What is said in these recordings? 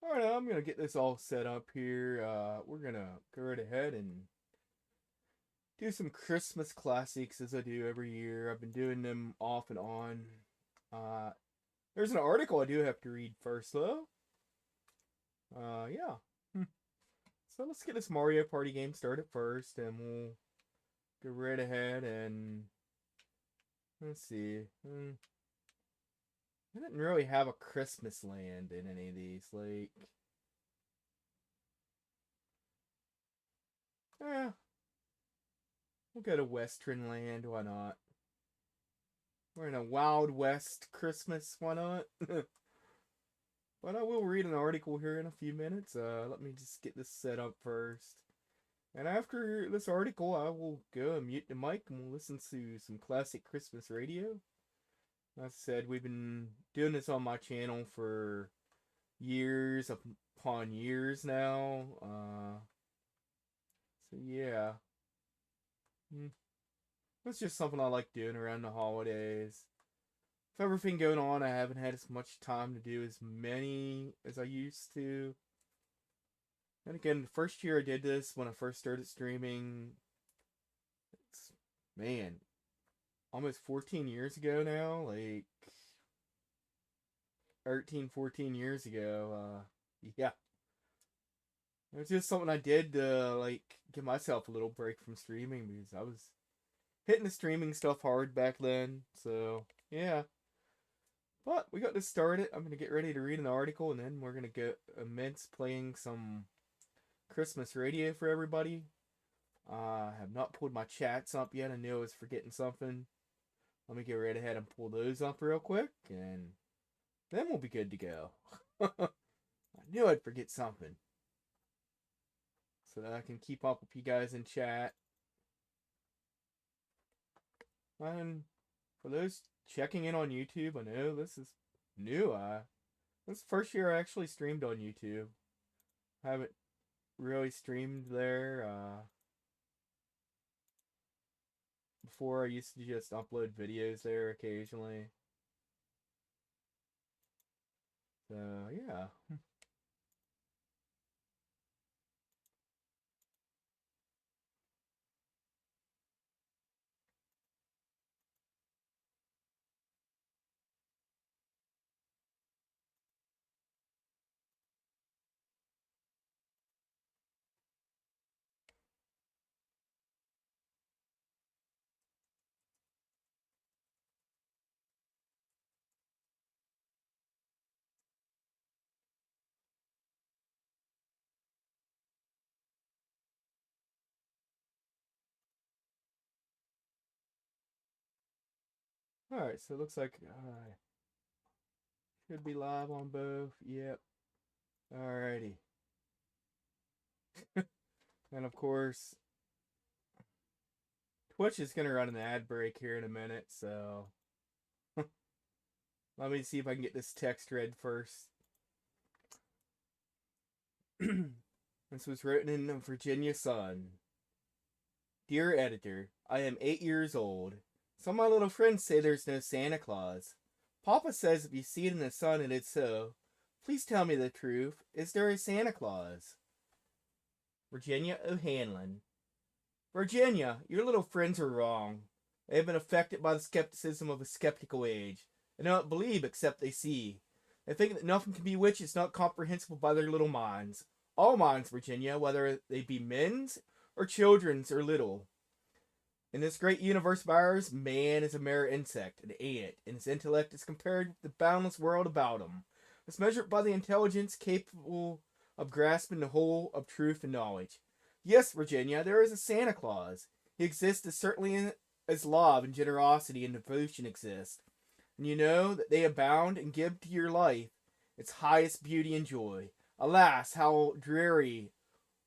Alright, I'm going to get this all set up here. We're going to go right ahead and do some Christmas classics as I do every year. I've been doing them off and on. Uh, there's an article I do have to read first, though. Yeah. So let's get this Mario Party game started first, and we'll go right ahead and let's see. I didn't really have a Christmas land in any of these. Eh, we'll go to Western Land. Why not? We're in a Wild West Christmas. Why not? But I will read an article here in a few minutes. Let me just get this set up first. And after this article, I will go and mute the mic and we'll listen to some classic Christmas radio. As I said, we've been doing this on my channel for years upon years now. So yeah. It's just something I like doing around the holidays. With everything going on, I haven't had as much time to do as many as I used to. And again, the first year I did this, when I first started streaming, it's, man, almost 14 years ago now. Like, 13, 14 years ago. Yeah. It was just something I did to, like, give myself a little break from streaming because I was hitting the streaming stuff hard back then. So, yeah. But we got this started. I'm going to get ready to read an article and then we're going to get immense playing some Christmas radio for everybody. I have not pulled my chats up yet. I knew I was forgetting something. Let me get right ahead and pull those up real quick and then we'll be good to go. I knew I'd forget something. So that I can keep up with you guys in chat. And for those checking in on YouTube, I know this is new. This is the first year I actually streamed on YouTube. I haven't really streamed there. Before I used to just upload videos there occasionally. So yeah. Alright, so it looks like should be live on both. Yep. Alrighty. And of course, Twitch is going to run an ad break here in a minute, so let me see if I can get this text read first. This was written in Virginia Sun. Dear editor, I am 8 years old. Some of my little friends say there's no Santa Claus. Papa says if you see it in the sun it is so. Please tell me the truth. Is there a Santa Claus? Virginia O'Hanlon. Virginia, your little friends are wrong. They have been affected by the skepticism of a skeptical age. They don't believe except they see. They think that nothing can be which is not comprehensible by their little minds. All minds, Virginia, whether they be men's or children's or little. In this great universe of ours, man is a mere insect, an ant, and his intellect is compared with the boundless world about him. It's measured by the intelligence capable of grasping the whole of truth and knowledge. Yes, Virginia, there is a Santa Claus. He exists as certainly as love and generosity and devotion exist. And you know that they abound and give to your life its highest beauty and joy. Alas, how dreary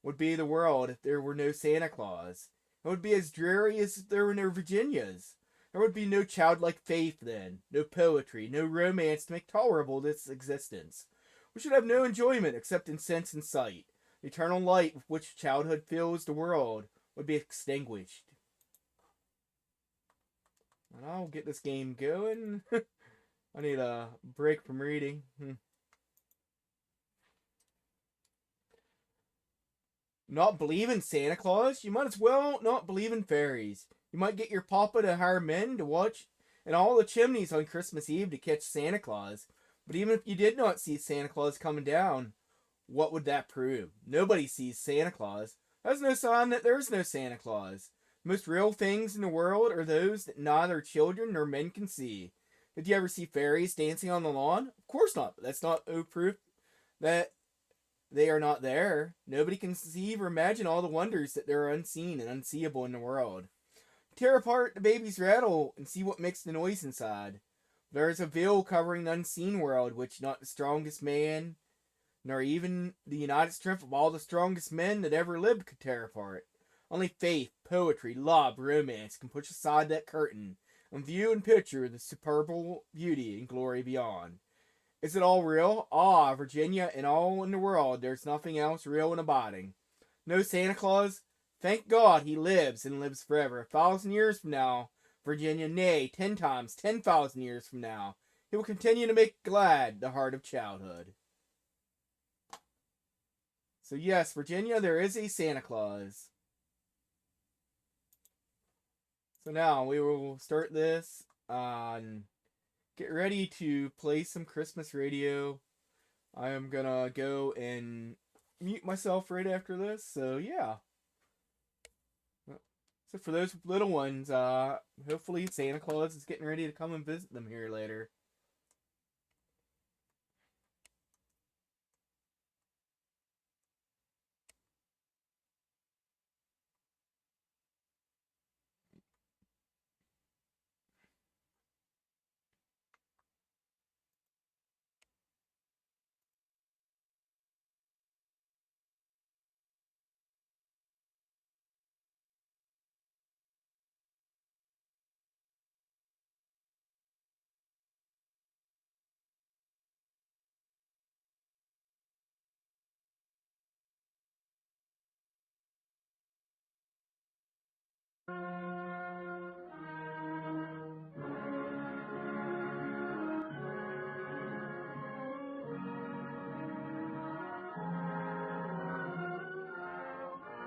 would be the world if there were no Santa Claus. It would be as dreary as if there were no Virginias. There would be no childlike faith then, no poetry, no romance to make tolerable this existence. We should have no enjoyment except in sense and sight. The eternal light with which childhood fills the world would be extinguished. And I'll get this game going. I need a break from reading. Not believe in Santa Claus? You might as well not believe in fairies. You might get your papa to hire men to watch in all the chimneys on Christmas Eve to catch Santa Claus. But even if you did not see Santa Claus coming down, what would that prove? Nobody sees Santa Claus. That's no sign that there's no Santa Claus. The most real things in the world are those that neither children nor men can see. Did you ever see fairies dancing on the lawn? Of course not, but that's not no proof that they are not there. Nobody can conceive or imagine all the wonders that are unseen and unseeable in the world. Tear apart the baby's rattle and see what makes the noise inside. There is a veil covering the unseen world which not the strongest man, nor even the united strength of all the strongest men that ever lived could tear apart. Only faith, poetry, love, romance can push aside that curtain and view and picture the superb beauty and glory beyond. Is it all real? Ah, Virginia, and all in the world, there's nothing else real and abiding. No Santa Claus? Thank God he lives and lives forever. 1,000 years from now, Virginia, nay, 10 times, 10,000 years from now, he will continue to make glad the heart of childhood. So yes, Virginia, there is a Santa Claus. So now we will start this on... Get ready to play some Christmas radio. I am gonna go and mute myself right after this, so yeah. So for those little ones, hopefully Santa Claus is getting ready to come and visit them here later.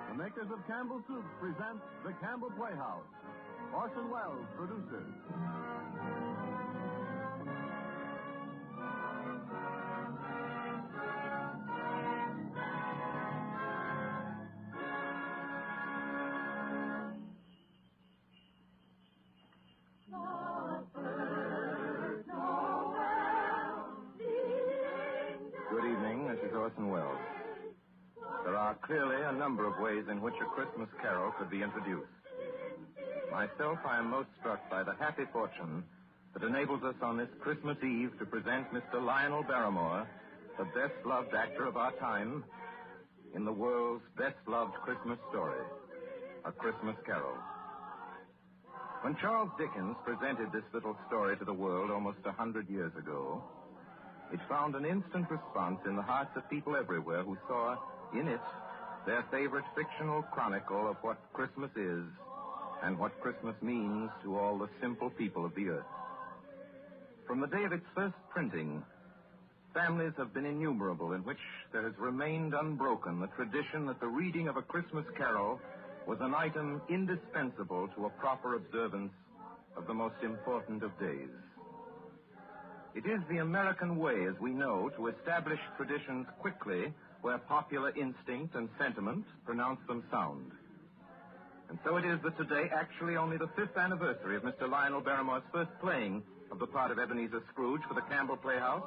The makers of Campbell Soup present The Campbell Playhouse. Orson Welles produces. Good evening, this is Orson Welles. There are clearly a number of ways in which a Christmas carol could be introduced. Myself, I am most struck by the happy fortune that enables us on this Christmas Eve to present Mr. Lionel Barrymore, the best-loved actor of our time, in the world's best-loved Christmas story, A Christmas Carol. When Charles Dickens presented this little story to the world almost 100 years ago, it found an instant response in the hearts of people everywhere who saw in it their favorite fictional chronicle of what Christmas is and what Christmas means to all the simple people of the earth. From the day of its first printing, families have been innumerable in which there has remained unbroken the tradition that the reading of A Christmas Carol was an item indispensable to a proper observance of the most important of days. It is the American way, as we know, to establish traditions quickly where popular instinct and sentiment pronounce them sound. And so it is that today, actually only the 5th anniversary of Mr. Lionel Barrymore's first playing of the part of Ebenezer Scrooge for the Campbell Playhouse,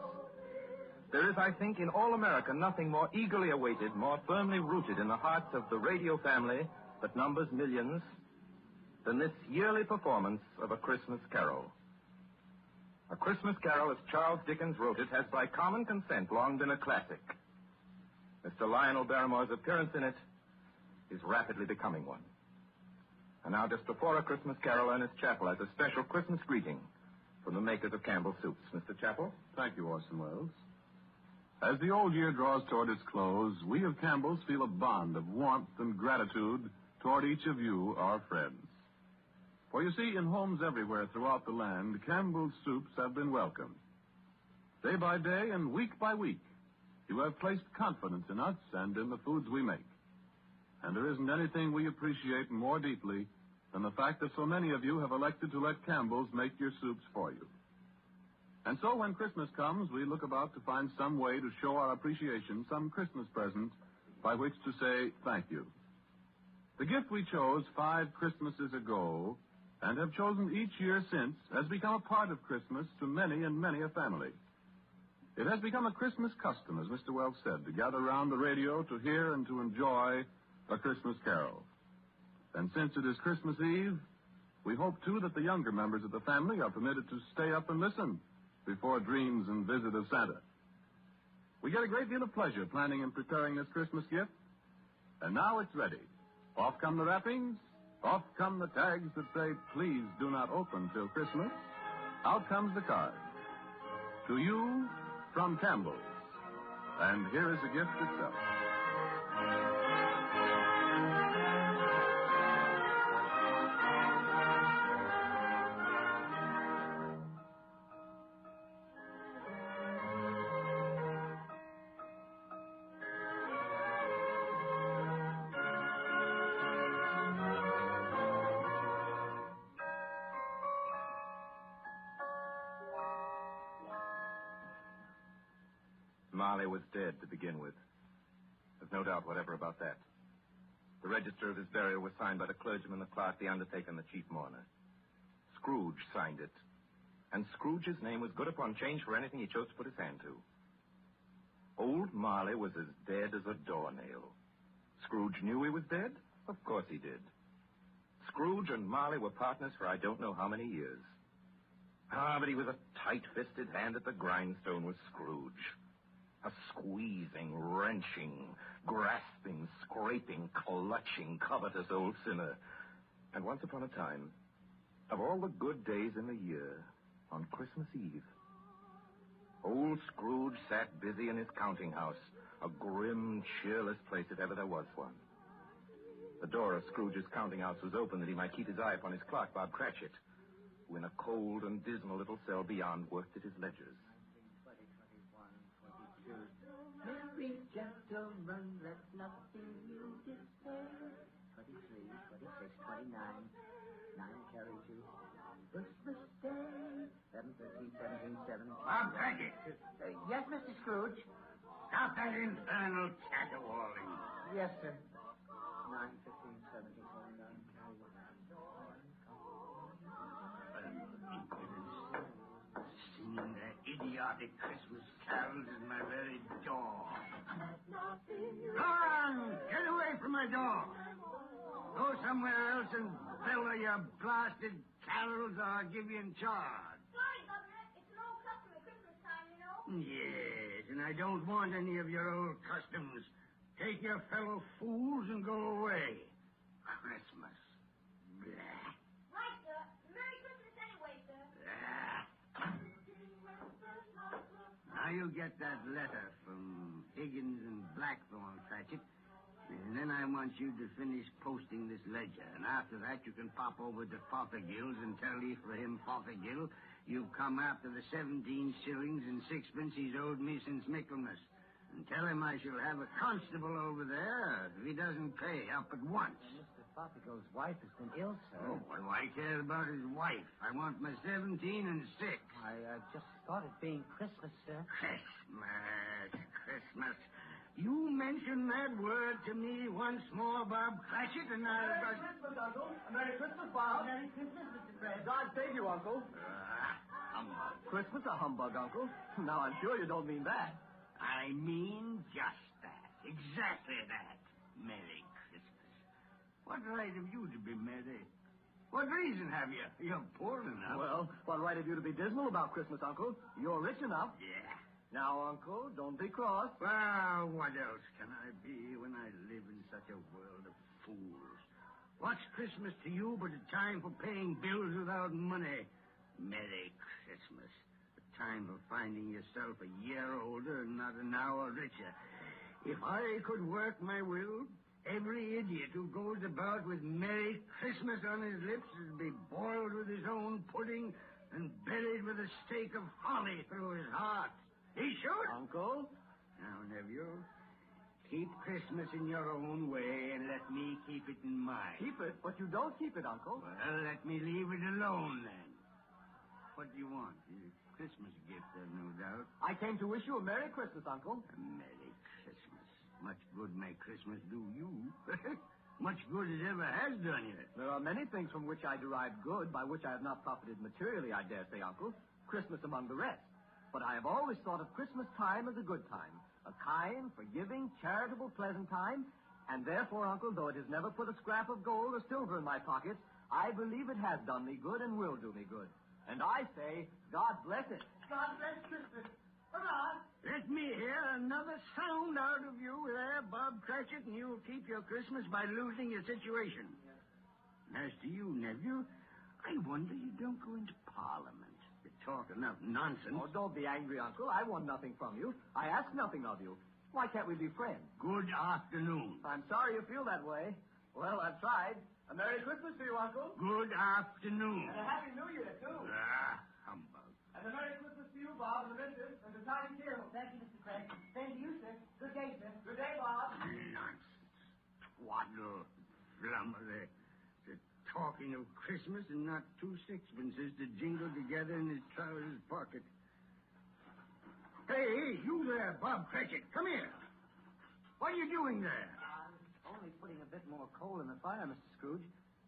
there is, I think, in all America nothing more eagerly awaited, more firmly rooted in the hearts of the radio family that numbers millions than this yearly performance of A Christmas Carol. A Christmas Carol, as Charles Dickens wrote it, has by common consent long been a classic. Mr. Lionel Barrymore's appearance in it is rapidly becoming one. And now, just before A Christmas Carol, Ernest Chappell has a special Christmas greeting from the makers of Campbell Soups. Mr. Chappell? Thank you, Orson Welles. As the old year draws toward its close, we of Campbell's feel a bond of warmth and gratitude toward each of you, our friends. For you see, in homes everywhere throughout the land, Campbell's Soups have been welcomed. Day by day and week by week, you have placed confidence in us and in the foods we make. And there isn't anything we appreciate more deeply than the fact that so many of you have elected to let Campbell's make your soups for you. And so when Christmas comes, we look about to find some way to show our appreciation, some Christmas present by which to say thank you. The gift we chose 5 Christmases ago and have chosen each year since has become a part of Christmas to many and many a family. It has become a Christmas custom, as Mr. Wells said, to gather around the radio to hear and to enjoy a Christmas carol. And since it is Christmas Eve, we hope, too, that the younger members of the family are permitted to stay up and listen before dreams and visit of Santa. We get a great deal of pleasure planning and preparing this Christmas gift. And now it's ready. Off come the wrappings. Off come the tags that say, please do not open till Christmas. Out comes the card. To you, from Campbell's. And here is the gift itself. Marley was dead to begin with. There's no doubt whatever about that. The register of his burial was signed by the clergyman, the clerk, the undertaker, and the chief mourner. Scrooge signed it. And Scrooge's name was good upon change for anything he chose to put his hand to. Old Marley was as dead as a doornail. Scrooge knew he was dead? Of course he did. Scrooge and Marley were partners for I don't know how many years. But he was a tight-fisted hand at the grindstone, was Scrooge. A squeezing, wrenching, grasping, scraping, clutching, covetous old sinner. And once upon a time, of all the good days in the year, on Christmas Eve, old Scrooge sat busy in his counting house, a grim, cheerless place if ever there was one. The door of Scrooge's counting house was open that he might keep his eye upon his clerk, Bob Cratchit, who in a cold and dismal little cell beyond worked at his ledgers. Merry gentlemen, let nothing you despair. 23, 26, 29, 9 carriages. Christmas Day, 11, 13, 17, 7. Bob Cratchit. Yes, Mr. Scrooge? Stop that infernal caterwauling. Yes, sir. 9, 15, 17, 29 carriages. Singing their idiotic Christmas carols at my very door. Go on! Get away from my door! Go somewhere else and bellow your blasted carols or I'll give you in charge. Sorry, Governor. It's an old custom at Christmas time, you know. Yes, and I don't want any of your old customs. Take your fellow fools and go away. Christmas. Blah. Right, sir. Merry Christmas anyway, sir. Ah. Now you get that letter from Higgins and Blackthorn, Cratchit, and then I want you to finish posting this ledger. And after that, you can pop over to Fothergill's and tell Ephraim Fothergill you've come after the 17 shillings and 6pence he's owed me since Michaelmas. And tell him I shall have a constable over there if he doesn't pay up at once. Mr. Fothergill's wife has been ill, sir. Oh, what do I care about his wife? I want my 17 and 6. I just thought it being Christmas, sir. Christmas. You mention that word to me once more, Bob Cratchit, and I'll... Merry Christmas, Uncle. Merry Christmas, Bob. Merry Christmas, Mr. Fred. God save you, Uncle. Humbug. Christmas a humbug, Uncle. Now, I'm sure you don't mean that. I mean just that. Exactly that. Merry Christmas. What right have you to be merry? What reason have you? You're poor enough. Well, what right have you to be dismal about Christmas, Uncle? You're rich enough. Yeah. Now, Uncle, don't be cross. Well, what else can I be when I live in such a world of fools? What's Christmas to you but a time for paying bills without money? Merry Christmas. A time for finding yourself a year older and not an hour richer. If I could work my will, every idiot who goes about with Merry Christmas on his lips would be boiled with his own pudding and buried with a stake of holly through his heart. He should. Uncle? Now, nephew, Keep Christmas in your own way and let me keep it in mine. Keep it, but you don't keep it, Uncle. Well, let me leave it alone then. What do you want? A Christmas gift, no doubt. I came to wish you a Merry Christmas, Uncle. A Merry Christmas. Much good may Christmas do you. Much good it ever has done you. There are many things from which I derive good, by which I have not profited materially, I dare say, Uncle. Christmas among the rest. But I have always thought of Christmas time as a good time. A kind, forgiving, charitable, pleasant time. And therefore, Uncle, though it has never put a scrap of gold or silver in my pockets, I believe it has done me good and will do me good. And I say, God bless it. God bless Christmas. Hurrah! Let me hear another sound out of you there, Bob Cratchit, and you'll keep your Christmas by losing your situation. As to you, nephew, I wonder you don't go into Parliament. You talk enough nonsense. Oh, don't be angry, Uncle. I want nothing from you. I ask nothing of you. Why can't we be friends? Good afternoon. I'm sorry you feel that way. Well, I've tried. A Merry Christmas to you, Uncle. Good afternoon. And a Happy New Year, too. Humbug. And a Merry Christmas to you, Bob, and the missus, and to Tiny Tim. Thank you, Mr. Craig. Same to you, sir. Good day, sir. Good day, Bob. Nonsense. Twaddle. Flummer. They're talking of Christmas and not 2 sixpences to jingle together in his trousers pocket. Hey, you there, Bob Cratchit. Come here. What are you doing there? I'm only putting a bit more coal in the fire, Mr. Scrooge.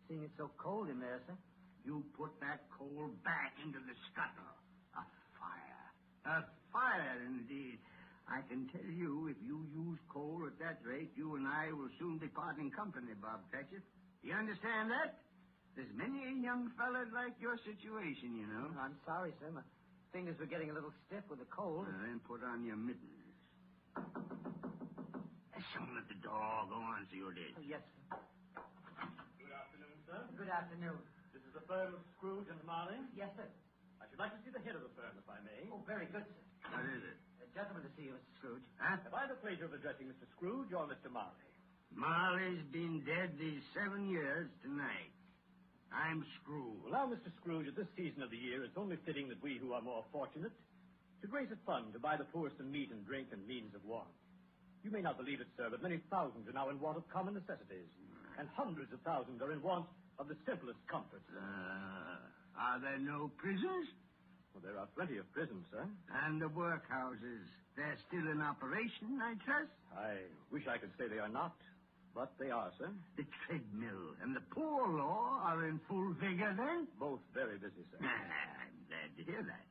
Seeing it's so cold in there, sir. You put that coal back into the scuttle. A fire. A fire, indeed. I can tell you, if you use coal at that rate, you and I will soon be parting company, Bob Cratchit. You understand that? There's many a young fella like your situation, you know. I'm sorry, sir. My fingers were getting a little stiff with the cold. Then put on your mittens. Someone at the door. Go on, see what it Oh, is. yes, sir. Good afternoon, sir. Good afternoon. This is the firm of Scrooge and Marley. Yes, sir. I should like to see the head of the firm, if I may. Oh, very good, sir. What is it? A gentleman to see you, Mr. Scrooge. Huh? Have I the pleasure of addressing Mr. Scrooge or Mr. Marley? Marley's been dead these 7 years tonight. I'm Scrooge. Well, now, Mr. Scrooge, at this season of the year, it's only fitting that we who are more fortunate should raise a fund to buy the poor some meat and drink and means of want. You may not believe it, sir, but many thousands are now in want of common necessities, and hundreds of thousands are in want of the simplest comforts. Are there no prisons? Well, there are plenty of prisons, sir. And the workhouses, they're still in operation, I trust? I wish I could say they are not, but they are, sir. The treadmill and the poor law are in full vigor, then? Both very busy, sir. I'm glad to hear that.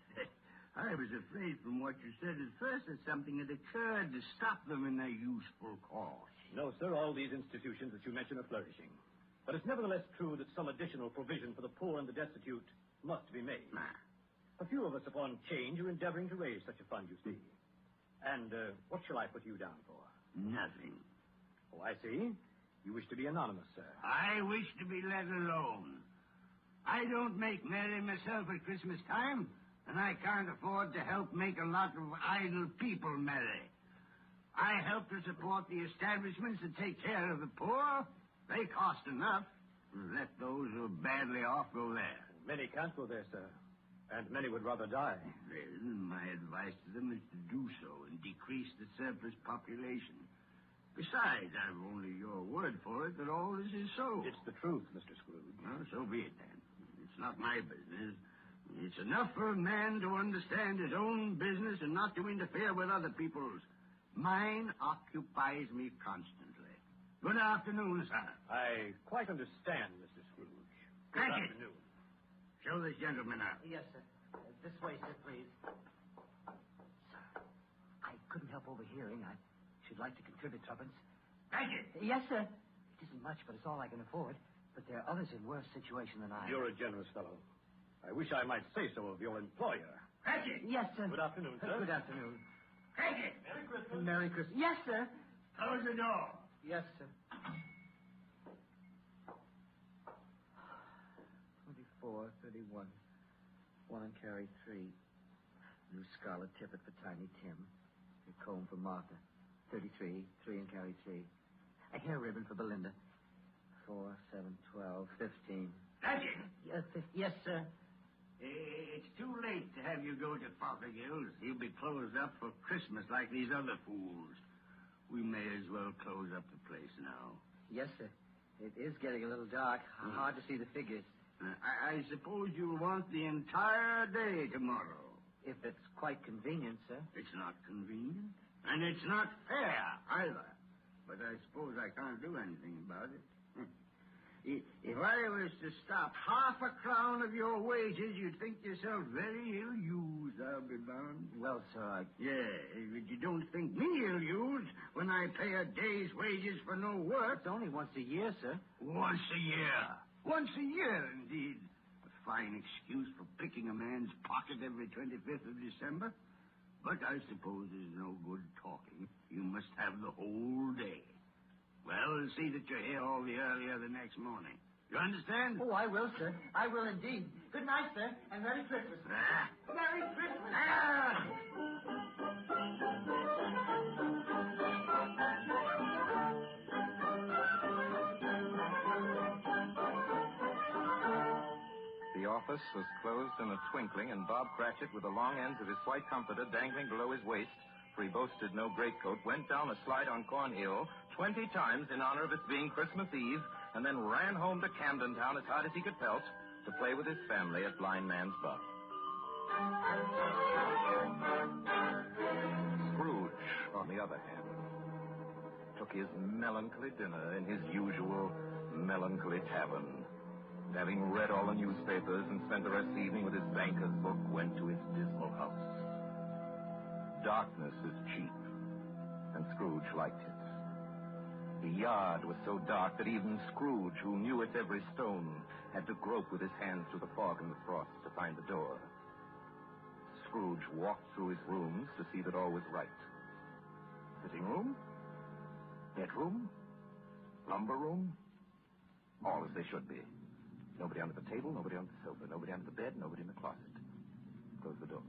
I was afraid from what you said at first that something had occurred to stop them in their useful course. No, sir, all these institutions that you mention are flourishing. But it's nevertheless true that some additional provision for the poor and the destitute must be made. A few of us upon change are endeavoring to raise such a fund, you see. And what shall I put you down for? Nothing. Oh, I see. You wish to be anonymous, sir. I wish to be let alone. I don't make merry myself at Christmas time, and I can't afford to help make a lot of idle people merry. I help to support the establishments that take care of the poor. They cost enough. Let those who are badly off go there. Many can't go there, sir. And many would rather die. Well, my advice to them is to do so and decrease the surplus population. Besides, I've only your word for it that all this is so. It's the truth, Mr. Scrooge. Well, so be it then. It's not my business. It's enough for a man to understand his own business and not to interfere with other people's. Mine occupies me constantly. Good afternoon, sir. I quite understand, Mr. Scrooge. Good Cratchit. afternoon. Show this gentleman out. Yes, sir. This way, sir, please. Sir, I couldn't help overhearing. I should like to contribute tuppence. Cratchit! Yes, sir. It isn't much, but it's all I can afford. But there are others in worse situation than I am. You're a generous fellow. I wish I might say so of your employer. Cratchit! Yes, sir. Good afternoon, sir. Good afternoon. Cratchit! Merry Christmas. Merry Christmas. Yes, sir. Close the door. Yes, sir. 24, 31. 1 and carry 3. New scarlet tippet for Tiny Tim. A comb for Martha. 33. 3 and carry 3. A hair ribbon for Belinda. 4, 7, 12, 15. Cratchit! Yes, sir. It's too late to have you go to Fothergill's. He'll be closed up for Christmas like these other fools. We may as well close up the place now. Yes, sir. It is getting a little dark. Hard to see the figures. I suppose you'll want the entire day tomorrow. If it's quite convenient, sir. It's not convenient, and it's not fair either. But I suppose I can't do anything about it. If I was to stop half a crown of your wages, you'd think yourself very ill-used, I'll be bound. Well, sir, Yeah, but you don't think me ill-used when I pay a day's wages for no work. it's only once a year, sir. Once a year. Once a year, indeed. A fine excuse for picking a man's pocket every 25th of December. But I suppose there's no good talking. You must have the whole day. Well, see that you're here all the earlier the next morning. You understand? Oh, I will, sir. I will indeed. Good night, sir, and Merry Christmas. Ah. Merry Christmas. Ah! The office was closed in a twinkling, and Bob Cratchit, with the long ends of his white comforter dangling below his waist, for he boasted no greatcoat, went down the slide on Cornhill 20 times in honor of its being Christmas Eve, and then ran home to Camden Town as hard as he could pelt to play with his family at Blind Man's Buff. Scrooge, on the other hand, took his melancholy dinner in his usual melancholy tavern. And having read all the newspapers and spent the rest of the evening with his banker's book, went to his dismal house. Darkness is cheap, and Scrooge liked it. The yard was so dark that even Scrooge, who knew its every stone, had to grope with his hands through the fog and the frost to find the door. Scrooge walked through his rooms to see that all was right. Sitting room, bedroom, lumber room, all as they should be. Nobody under the table, nobody on the sofa, nobody under the bed, nobody in the closet. Closed the door.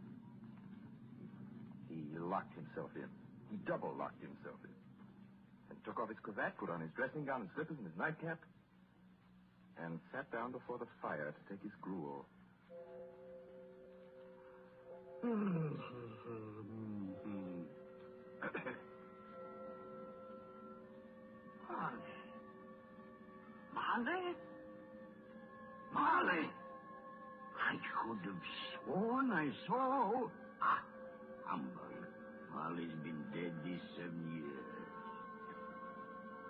He locked himself in. He double-locked himself in. And took off his cravat, put on his dressing gown and slippers and his nightcap, and sat down before the fire to take his gruel. Molly? Molly? I could have sworn I saw... Ah, humbug. Molly's been dead these 7 years.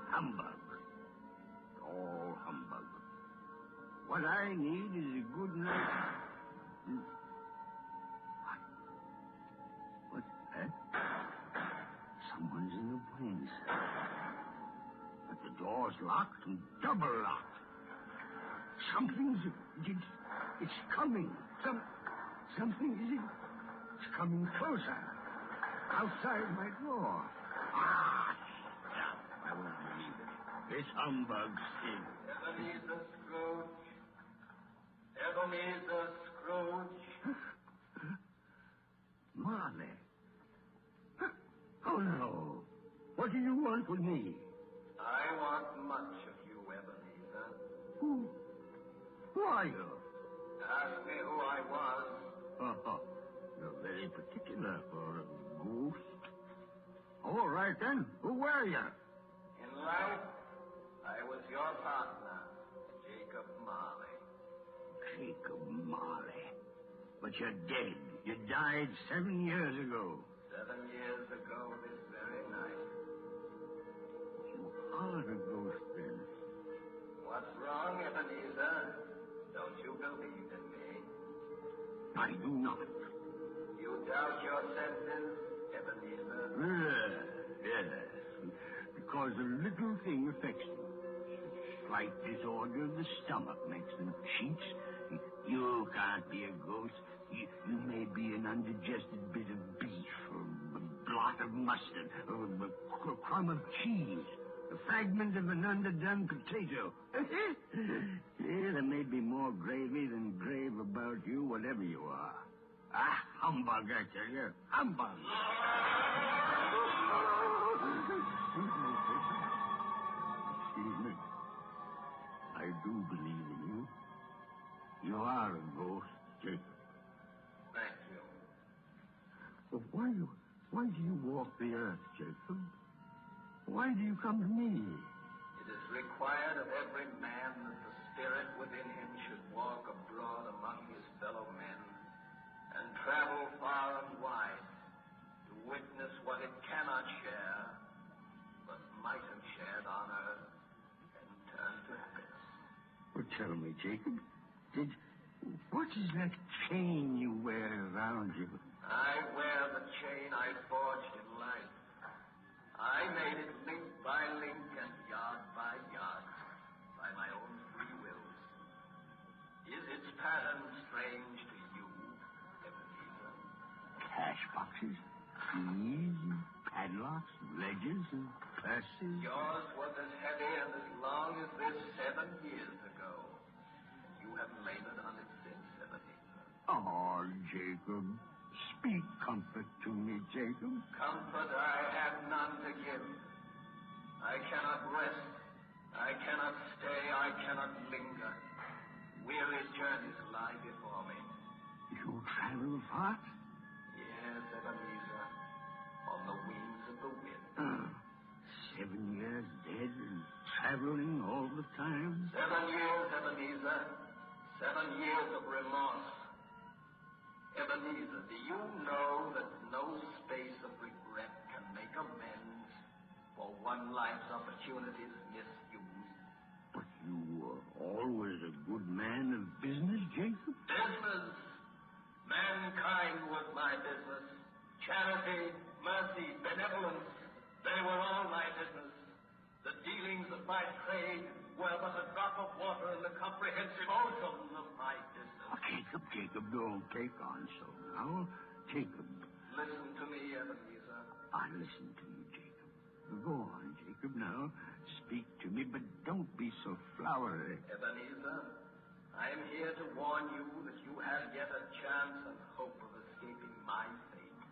Humbug. All humbug. What I need is a good night... What's that? Someone's in the wings. But the door's locked and double locked. Something's... It's coming. Something is... It's coming closer. Outside my door. Ah! I won't believe it. This humbug's in. Ebenezer Scrooge. Ebenezer Scrooge. Marley. Oh, no. What do you want with me? I want much of you, Ebenezer. Who are you? Ask me who I was. Oh, you're very particular for a ghost. All right, then. Who were you? In life, I was your partner, Jacob Marley. Jacob Marley. But you're dead. You died 7 years ago. 7 years ago this very night. You are a ghost, then. What's wrong, Ebenezer? Don't you believe in me? I do not. You doubt your senses, Ebenezer? Yes. Because a little thing affects them. Slight disorder of the stomach makes them cheats. You can't be a ghost. You may be an undigested bit of beef, or a blot of mustard, or a crumb of cheese, a fragment of an underdone potato. Yeah, there may be more gravy than grave about you, whatever you are. Ah, humbug, I tell you. Humbug. Excuse me. I do believe in you. You are a ghost, Jacob. Thank you. But why do you walk the earth, Jacob? Why do you come to me? It is required of every man that the spirit within him should walk abroad among his fellow men and travel far and wide to witness what it cannot share, but might have shared on earth and turned to happiness. Well, tell me, Jacob, what is that chain you wear around you? I wear the chain I forged in life. I made it link by link and yard by yard by my own free will. Is its pattern strange to you, Ebenezer? Cash boxes, keys, padlocks, ledgers, and purses. Yours was as heavy and as long as this 7 years ago. You have labored on it since, Ebenezer. Oh, Jacob. Speak comfort to me, Jacob. Comfort I have none to give. I cannot rest. I cannot stay. I cannot linger. Weary journeys lie before me. You travel far? Yes, Ebenezer. On the wings of the wind. 7 years dead and traveling all the time? 7 years, Ebenezer. 7 years of remorse. Ebenezer, do you know that no space of regret can make amends for one life's opportunities misused? But you were always a good man of business, Jacob. Business. Mankind was my business. Charity, mercy, benevolence, they were all my business. The dealings of my trade were but a drop of water in the comprehensive ocean of my business. Oh, Jacob, don't take on so now. Jacob. Listen to me, Ebenezer. I listen to you, Jacob. Go on, Jacob, now. Speak to me, but don't be so flowery. Ebenezer, I am here to warn you that you have yet a chance and hope of escaping my fate.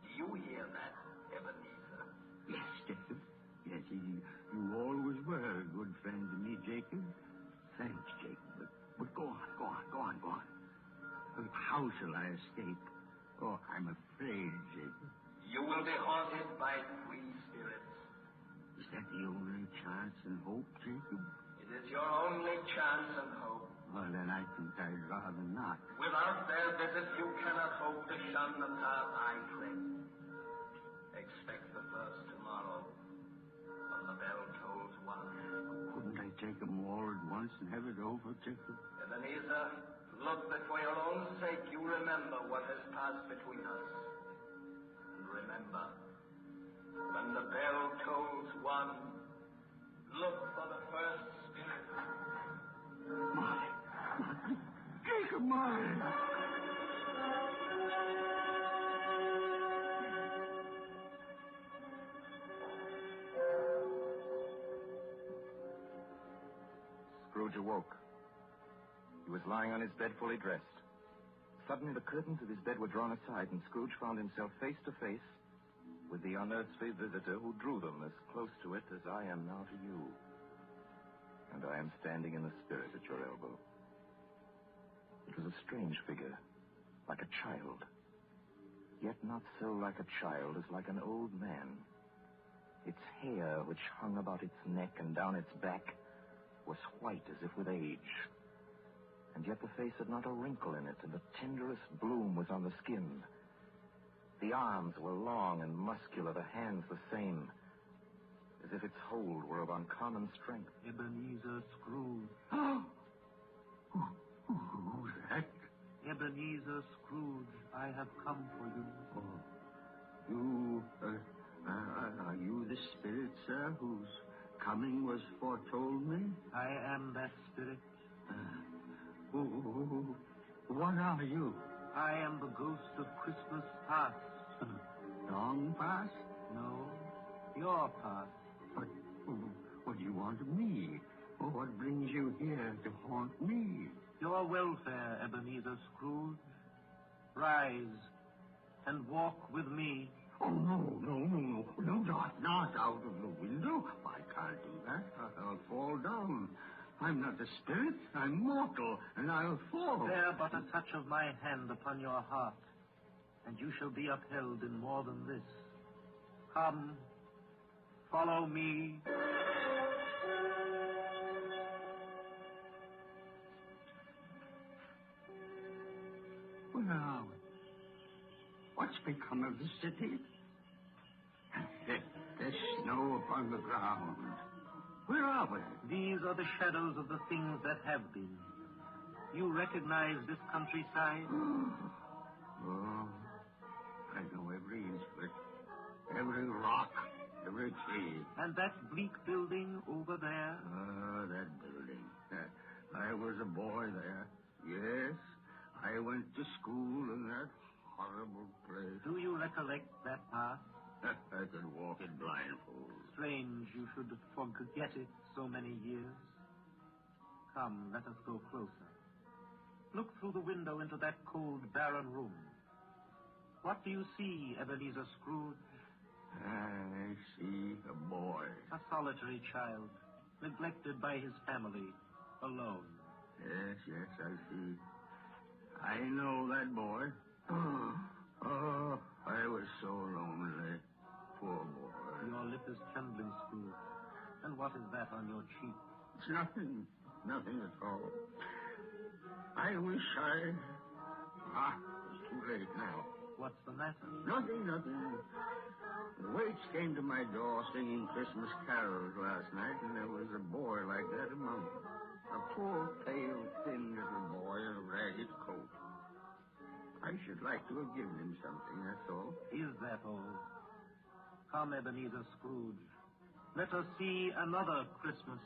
Do you hear that, Ebenezer? Yes, Jacob. Yes, you always were a good friend to me, Jacob. Thanks, Jacob. But go on. How shall I escape? Oh, I'm afraid, Jacob. You will be haunted by 3 spirits. Is that the only chance and hope, Jacob? It is your only chance and hope. Well, then I think I'd rather not. Without their visit, you cannot hope to shun the path I tread. Expect the first tomorrow, when the bell tolls 1. Couldn't I take them all at once and have it over, Jacob? Ebenezer, look that for your own sake you remember what has passed between us. And remember, when the bell tolls 1, look for the first spirit. Jacob, mine! Scrooge awoke. He was lying on his bed fully dressed. Suddenly the curtains of his bed were drawn aside, and Scrooge found himself face to face with the unearthly visitor who drew them as close to it as I am now to you. And I am standing in the spirit at your elbow. It was a strange figure, like a child. Yet not so like a child as like an old man. Its hair, which hung about its neck and down its back, was white as if with age. And yet the face had not a wrinkle in it, and the tenderest bloom was on the skin. The arms were long and muscular, the hands the same, as if its hold were of uncommon strength. Ebenezer Scrooge. Who's that? Ebenezer Scrooge, I have come for you. Are you the spirit, sir, whose coming was foretold me? I am that spirit. What are you? I am the ghost of Christmas past. Long past? No, your past. But what do you want of me? What brings you here to haunt me? Your welfare, Ebenezer Scrooge. Rise and walk with me. Oh, no, not out of the window. I can't do that. I'll fall down. I'm not a spirit. I'm mortal, and I'll fall. Bear but a touch of my hand upon your heart, and you shall be upheld in more than this. Come, Follow me. Where are we? What's become of the city? There's snow upon the ground. Where are we? These are the shadows of the things that have been. You recognize this countryside? Oh, I know every inch of it. Every rock, every tree. And that bleak building over there? Ah, that building. I was a boy there. Yes, I went to school in that horrible place. Do you recollect that path? I could walk it blindfold. Strange you should forget it so many years. Come, let us go closer. Look through the window into that cold, barren room. What do you see, Ebenezer Scrooge? I see a boy. A solitary child, neglected by his family, alone. Yes, I see. I know that boy. Oh, I was so lonely. Poor boy. Your lip is trembling, Scrooge. And what is that on your cheek? It's nothing. Nothing at all. I wish I... it's too late now. What's the matter? Nothing. The Waits came to my door singing Christmas carols last night, and there was a boy like that among them. A poor, pale, thin little boy in a ragged coat. I should like to have given him something, that's all. Is that all? Come, Ebenezer Scrooge. Let us see another Christmas.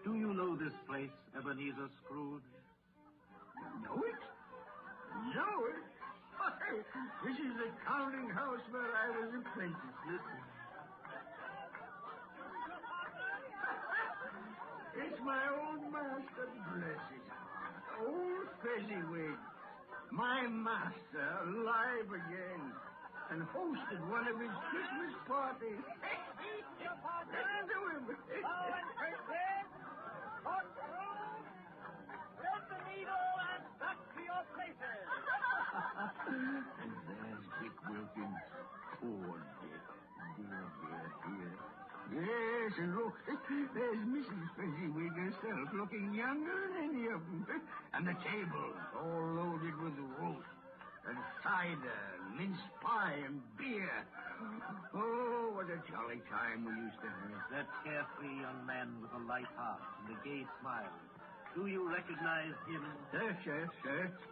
Do you know this place, Ebenezer Scrooge? Know it? Know it? Why, this is the counting house where I was apprentice. Listen. It's my old master, bless his heart. Old Fezziwig. My master, alive again. And hosted one of his Christmas parties. Listen to him. Thread the needle and back to your places. And there's Dick Wilkins. Poor Dick. Dear. Yes, and look, there's Mrs. Fezziwig herself, looking younger than any of them. And the table, all loaded with roast, and cider, and mince pie, and beer. Oh, what a jolly time we used to have. That carefree young man with a light heart and a gay smile. Do you recognize him? Yes.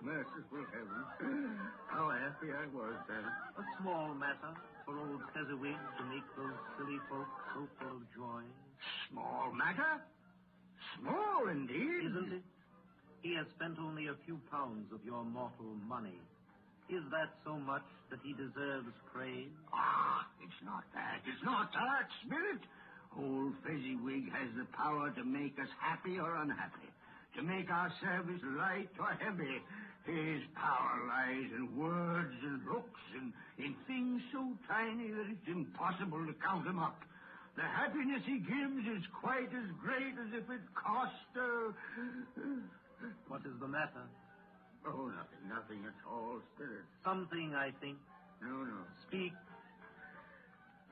Merciful heaven. How happy I was then. A small matter for old Fezziwig to make those silly folks so full of joy. Small matter? Small, indeed. Isn't it? He has spent only a few pounds of your mortal money. Is that so much that he deserves praise? It's not that, Spirit. Old Fezziwig has the power to make us happy or unhappy, to make our service light or heavy. His power lies in words and looks and in things so tiny that it's impossible to count them up. The happiness he gives is quite as great as if it cost... What is the matter? Oh, nothing at all, Spirit. Something, I think. No. Speak.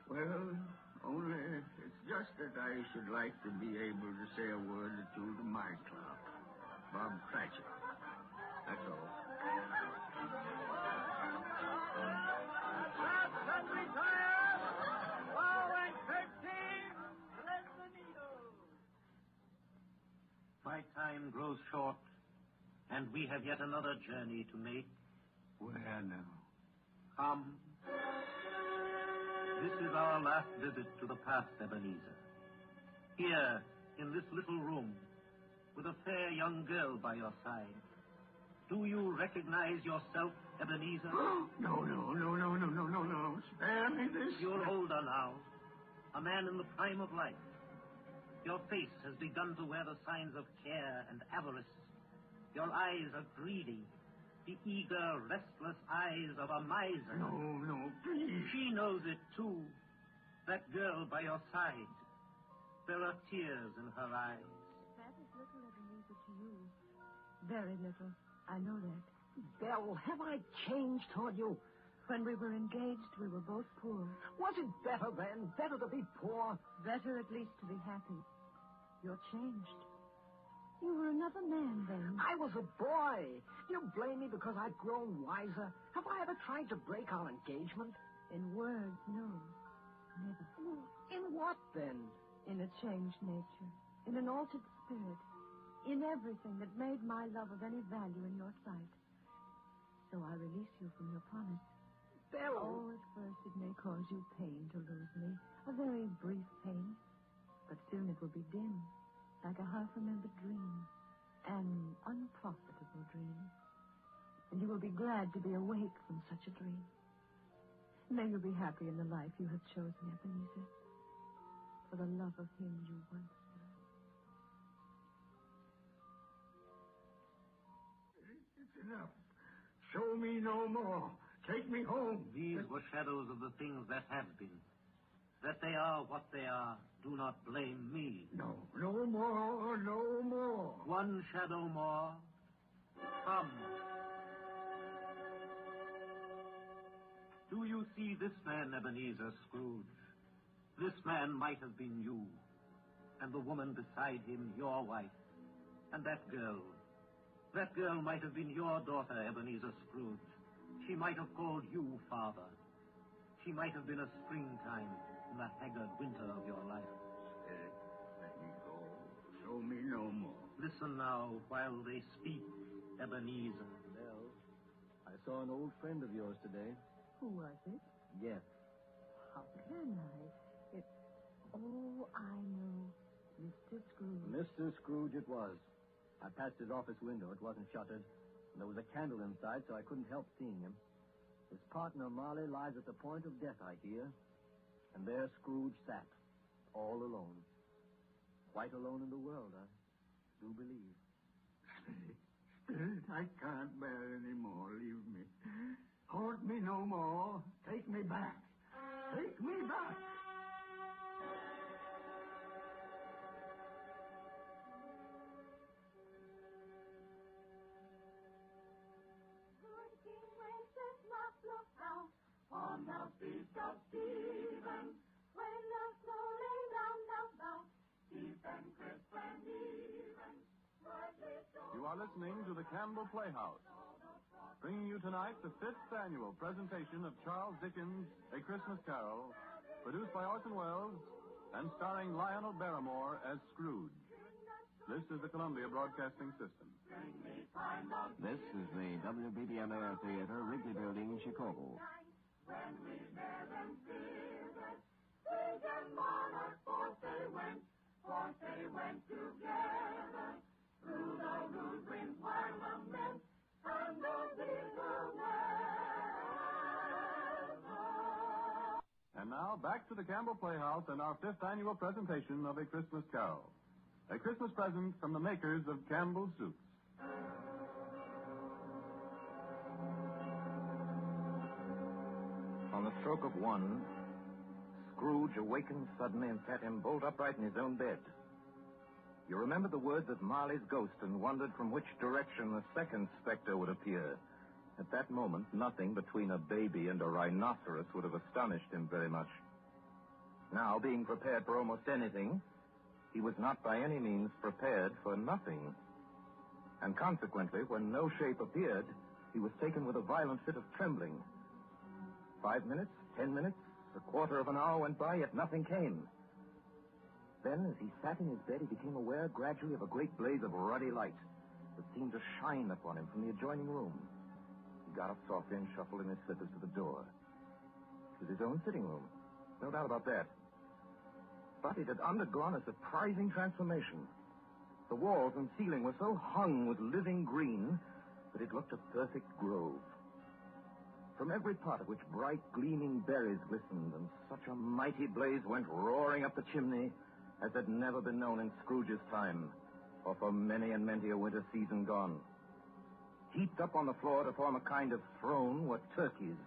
Well, only it's just that I should like to be able to say a word or two to my clerk, Bob Cratchit. That's all. My time grows short, and we have yet another journey to make. Where now? Come. This is our last visit to the past, Ebenezer. Here, in this little room, with a fair young girl by your side. Do you recognize yourself, Ebenezer? No. Spare me this. You're older now, a man in the prime of life. Your face has begun to wear the signs of care and avarice. Your eyes are greedy, the eager, restless eyes of a miser. No, please. She knows it, too. That girl by your side. There are tears in her eyes. That is little, Ebenezer, to you. Very little. I know that. Belle, have I changed toward you? When we were engaged, we were both poor. Was it better then? Better to be poor? Better at least to be happy. You're changed. You were another man then. I was a boy. Do you blame me because I've grown wiser? Have I ever tried to break our engagement? In words, no. Never. In what, then? In a changed nature. In an altered spirit. In everything that made my love of any value in your sight. So I release you from your promise. Belle. Oh, at first it may cause you pain to lose me. A very brief pain. But soon it will be dim. Like a half-remembered dream. An unprofitable dream. And you will be glad to be awake from such a dream. May you be happy in the life you have chosen, Ebenezer. For the love of him you once served. It's enough. Show me no more. Take me home. These were shadows of the things that have been. That they are what they are. Do not blame me. No more, no more. One shadow more. Come. Do you see this man, Ebenezer Scrooge? This man might have been you. And the woman beside him, your wife. And that girl might have been your daughter, Ebenezer Scrooge. She might have called you father. She might have been a springtime in the haggard winter of your life. Spirit, let me go. Show me no more. Listen now while they speak, Ebenezer. Belle, I saw an old friend of yours today. Who was it? Yes. How can I? Oh, I know. Mr. Scrooge. Mr. Scrooge it was. I passed his office window. It wasn't shuttered. And there was a candle inside, so I couldn't help seeing him. His partner, Marley, lies at the point of death, I hear. And there Scrooge sat, all alone. Quite alone in the world, I do believe. Spirit, I can't bear any more. Leave me. Haunt me no more. Take me back. Take me back. Good King Wenceslas looked out on the feast of Stephen, when the snow lay round about, deep and crisp and even. You are listening to the Campbell Playhouse, bringing you tonight the 5th annual presentation of Charles Dickens' A Christmas Carol, produced by Orson Welles and starring Lionel Barrymore as Scrooge. This is the Columbia Broadcasting System. This is the WBBM Air Theater, Wrigley Building, Chicago. When we bear them feathers, big and monarch, forth they went together, through the rude green parliament, and the bitter weather. And now, back to the Campbell Playhouse and our 5th annual presentation of A Christmas Carol. A Christmas present from the makers of Campbell's Soups. On the stroke of 1, Scrooge awakened suddenly and sat him bolt upright in his own bed. You remember the words of Marley's ghost and wondered from which direction the second specter would appear. At that moment, nothing between a baby and a rhinoceros would have astonished him very much. Now, being prepared for almost anything, he was not by any means prepared for nothing. And consequently, when no shape appeared, he was taken with a violent fit of trembling. 5 minutes, 10 minutes, a quarter of an hour went by, yet nothing came. Then, as he sat in his bed, he became aware gradually of a great blaze of ruddy light that seemed to shine upon him from the adjoining room. He got up softly and shuffled in his slippers to the door. It was his own sitting room. No doubt about that. But it had undergone a surprising transformation. The walls and ceiling were so hung with living green that it looked a perfect grove. From every part of which bright, gleaming berries glistened, and such a mighty blaze went roaring up the chimney as had never been known in Scrooge's time, or for many and many a winter season gone. Heaped up on the floor to form a kind of throne were turkeys,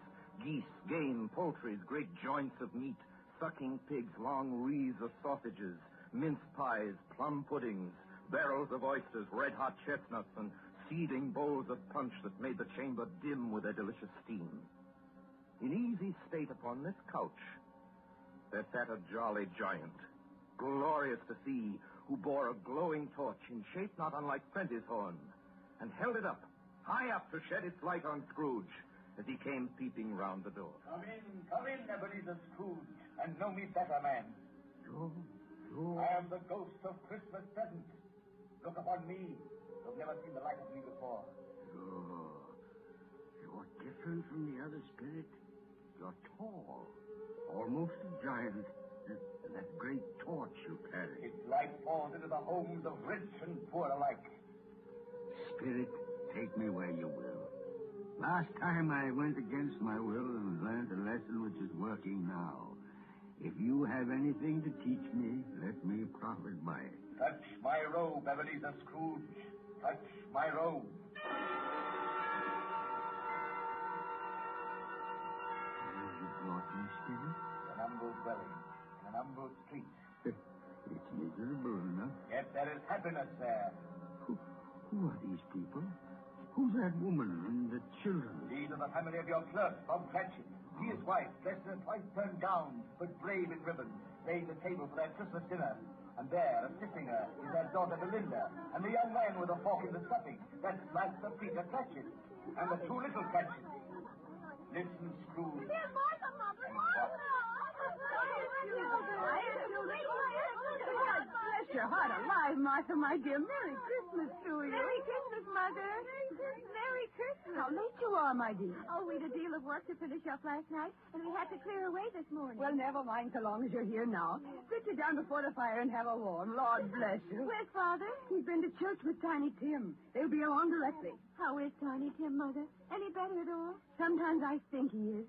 geese, game, poultries, great joints of meat, sucking pigs, long wreaths of sausages, mince pies, plum puddings, barrels of oysters, red-hot chestnuts, and feeding bowls of punch that made the chamber dim with their delicious steam. In easy state upon this couch, there sat a jolly giant, glorious to see, who bore a glowing torch in shape not unlike Prentice horn, and held it up, high up to shed its light on Scrooge as he came peeping round the door. Come in, Ebenezer Scrooge, and know me better, man. I am the ghost of Christmas present. Look upon me. You've never seen the like of me before. You're different from the other spirit. You're tall, almost a giant. That great torch you carry. Its light falls into the homes of rich and poor alike. Spirit, take me where you will. Last time I went against my will and learned a lesson which is working now. If you have anything to teach me, let me profit by it. Touch my robe, Ebenezer Scrooge. Touch my robe. You brought me, Spirit? An humble dwelling in an humble street. It's miserable enough. Yet there is happiness there. Who are these people? Who's that woman and the children? These are the family of your clerk, Bob Cratchit. He is white, dressed in a twice-turned gown, but brave in ribbons, laying the table for their Christmas dinner. And there, assisting her, is their daughter Belinda, and the young man with a fork in the stuffing. That's Master Peter Cratchit, and the two little Cratchits. Listen, Scrooge. Dear Martha, Mother, Bless your heart alive, Martha, my dear. Merry Christmas to you. Merry Christmas, Mother. Merry Christmas. How late you are, my dear. Oh, we'd a deal of work to finish up last night, and we had to clear away this morning. Well, never mind so long as you're here now. Sit you down before the fire and have a warm. Lord bless you. Where's Father? He's been to church with Tiny Tim. They'll be along directly. How is Tiny Tim, Mother? Any better at all? Sometimes I think he is.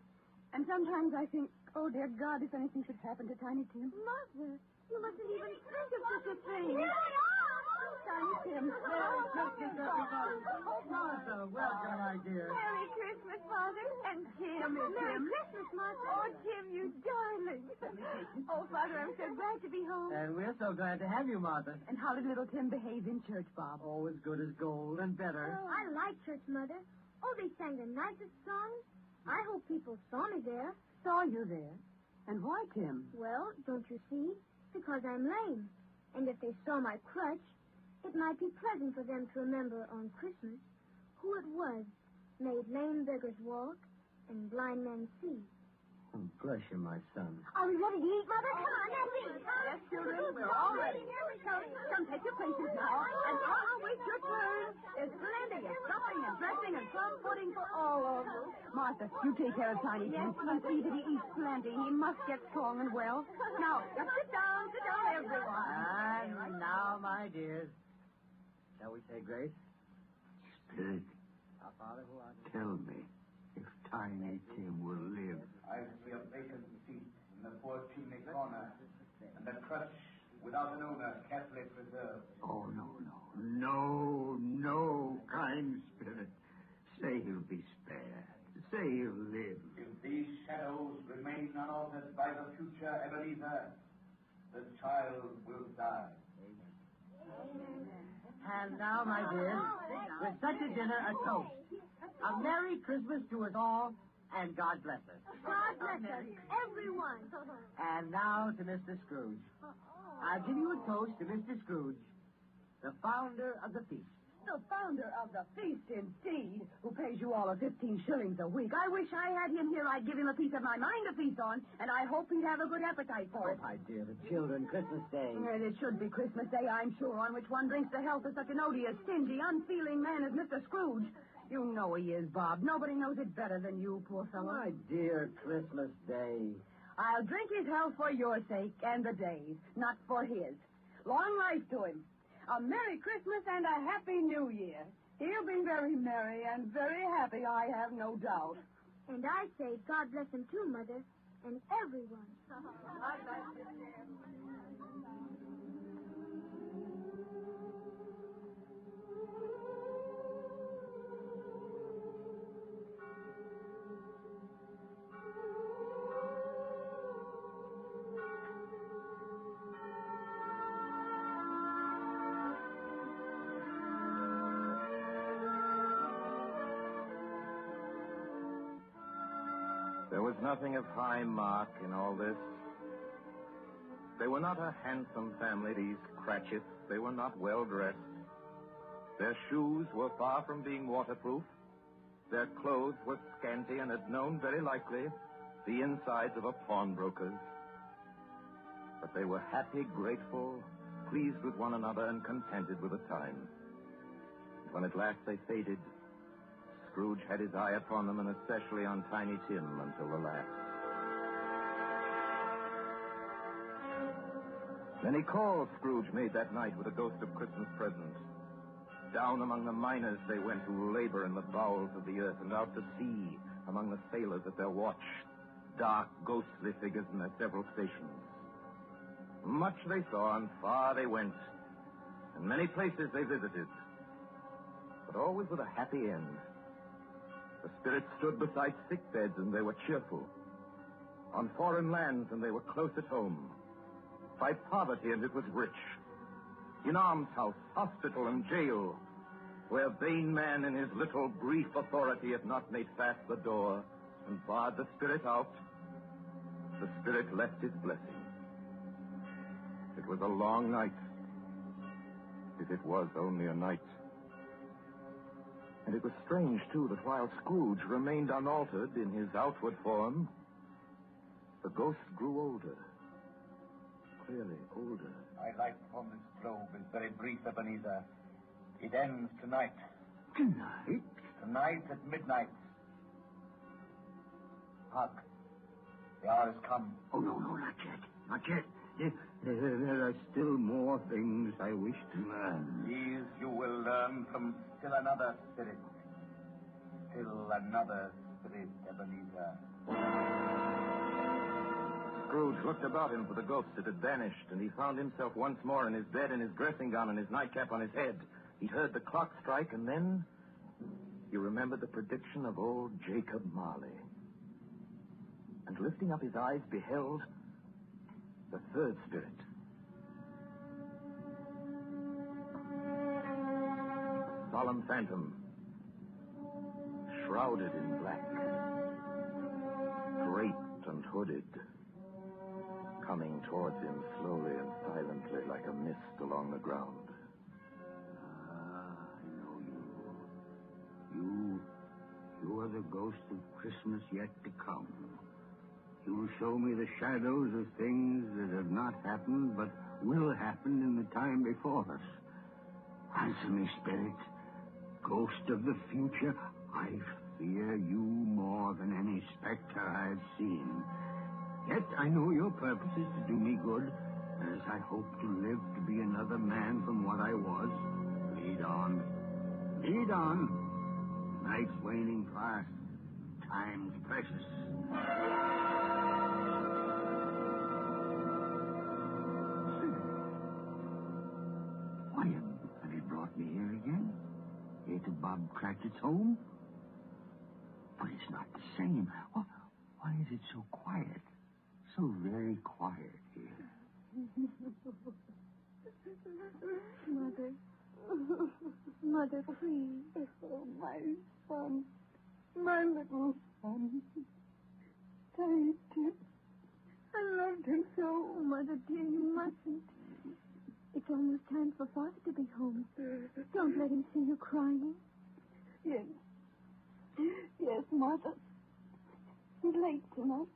And sometimes I think, oh, dear God, if anything should happen to Tiny Tim. Mother, you mustn't even think of such a thing. Here they are! Tiny Tim. Merry Christmas, everybody. Martha, welcome, my dear. Merry Christmas, Father. And Tim. Come here, Merry Tim. Christmas, Martha. Oh, Tim, you darling. Oh, Father, I'm so glad to be home. And we're so glad to have you, Martha. And how did little Tim behave in church, Bob? Oh, as good as gold and better. Oh, I like church, Mother. Oh, they sang the nicest songs. I hope people saw me there. Saw you there. And why, Tim? Well, don't you see? Because I'm lame. And if they saw my crutch, it might be pleasant for them to remember on Christmas who it was made lame beggars walk and blind men see. Oh, bless you, my son. Are we ready to eat, Mother? Come on, let's eat. Yes, children, we're all ready. Here we go. Come, take your places now. And I'll wait your turn. There's plenty of stuffing and dressing and plum pudding for all of you. Martha, you take care of Tiny Tim and see that he eats plenty. He must get strong and well. Now, just sit down, everyone. And now, my dears, shall we say grace? Spirit, Our Father who art in tell me if Tiny Tim will live. I see a vacant seat in the poor chimney corner, and a crutch without an owner carefully preserved. Oh, no, kind Spirit. Say he'll be spared. Say he'll live. If these shadows remain unaltered by the future Ebenezer, the child will die. And now, my dears, with such a dinner, a toast. A Merry Christmas to us all, and God bless us. God bless us, everyone. And now to Mr. Scrooge. I give you a toast to Mr. Scrooge, the founder of the feast. The founder of the feast, indeed, who pays you all 15 shillings a week. I wish I had him here. I'd give him a piece of my mind to feast on, and I hope he'd have a good appetite for it. Oh, my dear, the children, Christmas Day. And it should be Christmas Day, I'm sure, on which one drinks the health of such an odious, stingy, unfeeling man as Mr. Scrooge. You know he is, Bob. Nobody knows it better than you, poor fellow. My dear Christmas Day. I'll drink his health for your sake and the day's, not for his. Long life to him. A Merry Christmas and a Happy New Year. He'll be very merry and very happy, I have no doubt. And I say God bless him too, Mother, and everyone. There was nothing of high mark in all this. They were not a handsome family, these Cratchits. They were not well dressed. Their shoes were far from being waterproof. Their clothes were scanty and had known, very likely, the insides of a pawnbroker's. But they were happy, grateful, pleased with one another, and contented with the time. And when at last they faded, Scrooge had his eye upon them, and especially on Tiny Tim, until the last. Many calls Scrooge made that night with a ghost of Christmas present. Down among the miners they went who labor in the bowels of the earth, and out to sea among the sailors at their watch, dark, ghostly figures in their several stations. Much they saw, and far they went, and many places they visited, but always with a happy end. The spirits stood beside sick beds, and they were cheerful. On foreign lands, and they were close at home. By poverty, and it was rich. In almshouse, hospital, and jail, where vain man in his little brief authority had not made fast the door and barred the spirit out, the spirit left his blessing. It was a long night, if it was only a night. And it was strange, too, that while Scrooge remained unaltered in his outward form, the ghost grew older. Clearly older. My life upon this globe is very brief, Ebenezer. It ends tonight. Tonight? Tonight at midnight. Hark. The hour has come. Oh, no, not yet. Not yet. There are still more things I wish to learn. These you will learn from still another spirit. Still another spirit, Ebenezer. Scrooge looked about him for the ghost that had vanished, and he found himself once more in his bed in his dressing gown and his nightcap on his head. He heard the clock strike, and then he remembered the prediction of old Jacob Marley. And lifting up his eyes, beheld the third spirit. A solemn phantom, shrouded in black, draped and hooded, coming towards him slowly and silently like a mist along the ground. I know you. You are the ghost of Christmas yet to come. You will show me the shadows of things that have not happened, but will happen in the time before us. Answer me, spirit. Ghost of the future, I fear you more than any specter I have seen. Yet I know your purpose is to do me good, and as I hope to live to be another man from what I was, lead on. Lead on. Night's waning fast. Time's precious. Why have you brought me here again? Here to Bob Cratchit's home? But it's not the same. Why is it so quiet? So very quiet here. Mother, please. Oh, my son. My little son. Tiny Tim. I loved him so. Oh, Mother, dear, you mustn't. It's almost time for Father to be home. Don't let him see you crying. Yes. Yes, Mother. He's late tonight.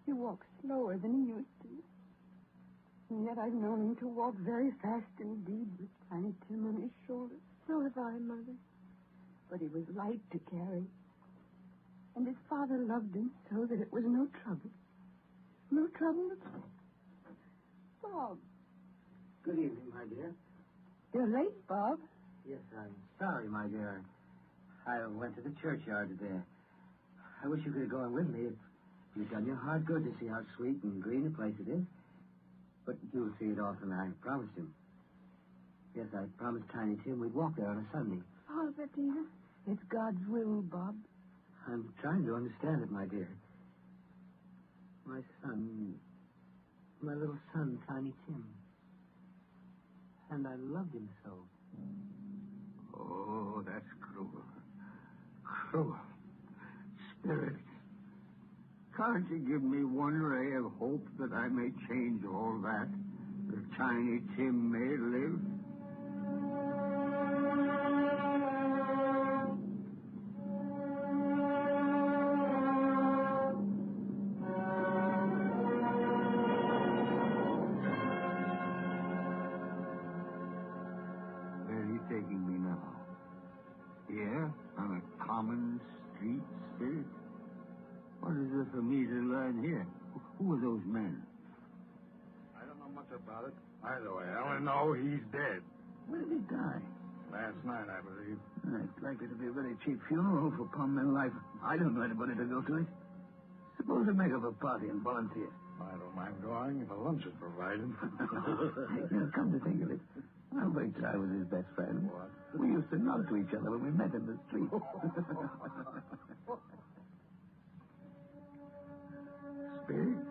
He walks slower than he used to. And yet I've known him to walk very fast indeed with Tiny Tim on his shoulders. So have I, Mother. But he was light to carry. And his father loved him so that it was no trouble. No trouble at all. Bob. Good evening, my dear. You're late, Bob. Yes, I'm sorry, my dear. I went to the churchyard today. I wish you could have gone with me. You've done your heart good to see how sweet and green a place it is. But you'll see it often, I promised him. Yes, I promised Tiny Tim we'd walk there on a Sunday. Father, dear, it's God's will, Bob. I'm trying to understand it, my dear. My son, my little son, Tiny Tim. And I loved him so. Oh, that's cruel. Cruel. Spirit, Can't you give me one ray of hope that I may change all that? That Tiny Tim may live? Where are you taking me now? Here, on a common street, Spirit? What is there for me to learn here? Who are those men? I don't know much about it. Either way, I only know he's dead. When did he die? Last night, I believe. It's likely to be a very cheap funeral for common life. I don't know anybody to go to it. Suppose we make up a party and volunteer. I don't mind going if a lunch is provided. Come to think of it, Albert I was his best friend. What? We used to nod to each other when we met in the street. Spirit,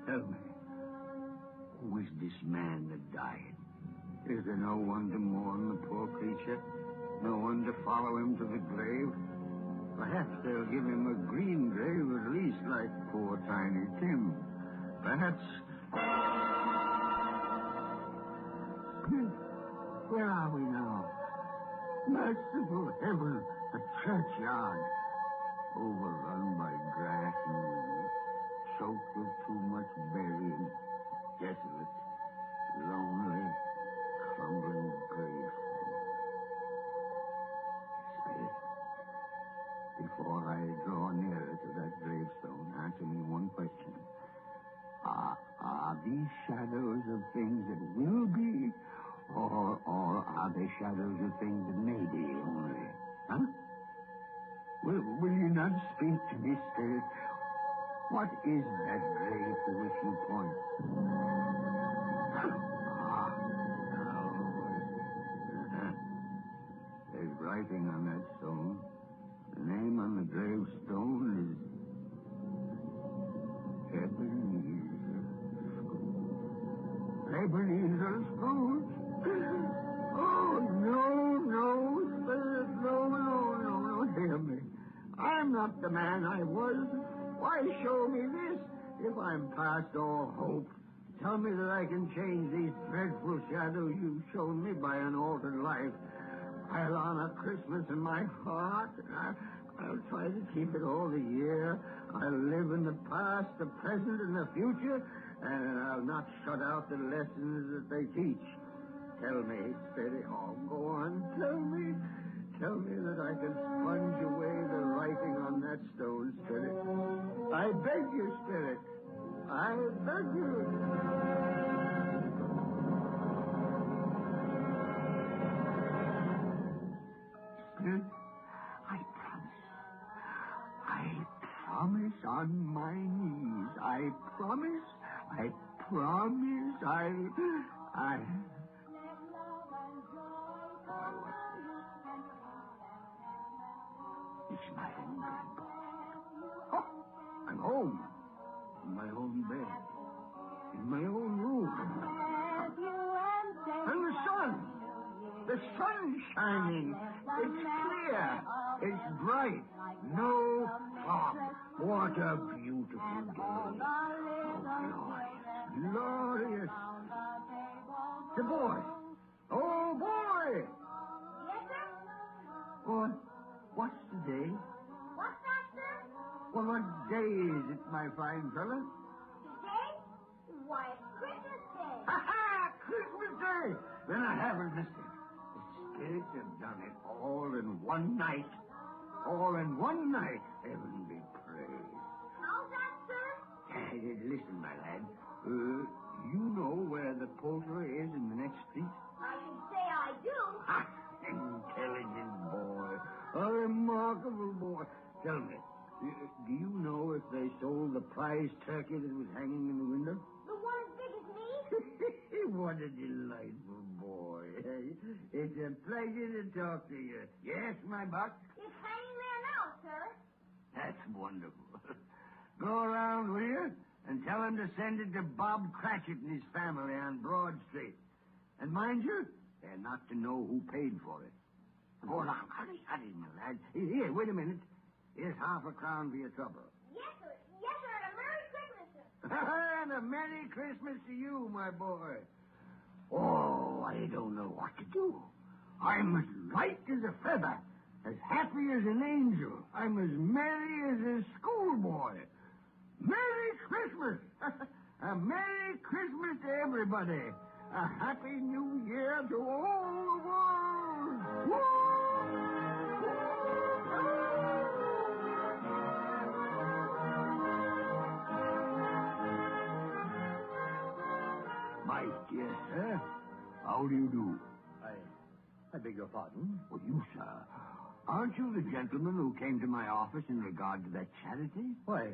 tell me, who is this man that died? Is there no one to mourn the poor creature? No one to follow him to the grave? Perhaps they'll give him a green grave at least, like poor Tiny Tim. Perhaps... Spirit, where are we now? Merciful heaven, a churchyard. Overrun by grass and weeds, choked with too much burying, desolate, lonely, crumbling grave. Spirit, before I draw nearer to that gravestone, answer me one question. Are these shadows of things that will be, or are they shadows of things that may be only? Huh? Will you not speak to me, Spirit? What is that grave to which you point? There's writing on that stone. The name on the gravestone is Ebenezer Scrooge. Ebenezer Scrooge? Oh, no, Spirit, no, hear me. I'm not the man I was. Why show me this if I'm past all hope? Tell me that I can change these dreadful shadows you've shown me by an altered life. I'll honor Christmas in my heart. I'll try to keep it all the year. I'll live in the past, the present, and the future, and I'll not shut out the lessons that they teach. Tell me, Spirit. Oh, go on. Tell me. Tell me that I can sponge away the writing on that stone, Spirit. I beg you, Spirit. I beg you. Spirit, I promise on my knees. I promise. It's my own grandpa. Oh, I'm home. In my own bed. In my own room. And the sun. The sun's shining. It's clear. It's bright. No fog. What a beautiful day. Oh, glorious. The boy. Oh, boy. Yes, sir? Boy, what's the day? What's that, sir? Well, what day is it, my fine fella? Today? Why, it's Christmas Day. Ha-ha! Christmas Day! Then I haven't missed it. The spirits have done it all in one night. All in one night. Heaven be praised. How's that, sir? Listen, my lad. You know where the poultry is in the next street? I should say I do. Ha! Intelligent boy. A remarkable boy. Tell me, do you know if they sold the prize turkey that was hanging in the window? The one as big as me? What a delightful boy. It's a pleasure to talk to you. Yes, my buck? It's hanging there now, sir. That's wonderful. Go around, will you? And tell him to send it to Bob Cratchit and his family on Broad Street. And mind you, they're not to know who paid for it. Go along. Hurry, my lad. Here, wait a minute. Here's half a crown for your trouble. Yes, Yes, sir. Yes, sir. And a Merry Christmas, sir. And a Merry Christmas to you, my boy. Oh, I don't know what to do. I'm as light as a feather, as happy as an angel. I'm as merry as a schoolboy. Merry Christmas! A Merry Christmas to everybody. A Happy New Year to all the world. Woo! My dear sir, how do you do? I beg your pardon? Well, you, sir, aren't you the gentleman who came to my office in regard to that charity? Why,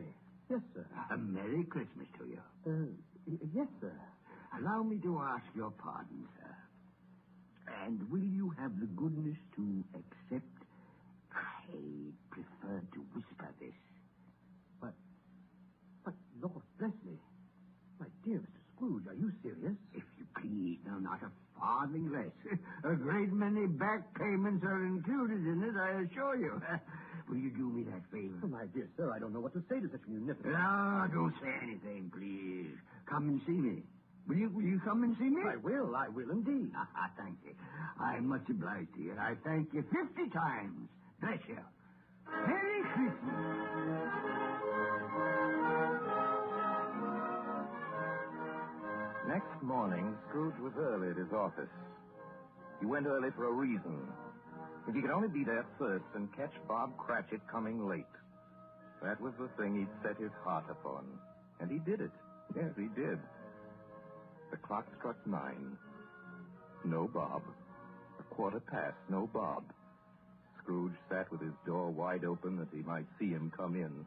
yes, sir. A Merry Christmas to you. Yes, sir. Allow me to ask your pardon, sir. And will you have the goodness to accept? I prefer to whisper this. But, Lord bless me. My dear Mr. Scrooge, are you serious? If you please, no, not a farthing less. A great many back payments are included in it, I assure you. Will you do me that favor? Oh, my dear sir, I don't know what to say to such munificence. No, don't say anything, please. Come and see me. Will you come and see me? I will indeed. Thank you. I'm much obliged to you. I thank you 50 times. Bless you. Merry Christmas. Next morning, Scrooge was early at his office. He went early for a reason. If he could only be there first and catch Bob Cratchit coming late. That was the thing he'd set his heart upon. And he did it. Yes, he did. The clock struck 9. No Bob. 1:15, no Bob. Scrooge sat with his door wide open that he might see him come in.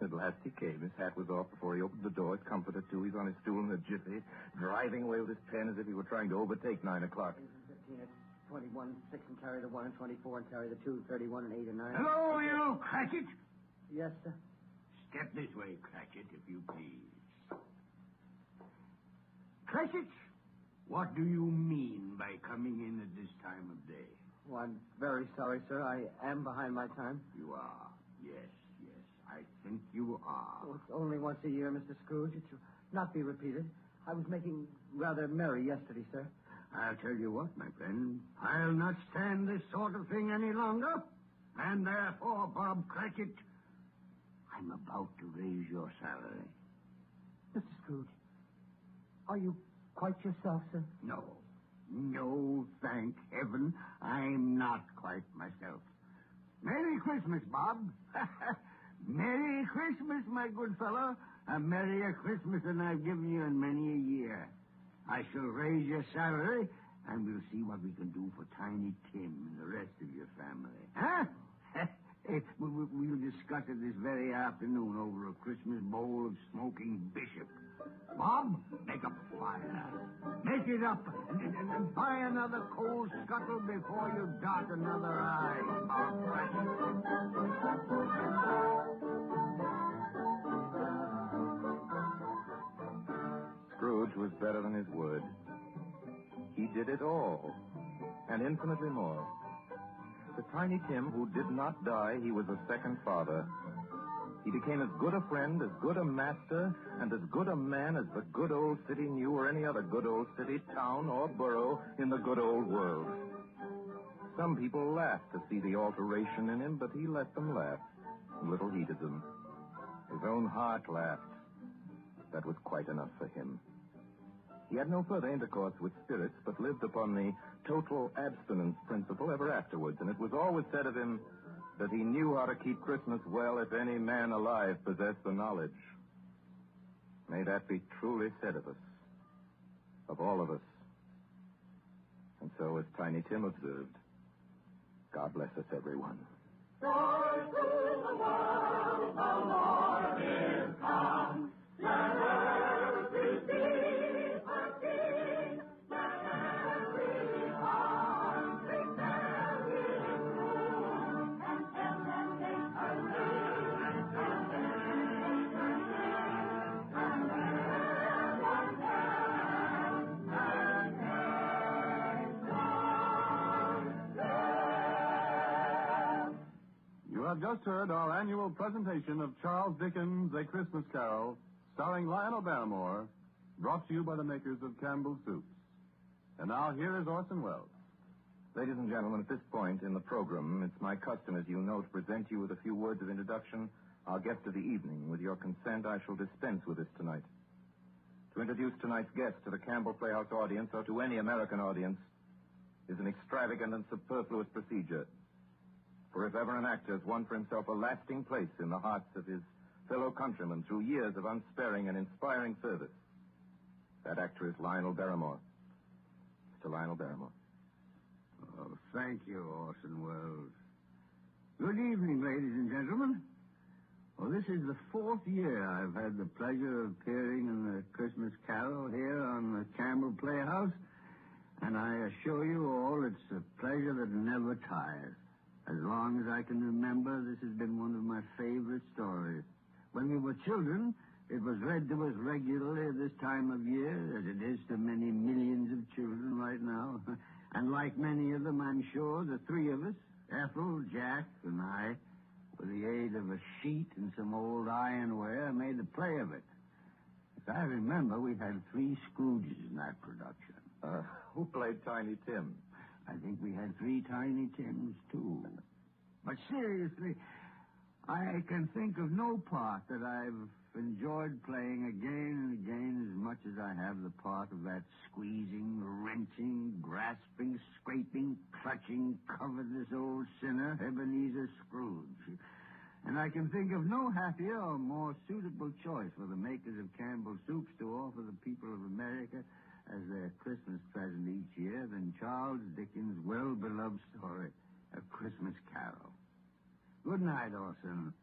At last he came. His hat was off before he opened the door. His comforter, too. He's on his stool in a jiffy, driving away with his pen as if he were trying to overtake 9 o'clock. 15, 21, 6, and carry the 1, and 24, and carry the 2, 31, and 8, and 9. Hello, you Cratchit. Yes, sir. Step this way, Cratchit, if you please. Cratchit, what do you mean by coming in at this time of day? Well, I'm very sorry, sir. I am behind my time. You are. Yes. I think you are. Oh, it's only once a year, Mr. Scrooge. It shall not be repeated. I was making rather merry yesterday, sir. I'll tell you what, my friend. I'll not stand this sort of thing any longer. And therefore, Bob Cratchit, I'm about to raise your salary. Mr. Scrooge, are you quite yourself, sir? No, thank heaven, I'm not quite myself. Merry Christmas, Bob. Merry Christmas, my good fellow. A merrier Christmas than I've given you in many a year. I shall raise your salary, and we'll see what we can do for Tiny Tim and the rest of your family. Huh? We'll discuss it this very afternoon over a Christmas bowl of smoking bishop. Bob, make up a fire. Make it up, and buy another coal scuttle before you dot another I, Bob Cratchit. Scrooge was better than his word. He did it all, and infinitely more. To Tiny Tim, who did not die, he was a second father. He became as good a friend, as good a master, and as good a man as the good old city knew, or any other good old city, town, or borough in the good old world. Some people laughed to see the alteration in him, but he let them laugh. Little heeded them. His own heart laughed. That was quite enough for him. He had no further intercourse with spirits, but lived upon the total abstinence principle ever afterwards, and it was always said of him that he knew how to keep Christmas well if any man alive possessed the knowledge. May that be truly said of us, of all of us. And so, as Tiny Tim observed, God bless us, everyone. Joy to the world, the Lord is come. Let every beast sing. Let every heart prepare his room. And tell them they are living, and have just heard our annual presentation of Charles Dickens' A Christmas Carol, starring Lionel Barrymore, brought to you by the makers of Campbell's Soups. And now here is Orson Welles. Ladies and gentlemen, at this point in the program, it's my custom, as you know, to present you with a few words of introduction, our guest of the evening. With your consent, I shall dispense with this tonight. To introduce tonight's guest to the Campbell Playhouse audience, or to any American audience, is an extravagant and superfluous procedure. For if ever an actor has won for himself a lasting place in the hearts of his fellow countrymen through years of unsparing and inspiring service, that actor is Lionel Barrymore. Mr. Lionel Barrymore. Oh, thank you, Orson Welles. Good evening, ladies and gentlemen. Well, this is the 4th year I've had the pleasure of appearing in the Christmas Carol here on the Campbell Playhouse, and I assure you all it's a pleasure that never tires. As long as I can remember, this has been one of my favorite stories. When we were children, it was read to us regularly at this time of year, as it is to many millions of children right now. And like many of them, I'm sure, the three of us, Ethel, Jack, and I, with the aid of a sheet and some old ironware, made a play of it. As I remember, we had 3 Scrooges in that production. Who played Tiny Tim? I think we had 3 Tiny Tims, too. But seriously, I can think of no part that I've enjoyed playing again and again as much as I have the part of that squeezing, wrenching, grasping, scraping, clutching, covetous old sinner, Ebenezer Scrooge. And I can think of no happier or more suitable choice for the makers of Campbell's Soups to offer the people of America as their Christmas present each year than Charles Dickens' well-beloved story, A Christmas Carol. Good night, Orson.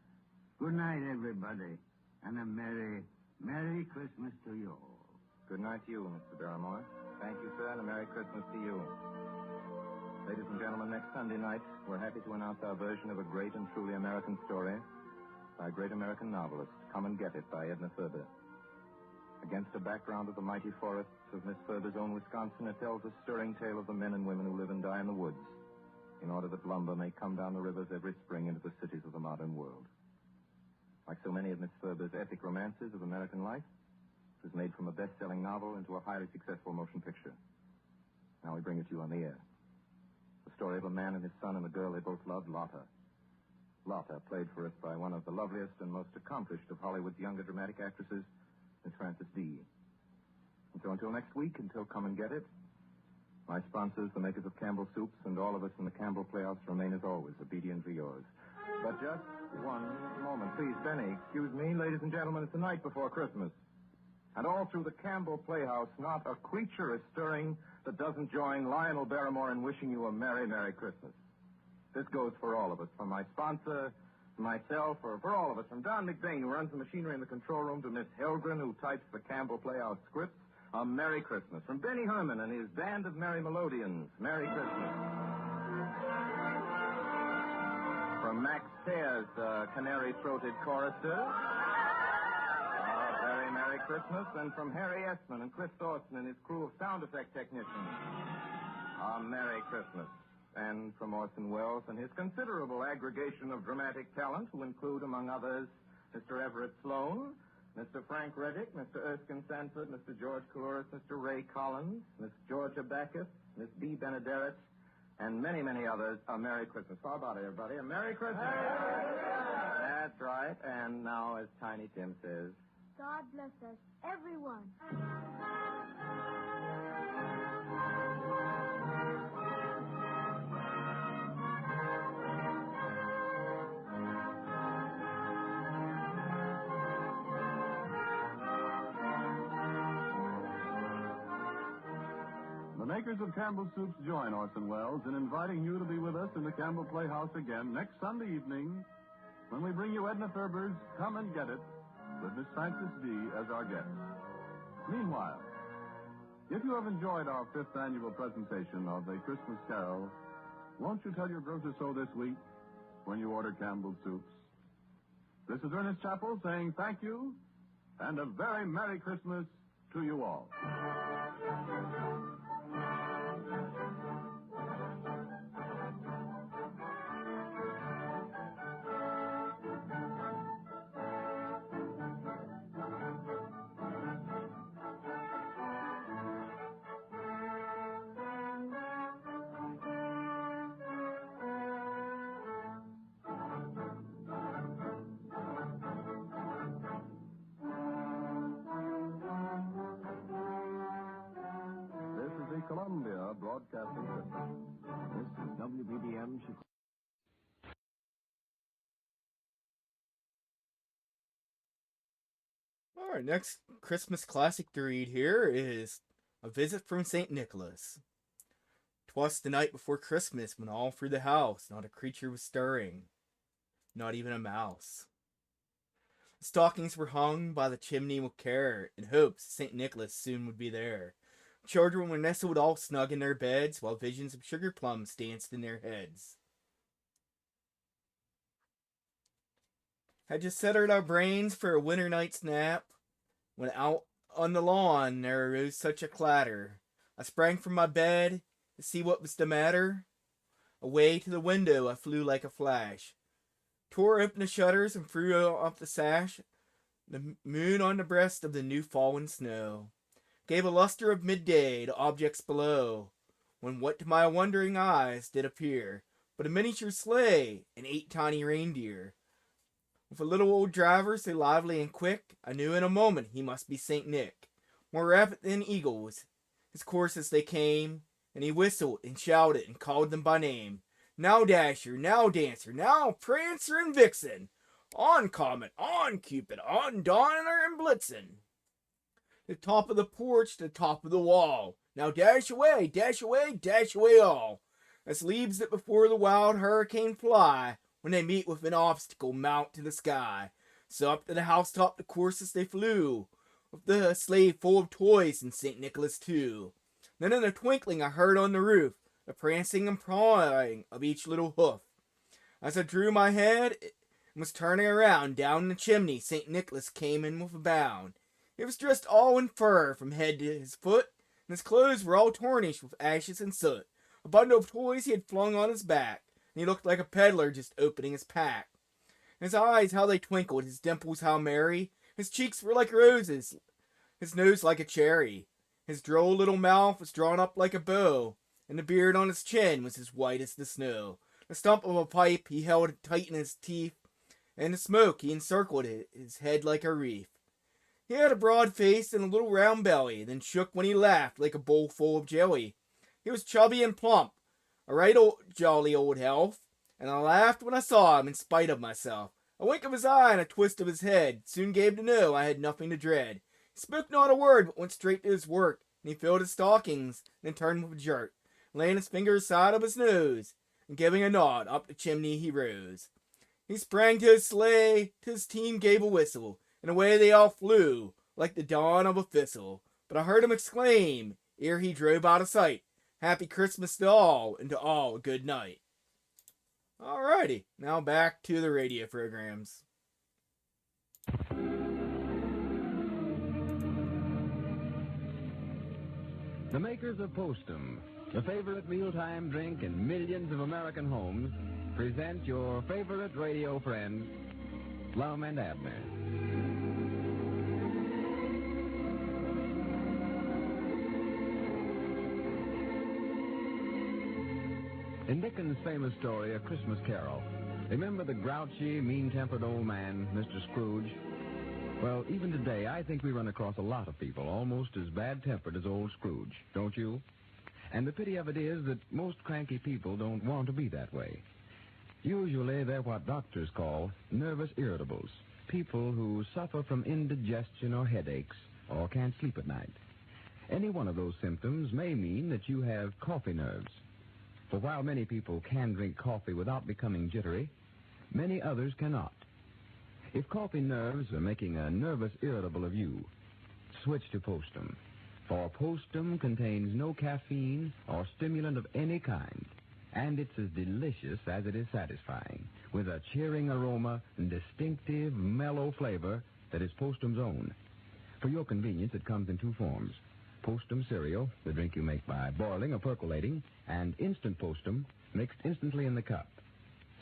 Good night, everybody. And a Merry, Merry Christmas to you all. Good night to you, Mr. Barrymore. Thank you, sir, and a Merry Christmas to you. Ladies and gentlemen, next Sunday night, we're happy to announce our version of a great and truly American story by a great American novelist, Come and Get It, by Edna Ferber. Against a background of the mighty forests of Miss Ferber's own Wisconsin, it tells a stirring tale of the men and women who live and die in the woods in order that lumber may come down the rivers every spring into the cities of the modern world. Like so many of Miss Ferber's epic romances of American life, it was made from a best-selling novel into a highly successful motion picture. Now we bring it to you on the air. The story of a man and his son and a girl they both loved, Lotta. Lotta, played for us by one of the loveliest and most accomplished of Hollywood's younger dramatic actresses, Miss Frances D. And so until next week, until Come and Get It, my sponsors, the makers of Campbell's Soups, and all of us in the Campbell Playhouse remain, as always, obediently yours. But just one moment. Please, Benny, excuse me. Ladies and gentlemen, it's the night before Christmas. And all through the Campbell Playhouse, not a creature is stirring that doesn't join Lionel Barrymore in wishing you a Merry, Merry Christmas. This goes for all of us, from my sponsor, myself, or for all of us, from Don McBain, who runs the machinery in the control room, to Miss Helgren, who types the Campbell Playhouse scripts. A Merry Christmas. From Benny Herman and his band of Merry Melodians, Merry Christmas. From Max Sayers, canary-throated chorister, a very Merry Christmas. And from Harry Essman and Cliff Dawson and his crew of sound effect technicians, a Merry Christmas. And from Orson Welles and his considerable aggregation of dramatic talent, who include, among others, Mr. Everett Sloane, Mr. Frank Reddick, Mr. Erskine Sanford, Mr. George Coulouris, Mr. Ray Collins, Miss Georgia Backus, Miss Bea Benaderet, and many, many others, a Merry Christmas. How about it, everybody? A Merry Christmas. That's right. And now, as Tiny Tim says, God bless us, everyone. The makers of Campbell's Soups join Orson Welles in inviting you to be with us in the Campbell Playhouse again next Sunday evening when we bring you Edna Ferber's Come and Get It with Miss Frances D. as our guest. Meanwhile, if you have enjoyed our 5th annual presentation of A Christmas Carol, won't you tell your grocer so this week when you order Campbell's Soups? This is Ernest Chappell saying thank you and a very Merry Christmas to you all. Broadcasting System. This is WBDM Chicago. All right, next Christmas classic to read here is A Visit from St. Nicholas. 'Twas the night before Christmas when all through the house not a creature was stirring, not even a mouse. The stockings were hung by the chimney with care, in hopes St. Nicholas soon would be there. Children were nestled all snug in their beds, while visions of sugar plums danced in their heads. Had just settled our brains for a winter night's nap, when out on the lawn there arose such a clatter. I sprang from my bed to see what was the matter. Away to the window I flew like a flash, tore open the shutters and threw off the sash. The moon on the breast of the new fallen snow gave a luster of midday to objects below, when what to my wondering eyes did appear but a miniature sleigh and 8 tiny reindeer. With a little old driver so lively and quick, I knew in a moment he must be St. Nick, more rapid than eagles, his course as they came, and he whistled and shouted and called them by name. Now Dasher, now Dancer, now Prancer and Vixen, on Comet, on Cupid, on Donner and Blitzen. The top of the porch, the top of the wall, now dash away, dash away, dash away all, as leaves that before the wild hurricane fly, when they meet with an obstacle mount to the sky. So up to the housetop the coursers they flew, with the sleigh full of toys and St. Nicholas too. Then in a twinkling I heard on the roof the prancing and pawing of each little hoof. As I drew my head and was turning around, down the chimney St. Nicholas came in with a bound. He was dressed all in fur from head to his foot, and his clothes were all tarnished with ashes and soot. A bundle of toys he had flung on his back, and he looked like a peddler just opening his pack. His eyes, how they twinkled, his dimples how merry, his cheeks were like roses, his nose like a cherry. His droll little mouth was drawn up like a bow, and the beard on his chin was as white as the snow. The stump of a pipe he held tight in his teeth, and the smoke he encircled his head like a wreath. He had a broad face and a little round belly, then shook when he laughed like a bowl full of jelly. He was chubby and plump, a right jolly old health, and I laughed when I saw him in spite of myself. A wink of his eye and a twist of his head soon gave to know I had nothing to dread. He spoke not a word, but went straight to his work, and he filled his stockings, then turned with a jerk, laying his finger aside of his nose, and giving a nod, up the chimney he rose. He sprang to his sleigh, till his team gave a whistle, and away they all flew, like the dawn of a thistle. But I heard him exclaim, ere he drove out of sight, Happy Christmas to all, and to all a good night. Alrighty, now back to the radio programs. The makers of Postum, the favorite mealtime drink in millions of American homes, present your favorite radio friends, Lum and Abner. In Dickens' famous story, A Christmas Carol, remember the grouchy, mean-tempered old man, Mr. Scrooge? Well, even today, I think we run across a lot of people almost as bad-tempered as old Scrooge, don't you? And the pity of it is that most cranky people don't want to be that way. Usually, they're what doctors call nervous irritables, people who suffer from indigestion or headaches or can't sleep at night. Any one of those symptoms may mean that you have coffee nerves. For while many people can drink coffee without becoming jittery, many others cannot. If coffee nerves are making a nervous irritable of you, switch to Postum. For Postum contains no caffeine or stimulant of any kind, and it's as delicious as it is satisfying, with a cheering aroma and distinctive, mellow flavor that is Postum's own. For your convenience, it comes in 2 forms. Postum cereal, the drink you make by boiling or percolating, and instant Postum, mixed instantly in the cup.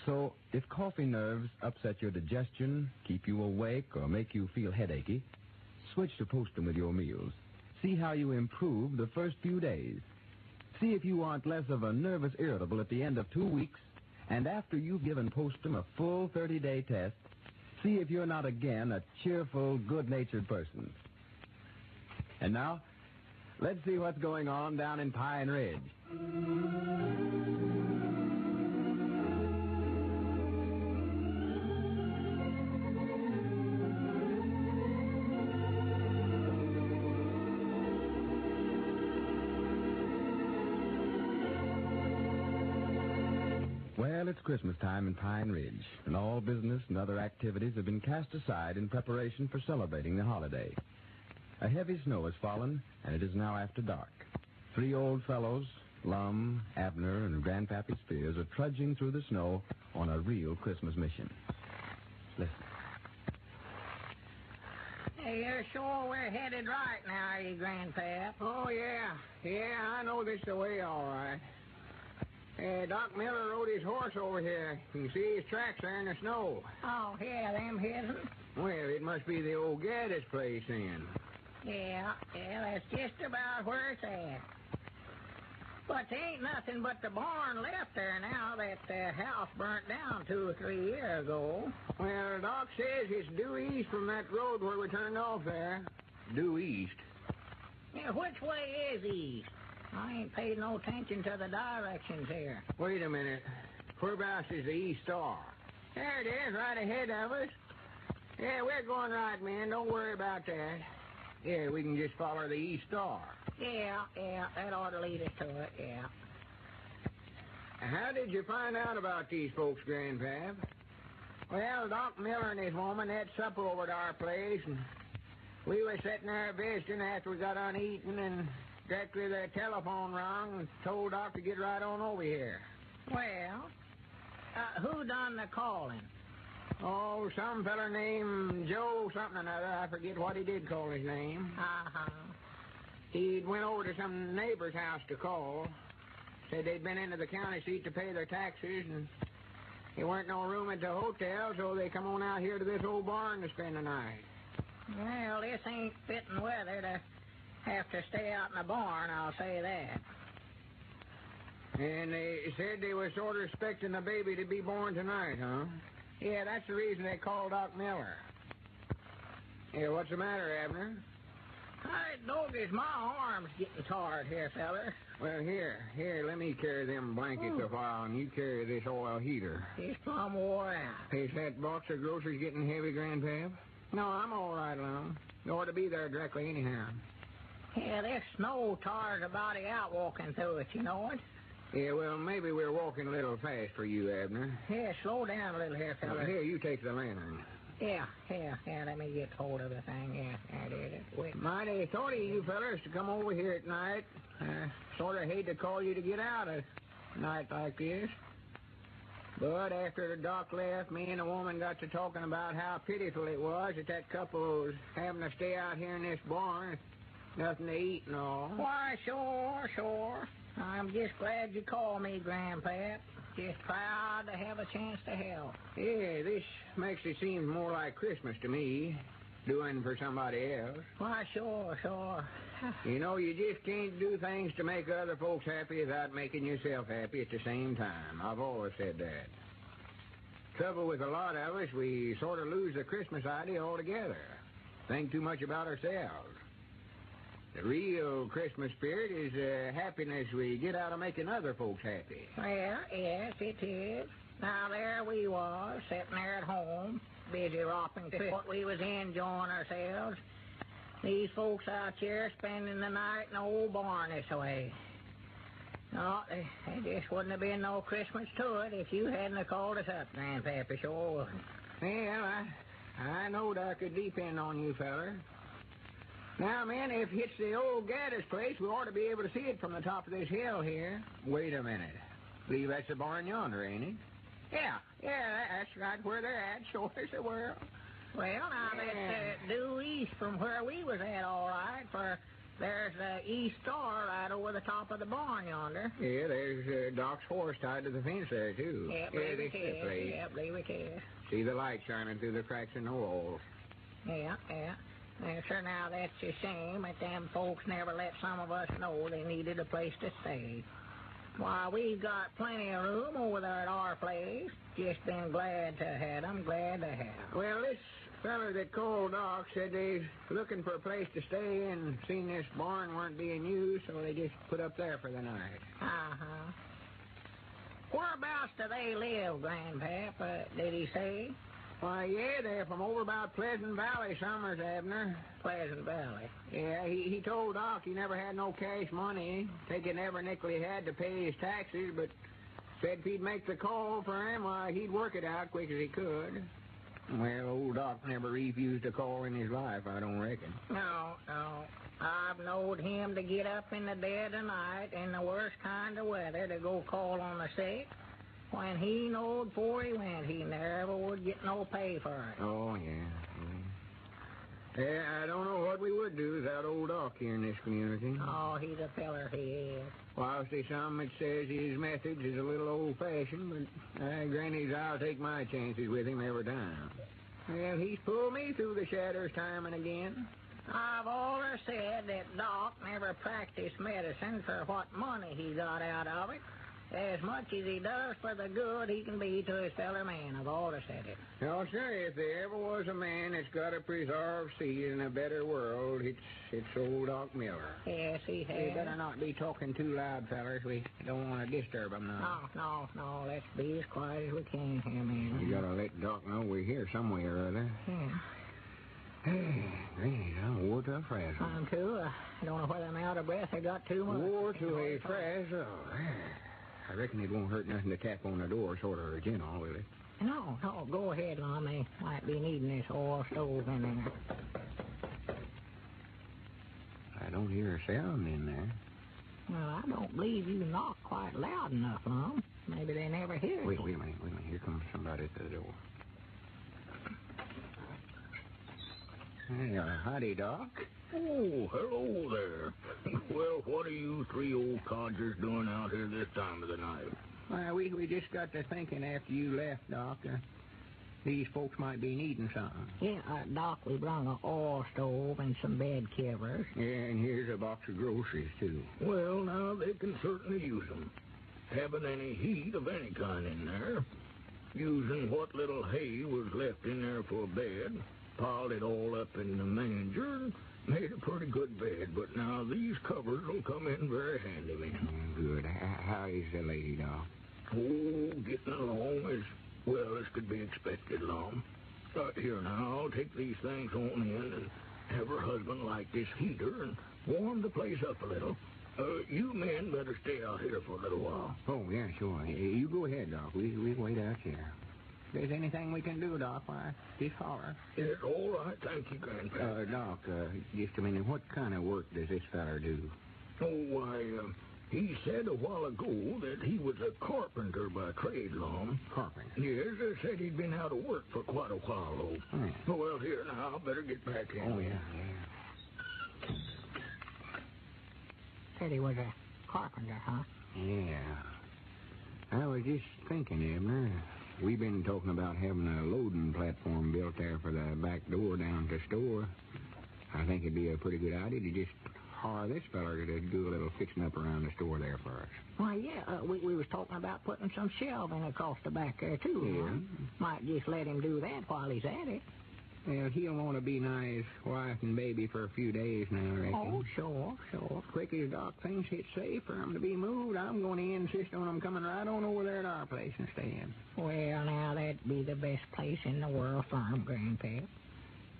So, if coffee nerves upset your digestion, keep you awake, or make you feel headachy, switch to Postum with your meals. See how you improve the first few days. See if you aren't less of a nervous irritable at the end of 2 weeks, and after you've given Postum a full 30-day test, see if you're not again a cheerful, good-natured person. And now, let's see what's going on down in Pine Ridge. Well, it's Christmas time in Pine Ridge, and all business and other activities have been cast aside in preparation for celebrating the holiday. A heavy snow has fallen, and it is now after dark. 3 old fellows, Lum, Abner, and Grandpappy Spears, are trudging through the snow on a real Christmas mission. Listen. Hey, you're sure we're headed right now, are you, Grandpap? Oh, yeah. Yeah, I know this the way all right. Doc Miller rode his horse over here. You can see his tracks there in the snow. Oh, yeah, them his'n. Well, it must be the old Gaddis place then. Yeah, that's just about where it's at. But there ain't nothing but the barn left there now that the house burnt down 2 or 3 years ago. Well, Doc says it's due east from that road where we turned off there. Due east. Yeah, which way is east? I ain't paid no attention to the directions here. Wait a minute. Whereabouts is the East Star? There it is, right ahead of us. Yeah, we're going right, man. Don't worry about that. Yeah, we can just follow the East Star. Yeah, that ought to lead us to it, yeah. How did you find out about these folks, Grandpap? Well, Doc Miller and his woman had supper over at our place, and we were sitting there visiting after we got done eating, and directly the telephone rung and told Doc to get right on over here. Well, who done the calling? Oh, some feller named Joe something or another. I forget what he did call his name. Uh-huh. He went over to some neighbor's house to call. Said they'd been into the county seat to pay their taxes, and there weren't no room at the hotel, so they come on out here to this old barn to spend the night. Well, this ain't fitting weather to have to stay out in the barn, I'll say that. And they said they were sort of expecting the baby to be born tonight, huh? Yeah, that's the reason they called Doc Miller. Yeah, what's the matter, Abner? I notice my arm's getting tired here, feller. Well, here, let me carry them blankets a while, and you carry this oil heater. It's plumb wore out. Is that box of groceries getting heavy, Grandpap? No, I'm all right, Lum. You ought to be there directly anyhow. Yeah, this snow tires a body out walking through it, you know it? Yeah, well, maybe we're walking a little fast for you, Abner. Yeah, slow down a little here, fella. Here, you take the lantern. Yeah, let me get hold of the thing. Yeah, there it is. Wait. Mighty thought of you fellas to come over here at night. Sort of hate to call you to get out a night like this. But after the doc left, me and the woman got to talking about how pitiful it was that couple was having to stay out here in this barn. Nothing to eat and all. Why, sure. I'm just glad you called me, Grandpap. Just proud to have a chance to help. Yeah, this makes it seem more like Christmas to me, doing for somebody else. Why, sure. You know, you just can't do things to make other folks happy without making yourself happy at the same time. I've always said that. Trouble with a lot of us, we sort of lose the Christmas idea altogether. Think too much about ourselves. The real Christmas spirit is the happiness we get out of making other folks happy. Well, yes, it is. Now, there we was, sitting there at home, busy romping what we was enjoying ourselves. These folks out here spending the night in the old barn this way. No, there just wouldn't have been no Christmas to it if you hadn't have called us up, Grandpappy, sure wouldn't. Well, I knowed I could depend on you, feller. Now, man, if it's the old Gaddis place, we ought to be able to see it from the top of this hill here. Wait a minute. Believe that's the barn yonder, ain't it? Yeah, that's right where they're at, sure as the world. Well, now, that's due east from where we was at, all right, for there's the East Star right over the top of the barn yonder. Yeah, there's Doc's horse tied to the fence there, too. Yep, believe it is. See the light shining through the cracks in the walls. Yeah. Sir, now that's a shame that them folks never let some of us know they needed a place to stay. Why, we've got plenty of room over there at our place. Just been glad to have them, glad to have. Well, this feller that called Doc said they's looking for a place to stay and seen this barn weren't being used, so they just put up there for the night. Uh-huh. Whereabouts do they live, Grandpap? Did he say? Why, yeah, they're from over about Pleasant Valley, Summers, Abner. Pleasant Valley. Yeah, he told Doc he never had no cash money, taking every nickel he had to pay his taxes, but said if he'd make the call for him, why, he'd work it out quick as he could. Well, old Doc never refused a call in his life, I don't reckon. No. I've knowed him to get up in the dead of night in the worst kind of weather to go call on the sick. When he knowed before he went, he never would get no pay for it. Oh, yeah. Yeah, I don't know what we would do without old Doc here in this community. Oh, he's a feller, he is. Well, I see some that says his methods is a little old-fashioned, but granny's I'll take my chances with him every time. Well, he's pulled me through the shadows time and again. I've always said that Doc never practiced medicine for what money he got out of it. As much as he does for the good he can be to his fellow man. I've always said it. No, sir, if there ever was a man that's got to preserve seed in a better world, it's old Doc Miller. Yes, he has. We better not be talking too loud, fellers. We don't want to disturb him now. No. Let's be as quiet as we can here, man. We gotta let Doc know we're here somewhere or other. Yeah. Hey, Granny, I'm wore to a frazzle. I'm too. I don't know whether I'm out of breath or got too much. Wore to a frazzle. I reckon it won't hurt nothing to tap on the door sort of gentle, will it? No. Go ahead, Lon. They might be needing this oil stove in there. I don't hear a sound in there. Well, I don't believe you knock quite loud enough, Lon. Maybe they never hear you. Wait a minute. Here comes somebody at the door. Hey, howdy, Doc. Oh, hello there. Well, what are you three old codgers doing out here this time of the night? Well, we just got to thinking after you left, Doc. These folks might be needing something. Yeah, Doc, we brung an oil stove and some bed covers. Yeah, and here's a box of groceries, too. Well, now, they can certainly use them. Haven't any heat of any kind in there. Using what little hay was left in there for a bed, piled it all up in the manger, and made a pretty good bed. But now these covers will come in very handy, man. Good. How is the lady, Doc? Oh, getting along as well as could be expected, Lom. Here now, I'll take these things on in and have her husband light this heater and warm the place up a little. You men better stay out here for a little while. Oh, yeah, sure. You go ahead, Doc. We'll wait out here. If there's anything we can do, Doc, why, just holler. It's all right. Thank you, Grandpa. Doc, just a minute. What kind of work does this feller do? Oh, why, he said a while ago that he was a carpenter by trade, Lom. Carpenter? Yes, said he'd been out of work for quite a while, though. Oh. Well, here now, I better get back in. Oh, yeah. Said he was a carpenter, huh? Yeah. I was just thinking, Abner. We've been talking about having a loading platform built there for the back door down to the store. I think it'd be a pretty good idea to just hire this feller to do a little fixing up around the store there for us. Why, yeah, we was talking about putting some shelving across the back there, too. Yeah. Huh? Might just let him do that while he's at it. Well, he'll want to be nigh his wife and baby for a few days now, I reckon. Oh, sure. Quick as Doc thinks it's safe for him to be moved, I'm going to insist on him coming right on over there to our place and staying. Well, now, that'd be the best place in the world for him, Grandpa.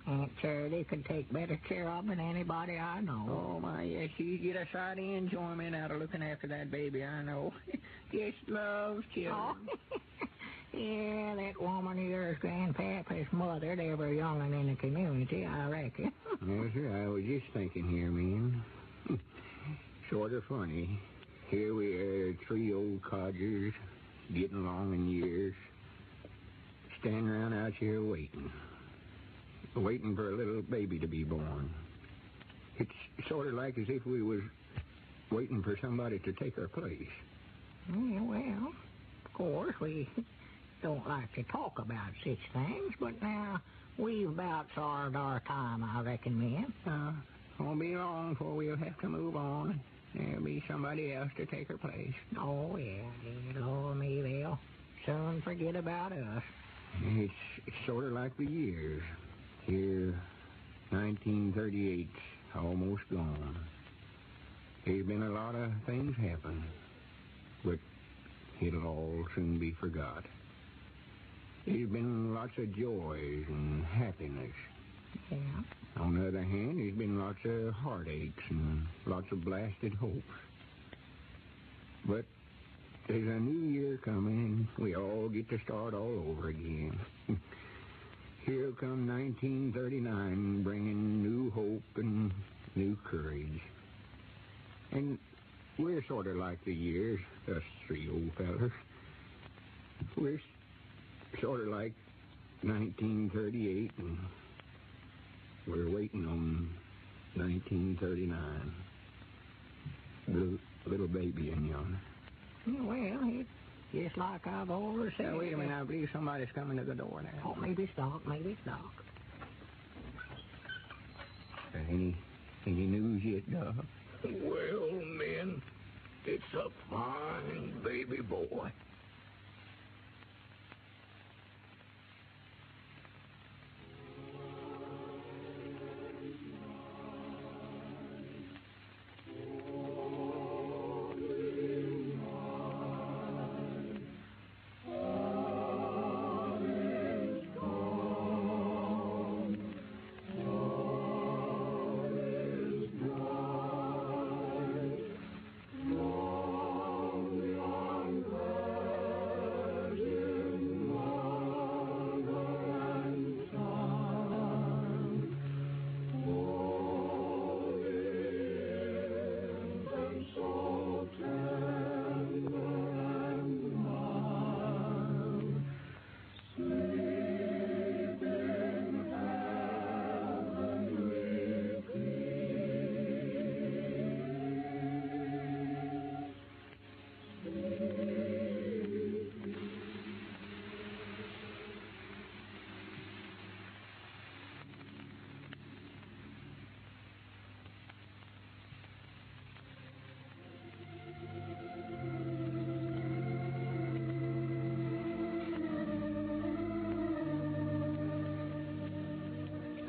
Aunt Charity could take better care of him than anybody I know. Oh, my, yes, she'd get a sight of enjoyment out of looking after that baby, I know. Just loves children. Oh. Yeah, that woman here's Grandpap has mothered every young'un in the community, I reckon. Yes, sir, I was just thinking here, man. Sort of funny. Here we are, three old codgers, getting along in years, standing around out here waiting for a little baby to be born. It's sort of like as if we was waiting for somebody to take our place. Yeah, well, of course, we don't like to talk about such things, but now we've about served our time, I reckon, men. Won't be long before we'll have to move on. There'll be somebody else to take her place. Oh, yeah, Lord me, they'll soon forget about us. It's sort of like the years. Here, 1938's almost gone. There's been a lot of things happen, but it'll all soon be forgot. There's been lots of joys and happiness. Yeah. On the other hand, there's been lots of heartaches and lots of blasted hopes. But there's a new year coming, and we all get to start all over again. Here come 1939, bringing new hope and new courage. And we're sort of like the years, us three old fellers. We're sort of like 1938, and we're waiting on 1939. Little baby in yonder. Well, it's just like I've always said. Now, wait a minute. I believe somebody's coming to the door now. Oh, maybe it's Doc. Maybe it's Doc. Any news yet, Doc? Well, men, it's a fine baby boy.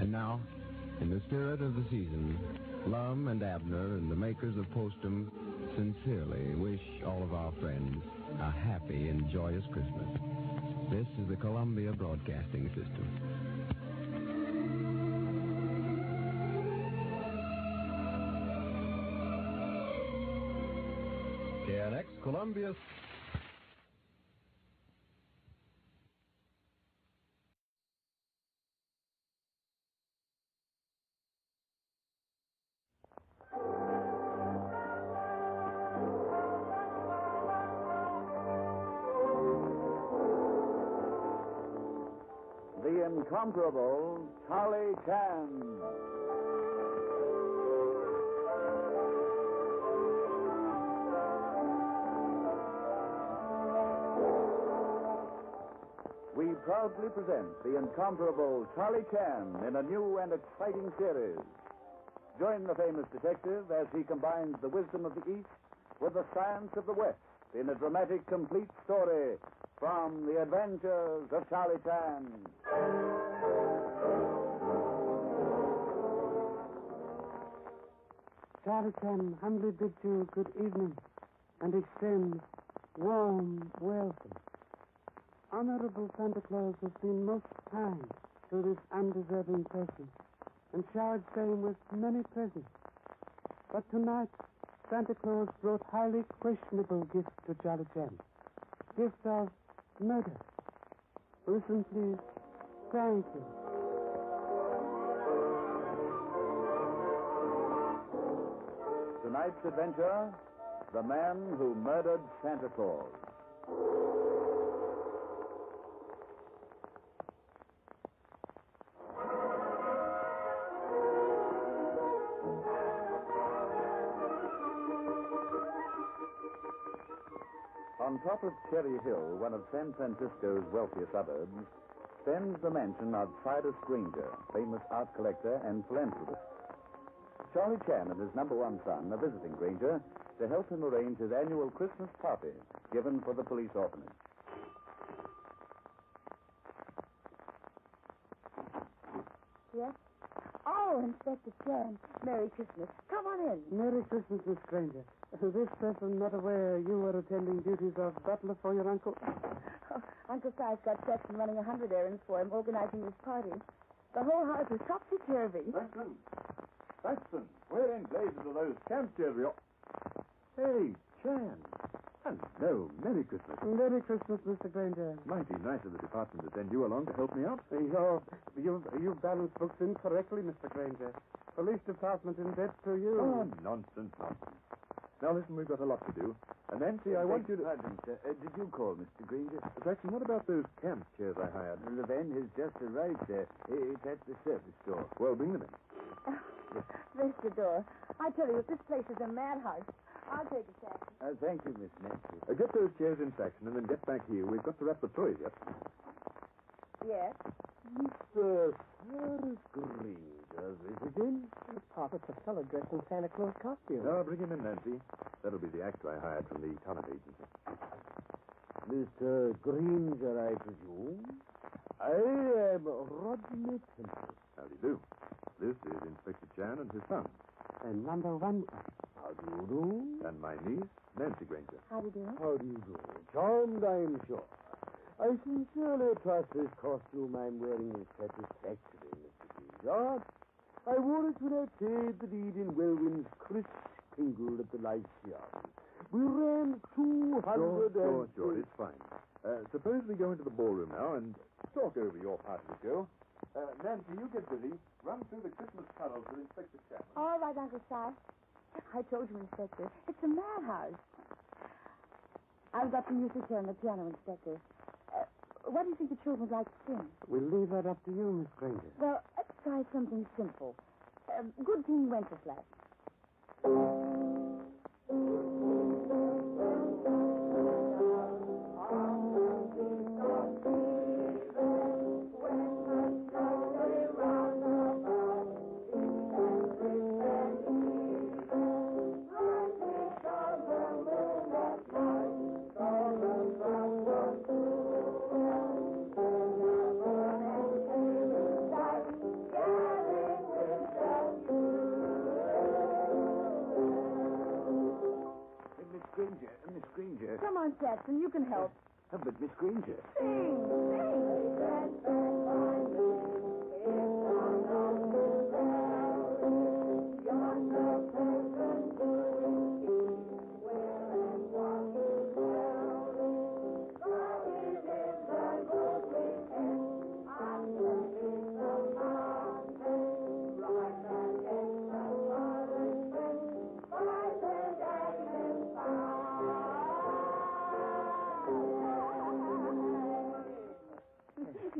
And now, in the spirit of the season, Lum and Abner and the makers of Postum sincerely wish all of our friends a happy and joyous Christmas. This is the Columbia Broadcasting System. KNX Columbia. The incomparable Charlie Chan. We proudly present the incomparable Charlie Chan in a new and exciting series. Join the famous detective as he combines the wisdom of the East with the science of the West in a dramatic, complete story from The Adventures of Charlie Chan. Charlie Chan humbly bids you good evening and extends warm welcome. Honorable Santa Claus has been most kind to this undeserving person and showered same with many presents. But tonight, Santa Claus brought highly questionable gifts to Charlie Chan. Gifts of murder. Listen, please. Thank you. Tonight's adventure, The Man Who Murdered Santa Claus. On top of Cherry Hill, one of San Francisco's wealthiest suburbs, stands the mansion of Cyrus Granger, famous art collector and philanthropist. Charlie Chan and his number one son are visiting Granger to help him arrange his annual Christmas party given for the police orphanage. yet? Oh, Inspector Chan. Merry Christmas. Come on in. Merry Christmas, Miss Granger. This person not aware you were attending duties of butler for your uncle? Oh, Uncle Si's got Jackson running 100 errands for him, organizing his party. The whole house is topsy-turvy. Jackson, where in blazes are those camp children? Hey, Chan. Hello. Merry Christmas. Merry Christmas, Mr. Granger. Mighty nice of the department to send you along to help me out. You've balanced books incorrectly, Mr. Granger. Police department in debt to you. Oh, nonsense. Now, listen, we've got a lot to do. And Nancy, I want you to... Pardon, sir. Did you call, Mr. Granger? Jackson, what about those camp chairs I hired? The van has just arrived, sir. It's at the service store. Well, bring them in. There's the door. I tell you, this place is a madhouse. I'll take a taxi. Thank you, Miss Nancy. Get those chairs in section and then get back here. We've got to wrap the toys yet. Yes? Mr. Cyrus Granger visiting? Pop, it's a fellow dressed in Santa Claus costume. No, bring him in, Nancy. That'll be the actor I hired from the talent agency. Mr. Granger, I presume? I am Rodney Temple. How do you do? This is Inspector Chan and his son. And number one, sir. How do you do? And my niece, Nancy Granger. How do you do? How do you do? Charmed, I'm sure. I sincerely trust this costume I'm wearing is satisfactory, Mr. Granger. I wore it when I played the lead in Welwyn's Chris Kringle at the Lyceum. We ran 200 Sure, it's fine. Suppose we go into the ballroom now and talk over your part of the show. Nancy, you get busy. Run through the Christmas carols with Inspector Chapman. All right, Uncle Si. I told you, Inspector. It's a madhouse. I've got the music here on the piano, Inspector. What do you think the children would like to sing? We'll leave that up to you, Miss Granger. Well, let's try something simple. Good King Wenceslas. Miss Granger. Come on, Jackson, you can help. But Miss Granger.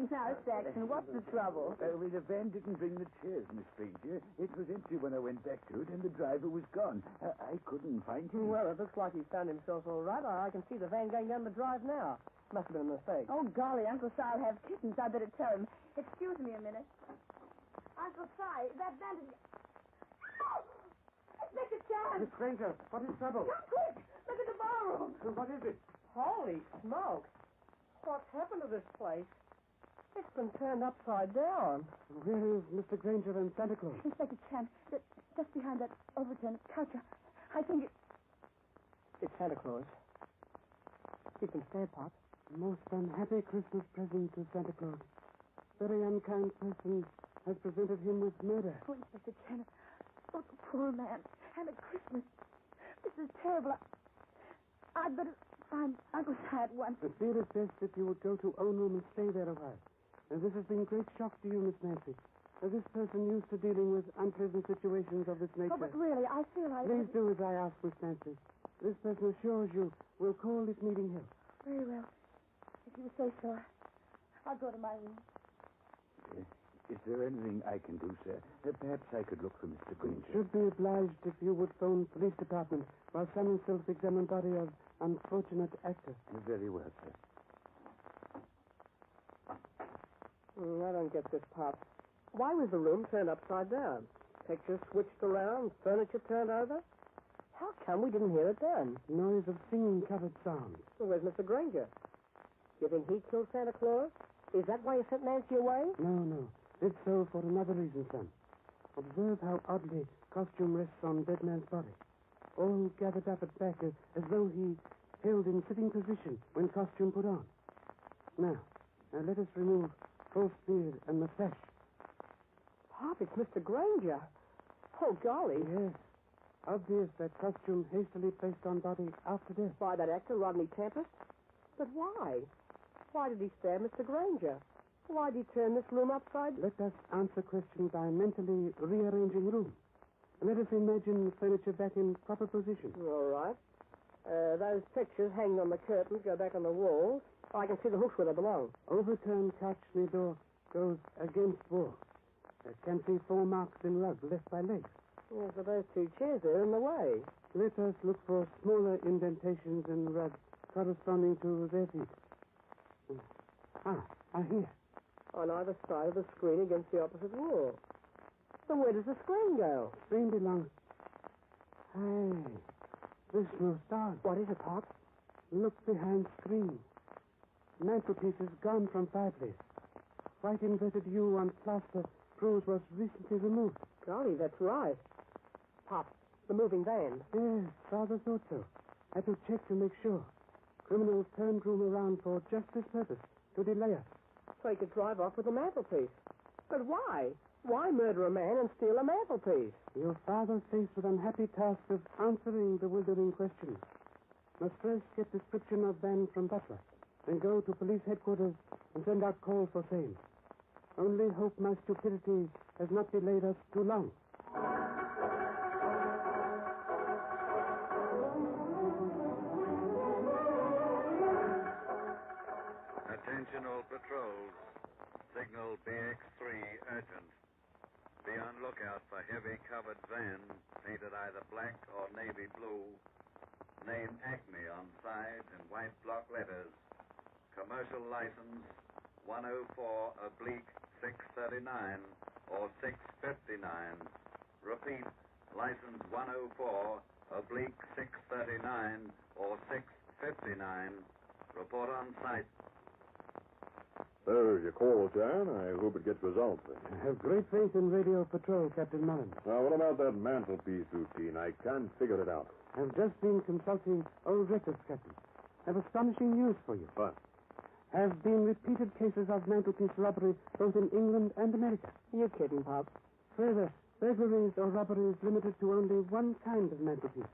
Now, Jackson, what's the trouble? Well, the van didn't bring the chairs, Miss Granger. It was empty when I went back to it, and the driver was gone. I couldn't find him. Well, it looks like he's found himself all right. I can see the van going down the drive now. Must have been a mistake. Oh, golly, Uncle Si'll have kittens. I better tell him. Excuse me a minute. Uncle Si, that bandit... Oh! Inspector Chan! Miss Granger, what is trouble? Come quick! Look at the ballroom! What is it? Holy smoke. What's happened to this place? It's been turned upside down. Where is Mr. Granger and Santa Claus? Inspector Chan, just behind that overturned couch. I think it's Santa Claus. You can stay, Pop. Most unhappy Christmas present to Santa Claus. Very unkind person has presented him with murder. Oh, Inspector Chan. Oh, the poor man. And at Christmas. This is terrible. I'd better find Uncle Si at once. I feel it best if you would go to own room and stay there a while. And this has been great shock to you, Miss Nancy. This person used to dealing with unpleasant situations of this nature. Oh, but really, I feel like... Please do as I ask, Miss Nancy. This person assures you we'll call this meeting here. Very well. If you say so, I'll go to my room. Is there anything I can do, sir? Perhaps I could look for Mr. Granger. Should be obliged if you would phone police department while someone self-examine body of unfortunate actor. Very well, sir. I don't get this, Pop. Why was the room turned upside down? Pictures switched around, furniture turned over? How come we didn't hear it then? Noise of singing covered sounds. Well, where's Mr. Granger? You think he killed Santa Claus? Is that why you sent Nancy away? No. Did so for another reason, son. Observe how oddly costume rests on dead man's body. All gathered up at back as though he held in sitting position when costume put on. Now let us remove false beard and mustache. Pop, it's Mr. Granger. Oh, golly. Yes. Obvious that costume hastily placed on body after death. By that actor, Rodney Tempest? But why? Why did he stab Mr. Granger? Why did he turn this room upside? Let us answer question by mentally rearranging room. Let us imagine furniture back in proper position. All right. Those pictures hanging on the curtains go back on the walls. I can see the hooks where they belong. Overturned couch near door goes against wall. Can see 4 marks in rug left by legs. Yes, but those 2 chairs are in the way. Let us look for smaller indentations in rug corresponding to their feet. Here. On either side of the screen against the opposite wall. Then where does the screen go? Screen belongs... Hey, this most odd. What is it, Pop? Look behind screen. Mantelpiece is gone from fireplace. White inverted U on plaster proves was recently removed. Golly, that's right. Pop, the moving van. Yes, father thought so. Had to check to make sure. Criminals turned room around for just this purpose, to delay us. So he could drive off with the mantelpiece. But why? Why murder a man and steal a mantelpiece? Your father faced with unhappy task of answering the wildering questions. Must first get description of van from butler, then go to police headquarters and send out call for same. Only hope my stupidity has not delayed us too long. Attention all patrols. Signal BX3 urgent. Be on lookout for heavy covered van painted either black or navy blue. Name Acme on side in white block letters. Commercial license 104/639 or 659. Repeat, license 104/639 or 659. Report on site. There's your call, John. I hope it gets results. I have great faith in radio patrol, Captain Mullins. Now, what about that mantelpiece routine? I can't figure it out. I've just been consulting old records, Captain. I have astonishing news for you. What? Have been repeated cases of mantelpiece robbery both in England and America. You're kidding, Pop. Further, burglaries or robberies limited to only one kind of mantelpiece.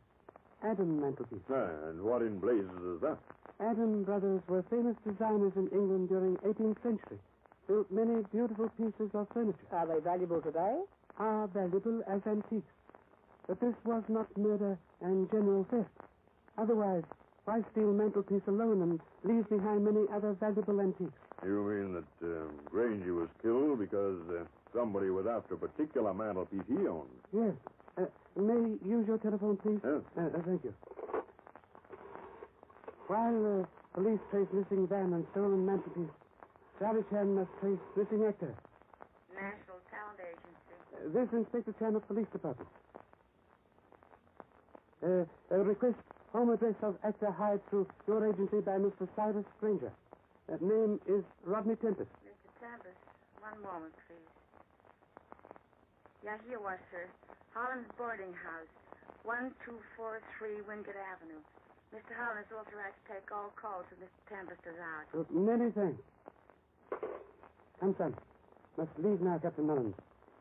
Adam mantelpiece. And what in blazes is that? Adam brothers were famous designers in England during 18th century. Built many beautiful pieces of furniture. Are they valuable today? Are valuable as antiques. But this was not murder and general theft. Otherwise, why steal mantelpiece alone and leave behind many other valuable antiques? You mean that Granger was killed because somebody was after a particular mantelpiece he owned? Yes. May I use your telephone, please? Yes. Thank you. While police trace missing van and stolen mantelpiece, Charlie Chan must trace missing actor. National Talent Agency. This Inspector Chan of Police Department. Request home address of actor hired through your agency by Mr. Cyrus Granger. Name is Rodney Tempest. Mr. Tempest, one moment, please. Yeah, here was, sir. Holland's boarding house, 1243 Wingate Avenue. Mr. Holland is authorized to take all calls if Mr. Tempest is out. Many thanks. Come, son. Must leave now, Captain Mullins.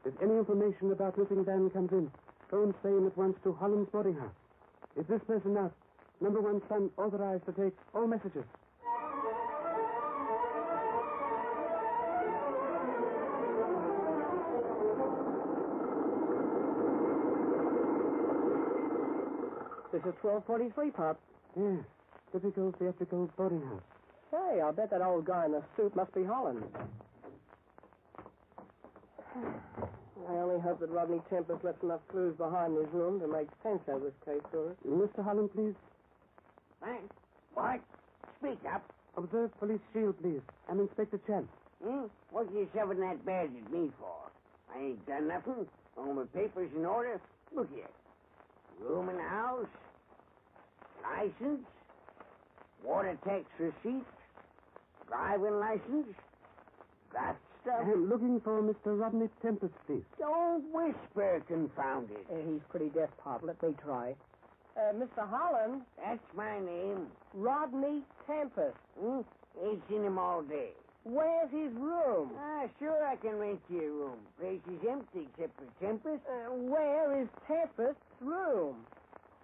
If any information about missing van comes in, phone same at once to Holland's boarding house. If this person out, number 1 son authorized to take all messages. This is 1243, Pop. Yes, typical theatrical boarding house. Hey, I'll bet that old guy in the suit must be Holland. I only hope that Rodney Tempest left enough clues behind his room to make sense out of this case for us. Mr. Holland, please. Thanks. What? Speak up. Observe police shield, please. I'm Inspector Chan. What you shoving that badge at me for? I ain't done nothing. All my papers in order. Look here. Room in the house. License. Water tax receipt. Driving license. Got stuff? Looking for Mr. Rodney Tempest, please. Don't whisper, confound it. He's pretty deaf, Pop. Let me try. Mr. Holland. That's my name. Rodney Tempest. Ain't seen him all day. Where's his room? Sure I can rent you a room. Place is empty except for Tempest. Where is Tempest's room?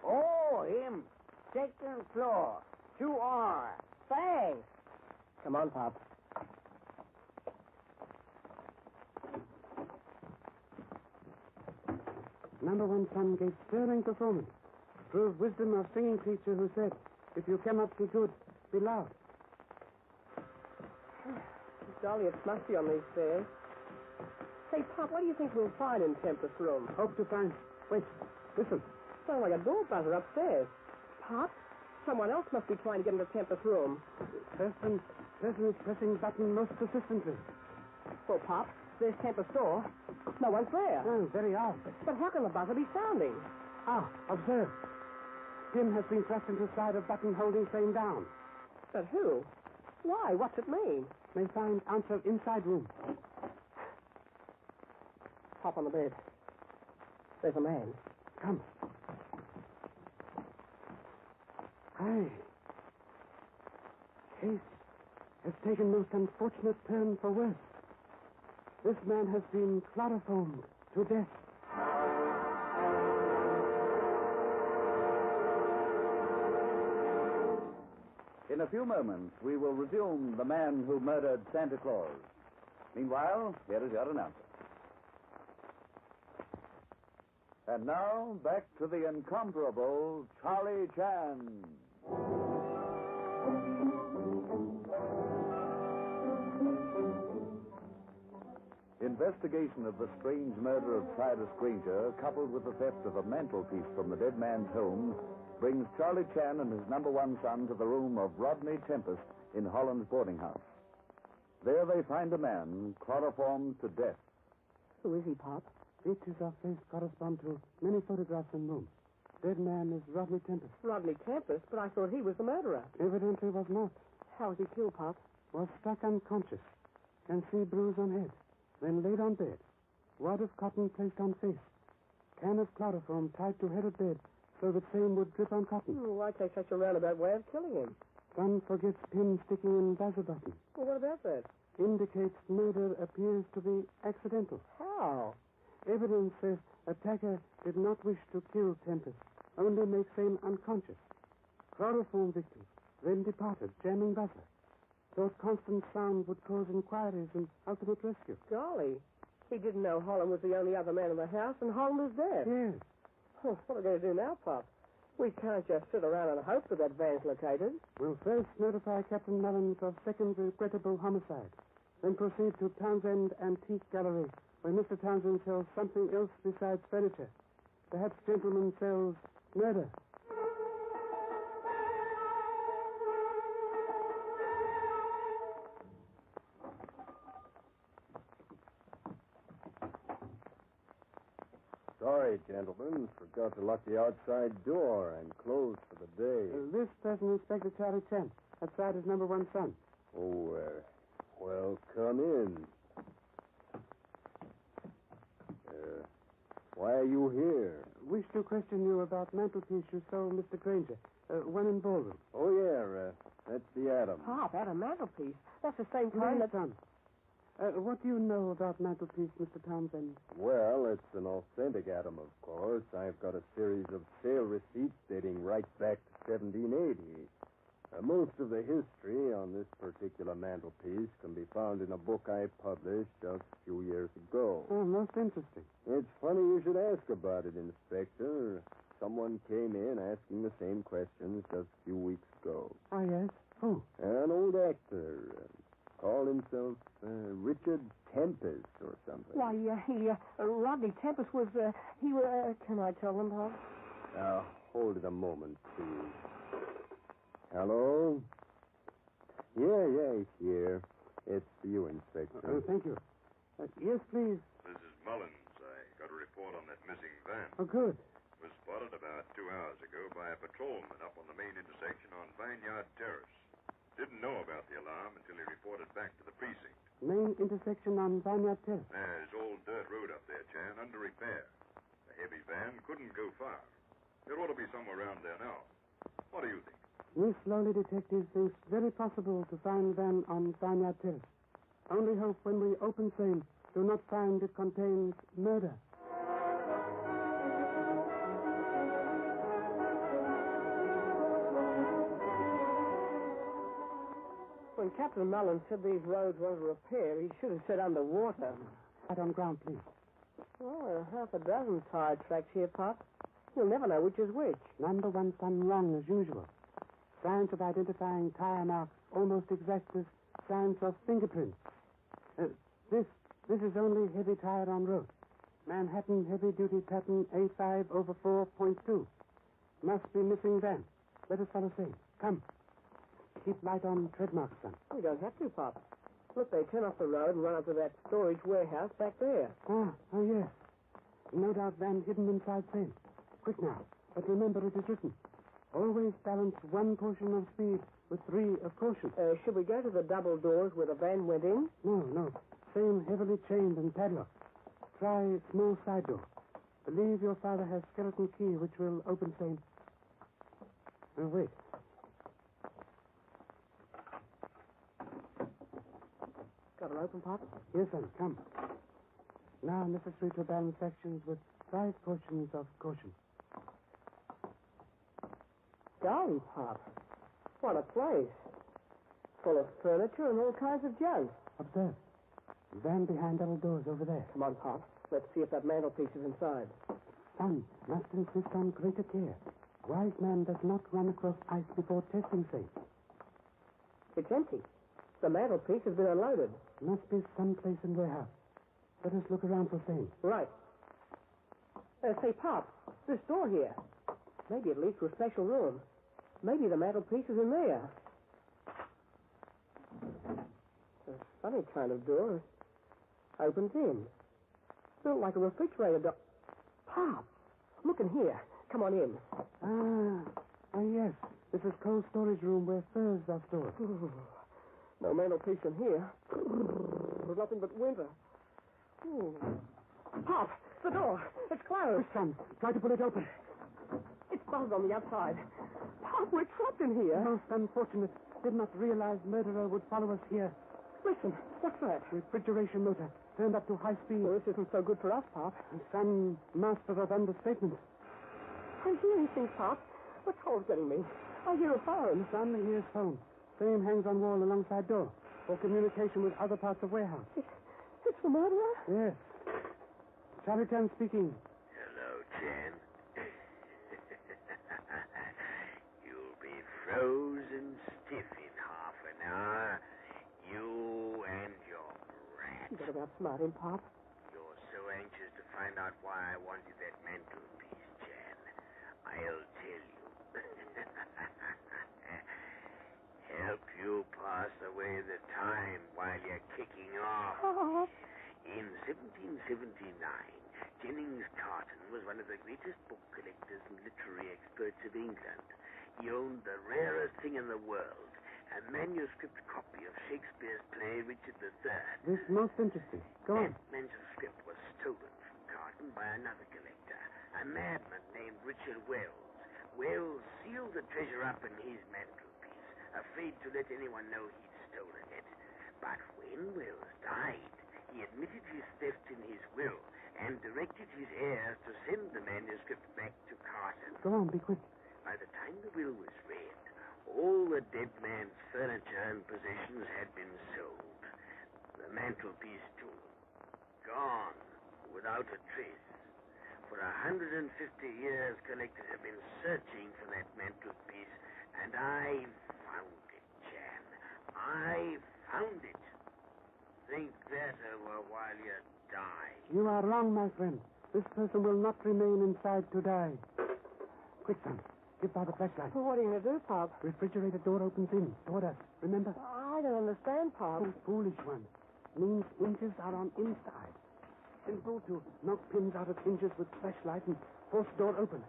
Oh, him. Second floor. 2R. Thanks. Come on, Pop. Number one son gave sterling performance. Proved wisdom of singing teacher who said, if you cannot be good, be loud. Golly, it's musty on these stairs. Say, Pop, what do you think we'll find in Tempest's room? Hope to find... Wait, listen. Sounds like a door buzzer upstairs. Pop, someone else must be trying to get into Tempest's room. Person is pressing button most persistently. Well, Pop, there's Tempest's door. No one's there. Oh, very odd. But how can the buzzer be sounding? Observe. Pin has been thrust into side of button holding frame down. But who? Why? What's it mean? May find answer inside room. Pop on the bed. There's a man. Come. Aye. Case has taken most unfortunate turn for worse. This man has been chloroformed to death. In a few moments, we will resume The Man Who Murdered Santa Claus. Meanwhile, here is your announcer. And now, back to the incomparable Charlie Chan. Investigation of the strange murder of Cyrus Granger, coupled with the theft of a mantelpiece from the dead man's home, brings Charlie Chan and his number one son to the room of Rodney Tempest in Holland's boarding house. There they find a man chloroformed to death. Who is he, Pop? Features of face correspond to many photographs in room. Dead man is Rodney Tempest. Rodney Tempest? But I thought he was the murderer. Evidently was not. How was he killed, Pop? Was struck unconscious. Can see bruise on head. Then laid on bed. Wad of cotton placed on face. Can of chloroform tied to head of bed so that same would drip on cotton. Why take such a roundabout way of killing him? Son forgets pin sticking in buzzer button. Well, what about that? Indicates murder appears to be accidental. How? Evidence says attacker did not wish to kill Tempest, only make same unconscious. Chloroform victim, then departed, jamming buzzer. Thought constant sound would cause inquiries and ultimate rescue. Golly. He didn't know Holland was the only other man in the house, and Holland was dead. Yes. Oh, what are we going to do now, Pop? We can't just sit around and hope that that van's located. We'll first notify Captain Mullins of second regrettable homicide. Then proceed to Townsend Antique Gallery, where Mr. Townsend sells something else besides furniture. Perhaps gentleman sells murder. Sorry, gentlemen. Forgot to lock the outside door and close for the day. This person, Inspector Charlie Chan. Outside is number one son. Oh, well, come in. Why are you here? Wish to question you about mantelpiece you sold Mr. Granger. One in ballroom. Oh, yeah, that's the Adam. Pop, that a mantelpiece. That's the same kind that... son. What do you know about mantelpiece, Mr. Townsend? Well, it's an authentic Adam, of course. I've got a series of sale receipts dating right back to 1780. Most of the history on this particular mantelpiece can be found in a book I published just a few years ago. Oh, most interesting. It's funny you should ask about it, Inspector. Someone came in asking the same questions just a few weeks ago. Oh, yes? Who? An old actor. Called himself Richard Tempest or something. Why, Rodney Tempest was, can I tell them, Pop? Now, hold it a moment, please. Hello? Yeah, he's here. It's for you, Inspector. Thank you. Yes, please. This is Mullins. I got a report on that missing van. Oh, good. It was spotted about 2 hours ago by a patrolman up on the main intersection on Vineyard Terrace. Didn't know about the alarm until he reported back to the precinct. Main intersection on Vineyard Terrace. There's old dirt road up there, Chan, under repair. A heavy van couldn't go far. There ought to be somewhere around there now. What do you think? Miss Slowly Detective thinks very possible to find van on Vineyard Terrace. Only hope when we open same, do not find it contains murder. When Captain Mullen said these roads were under repair, he should have said underwater. Right on ground, please. Well, there are half a dozen tire tracks here, Pop. You'll never know which is which. Number one done wrong as usual. Science of identifying tire marks almost exact as science of fingerprints. This is only heavy tire on road. Manhattan heavy-duty pattern A5/4.2. Must be missing van. Let us follow same. Come. Keep light on tread marks, son. We don't have to, Pop. Look, they turn off the road and run up to that storage warehouse back there. Oh, yes. No doubt van hidden inside same. Quick now. But remember it is written. Always balance 1 portion of speed with 3 of caution. Should we go to the double doors where the van went in? No. Same heavily chained and padlocked. Try small side door. Believe your father has skeleton key which will open same. Wait. Got it open, Pop? Yes, son. Come. Now necessary to balance sections with 5 portions of caution. Golly, Pop. What a place. Full of furniture and all kinds of junk. Observe. Van behind double doors over there. Come on, Pop. Let's see if that mantelpiece is inside. Son, must insist on greater care. Wise man does not run across ice before testing safe. It's empty. The mantelpiece has been unloaded. Must be someplace in warehouse. Let us look around for same. Right. Say, Pop, this door here. Maybe it leads to a special room. Maybe the mantelpiece is in there. A funny kind of door. Opens in. Built like a refrigerator door. Pop, look in here. Come on in. Yes. This is cold storage room where furs are stored. No mantelpiece in here. Nothing but winter. Pop, the door. It's closed. Quick, son. Try to pull it open. It's bolted on the outside. Pop, we're trapped in here. Most unfortunate. Did not realize murderer would follow us here. Listen, what's that? Refrigeration motor. Turned up to high speed. Well, this isn't so good for us, Pop. Son, master of understatement. I hear anything, Pop. The cold's getting me. I hear a phone. Son, here's phone. Same hangs on wall alongside door. For communication with other parts of warehouse. It's the murderer? Yes. Charlie Chan speaking. Hello, Chan. You'll be frozen stiff in half an hour. You and your brat. You better outsmart him, Pop. You're so anxious to find out why I wanted that mantelpiece, Chan. I'll tell you. Help you pass away the time while you're kicking off. In 1779, Jennings Carton was one of the greatest book collectors and literary experts of England. He owned the rarest thing in the world, a manuscript copy of Shakespeare's play Richard III. This is most interesting. Go on. That manuscript was stolen from Carton by another collector, a madman named Richard Wells. Wells sealed the treasure up in his mantelpiece, afraid to let anyone know he'd stolen it. But when Wells died, he admitted his theft in his will and directed his heirs to send the manuscript back to Carton. Go on, be quick. By the time the will was read, all the dead man's furniture and possessions had been sold. The mantelpiece, too. Gone, without a trace. For 150 years, collectors have been searching for that mantelpiece, and I found it, Chan. I found it. Think that over while you die. You are wrong, my friend. This person will not remain inside to die. Quick, son. Give by the flashlight. Well, what are you going to do, Pop? Refrigerator door opens in. Toward us. Remember? I don't understand, Pop. Oh, foolish one. Means hinges are on inside. Simple to knock pins out of hinges with flashlight and force door open.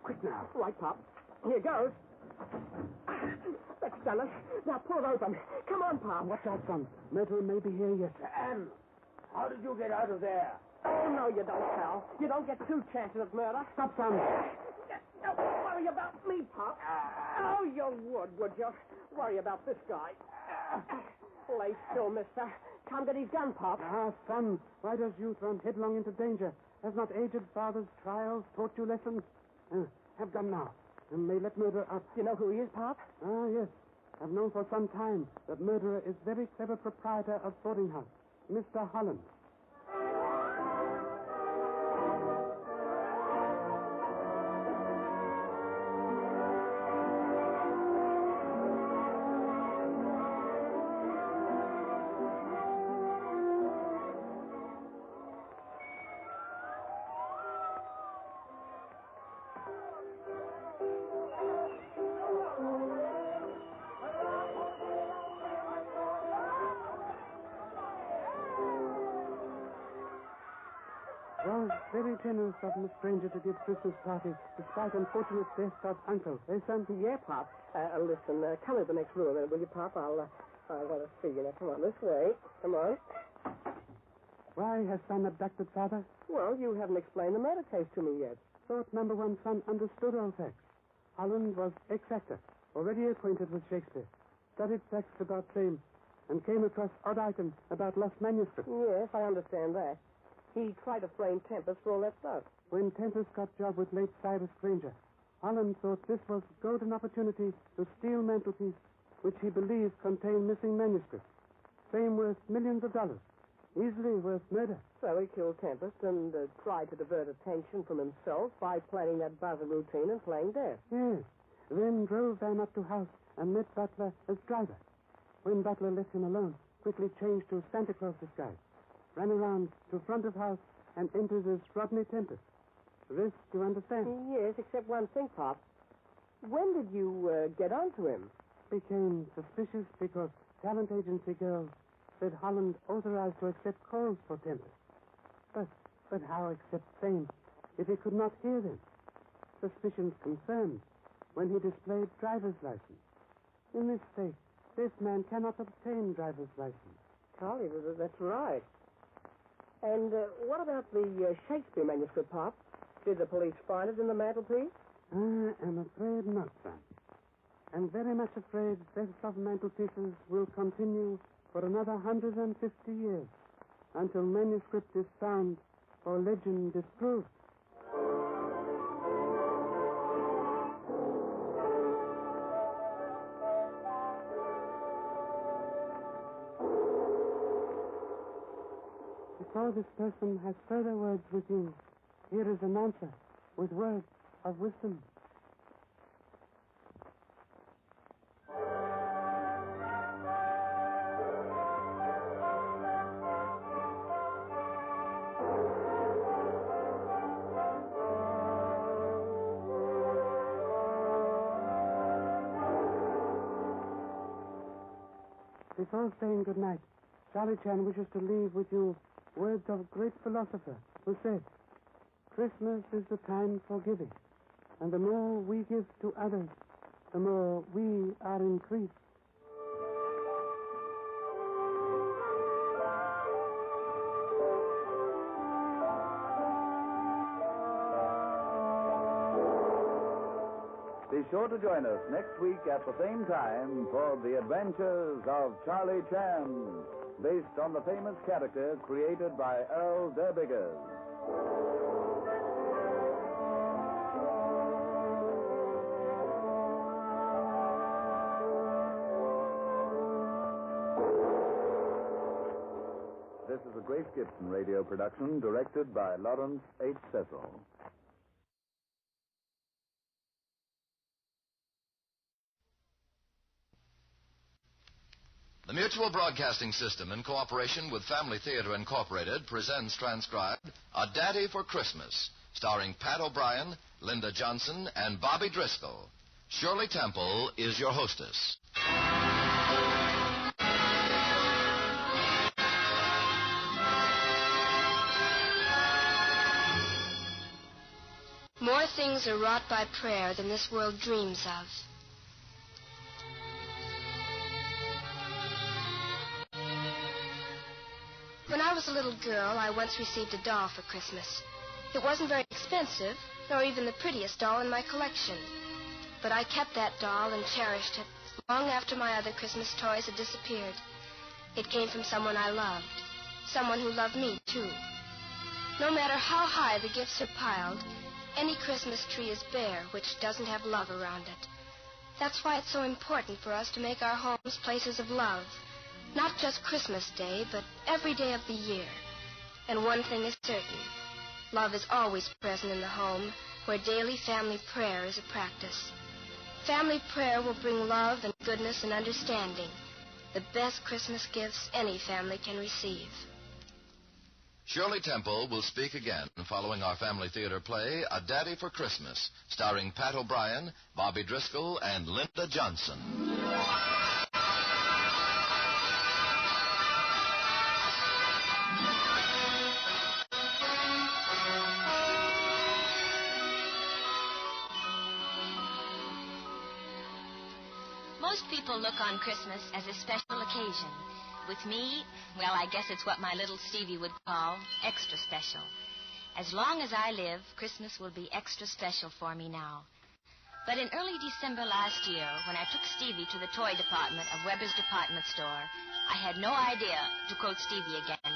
Quick now. Right, Pop. Here goes. That's done it. Now pull it open. Come on, Pop. Watch out, son. Murderer may be here yet. Anne, how did you get out of there? Oh, no, you don't, pal. You don't get two chances at murder. Stop, son. Don't worry about me, Pop. Oh, you would you? Worry about this guy. Lay still, mister. Come get his gun, Pop. Ah, son, why does youth run headlong into danger? Has not aged father's trials taught you lessons? Have gun now, and may let murderer up. You know who he is, Pop? Ah, yes. I've known for some time that murderer is very clever proprietor of boarding house, Mr. Holland. Was very generous of Miss Granger to give Christmas party, despite unfortunate death of Uncle. Eh, son? Yeah, Pop. Listen, come in the next room, will you, Pop? I want to see you. Now, come on, this way. Come on. Why has son abducted father? Well, you haven't explained the murder case to me yet. Thought number one son understood all facts. Holland was ex-actor, already acquainted with Shakespeare, studied facts about fame, and came across odd items about lost manuscripts. Yes, I understand that. He tried to frame Tempest for all that stuff. When Tempest got job with late Cyrus Granger, Holland thought this was golden opportunity to steal mantelpiece, which he believed contained missing manuscripts. Fame worth millions of dollars. Easily worth murder. So he killed Tempest and tried to divert attention from himself by planning that buzzer routine and playing dead. Yes. Then drove Van up to house and met Butler as driver. When Butler left him alone, quickly changed to Santa Claus disguise. Ran around to front of house and entered as Rodney Tempest. The rest you understand? Yes, except one thing, Pop. When did you get onto him? Became suspicious because talent agency girls said Holland authorized to accept calls for Tempest. But how accept fame if he could not hear them? Suspicions confirmed when he displayed driver's license. In this state, this man cannot obtain driver's license. Golly, that's right. And what about the Shakespeare manuscript, Pop? Did the police find it in the mantelpiece? I am afraid not, son. I'm very much afraid thefts of mantelpieces will continue for another 150 years until manuscript is found or legend disproved. Before this person has further words with you, here is an answer with words of wisdom. Before saying good night, Charlie Chan wishes to leave with you words of a great philosopher who said, Christmas is the time for giving, and the more we give to others, the more we are increased. Be sure to join us next week at the same time for The Adventures of Charlie Chan, based on the famous character created by Earl Derbiggers. This is a Grace Gibson radio production directed by Lawrence H. Cecil. The Mutual Broadcasting System, in cooperation with Family Theater Incorporated, presents transcribed A Daddy for Christmas, starring Pat O'Brien, Linda Johnson, and Bobby Driscoll. Shirley Temple is your hostess. More things are wrought by prayer than this world dreams of. little girl, I once received a doll for Christmas. It wasn't very expensive, nor even the prettiest doll in my collection. But I kept that doll and cherished it long after my other Christmas toys had disappeared. It came from someone I loved, someone who loved me, too. No matter how high the gifts are piled, any Christmas tree is bare which doesn't have love around it. That's why it's so important for us to make our homes places of love. Not just Christmas Day, but every day of the year. And one thing is certain. Love is always present in the home where daily family prayer is a practice. Family prayer will bring love and goodness and understanding. The best Christmas gifts any family can receive. Shirley Temple will speak again following our family theater play, A Daddy for Christmas, starring Pat O'Brien, Bobby Driscoll, and Linda Johnson. Most people look on Christmas as a special occasion. With me, well, I guess it's what my little Stevie would call extra special. As long as I live, Christmas will be extra special for me now. But in early December last year, when I took Stevie to the toy department of Weber's department store, I had no idea, to quote Stevie again,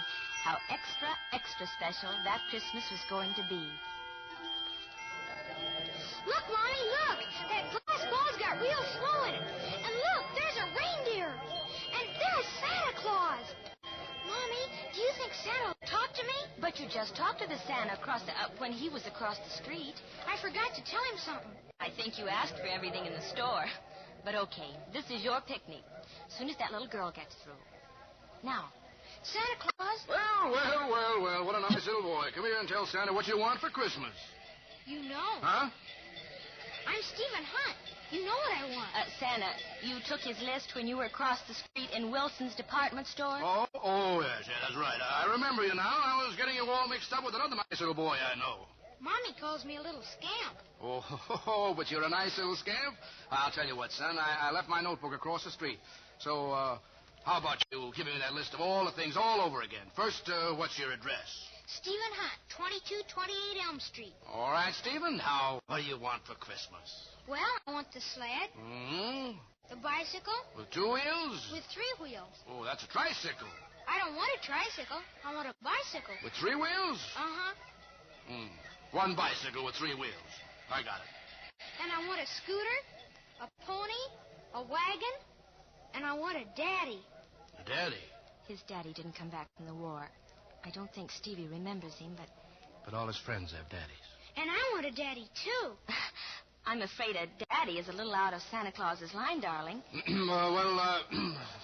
how extra, extra special that Christmas was going to be. Look, Mommy, look! That glass ball's got real snow in it. And look, there's a reindeer. And there's Santa Claus. Mommy, do you think Santa will talk to me? But you just talked to the Santa when he was across the street. I forgot to tell him something. I think you asked for everything in the store. But okay, this is your picnic. As soon as that little girl gets through. Now, Santa Claus? Well, what a nice little boy. Come here and tell Santa what you want for Christmas. You know. Huh? I'm Stephen Hunt. You know what I want. Santa, you took his list when you were across the street in Wilson's department store? Oh, yes, that's right. I remember you now. I was getting you all mixed up with another nice little boy I know. Mommy calls me a little scamp. Oh, but you're a nice little scamp. I'll tell you what, son. I left my notebook across the street. So, how about you giving me that list of all the things all over again? First, what's your address? Stephen Hunt, 2228 Elm Street. All right, Stephen. Now, what do you want for Christmas? Well, I want the sled. Mm-hmm. The bicycle. With 2 wheels? With 3 wheels. Oh, that's a tricycle. I don't want a tricycle. I want a bicycle. With 3 wheels? Uh-huh. 1 bicycle with 3 wheels. I got it. And I want a scooter, a pony, a wagon, and I want a daddy. A daddy? His daddy didn't come back from the war. I don't think Stevie remembers him, but... But all his friends have daddies. And I want a daddy, too. I'm afraid a daddy is a little out of Santa Claus's line, darling.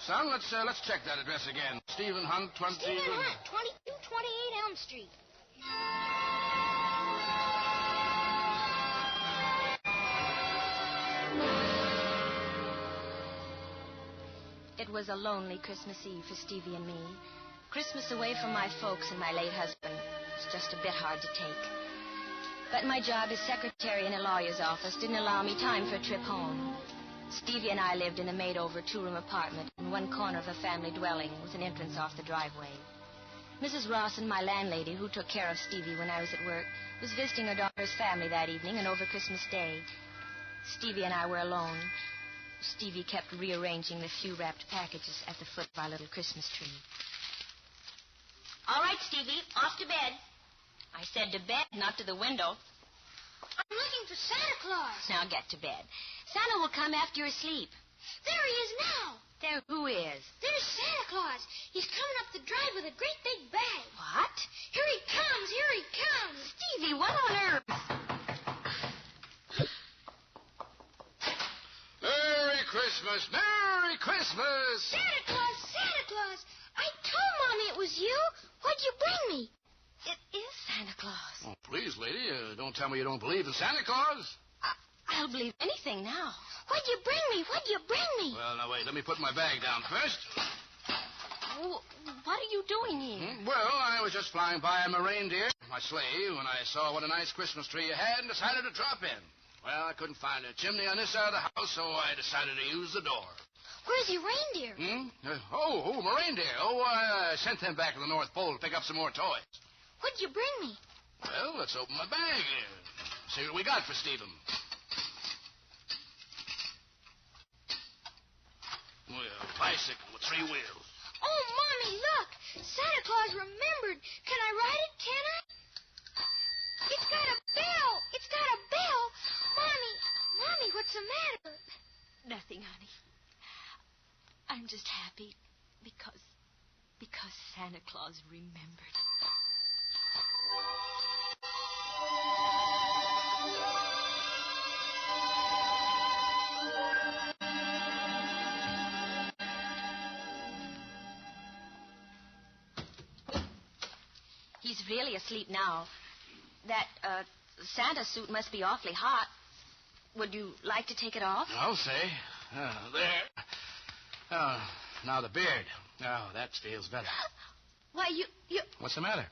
Son, let's check that address again. Stephen Hunt, Stephen Hunt, 2228 Elm Street. It was a lonely Christmas Eve for Stevie and me. Christmas away from my folks and my late husband was just a bit hard to take. But my job as secretary in a lawyer's office didn't allow me time for a trip home. Stevie and I lived in a made-over 2-room apartment in one corner of a family dwelling with an entrance off the driveway. Mrs. Rawson, my landlady, who took care of Stevie when I was at work, was visiting her daughter's family that evening and over Christmas Day. Stevie and I were alone. Stevie kept rearranging the few wrapped packages at the foot of our little Christmas tree. All right, Stevie, off to bed. I said to bed, not to the window. I'm looking for Santa Claus. Now get to bed. Santa will come after you're asleep. There he is now. There, who is? There's Santa Claus. He's coming up the drive with a great big bag. What? Here he comes. Here he comes. Stevie, what on earth? Merry Christmas! Merry Christmas! Santa Claus! Santa Claus! I told Mommy it was you. What'd you bring me? It is Santa Claus. Oh, please, lady, don't tell me you don't believe in Santa Claus. I'll believe anything now. What'd you bring me? What'd you bring me? Well, now, wait. Let me put my bag down first. Oh, what are you doing here? Well, I was just flying by on my reindeer, my sleigh, when I saw what a nice Christmas tree you had and decided to drop in. Well, I couldn't find a chimney on this side of the house, so I decided to use the door. Where's your reindeer? My reindeer. I sent them back to the North Pole to pick up some more toys. What'd you bring me? Well, let's open my bag here. See what we got for Stephen. Well, bicycle with 3 wheels. Oh, Mommy, look. Santa Claus remembered. Can I ride it? Can I? It's got a bell. It's got a bell. Mommy, what's the matter? Nothing, honey. I'm just happy because Santa Claus remembered. He's really asleep now. That Santa suit must be awfully hot. Would you like to take it off? I'll say. There. Now the beard. Oh, that feels better. Why, you... What's the matter?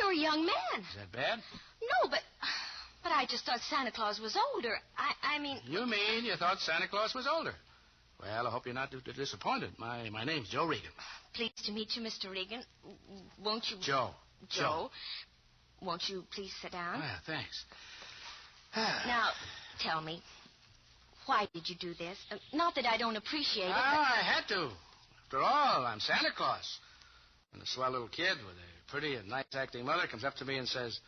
You're a young man. Is that bad? No, but I just thought Santa Claus was older. I mean... You mean you thought Santa Claus was older? Well, I hope you're not disappointed. My name's Joe Regan. Pleased to meet you, Mr. Regan. Won't you... Joe. Won't you please sit down? Ah, thanks. Now, tell me, why did you do this? Not that I don't appreciate it, but... I had to. After all, I'm Santa Claus. And a swell little kid with a pretty and nice-acting mother comes up to me and says,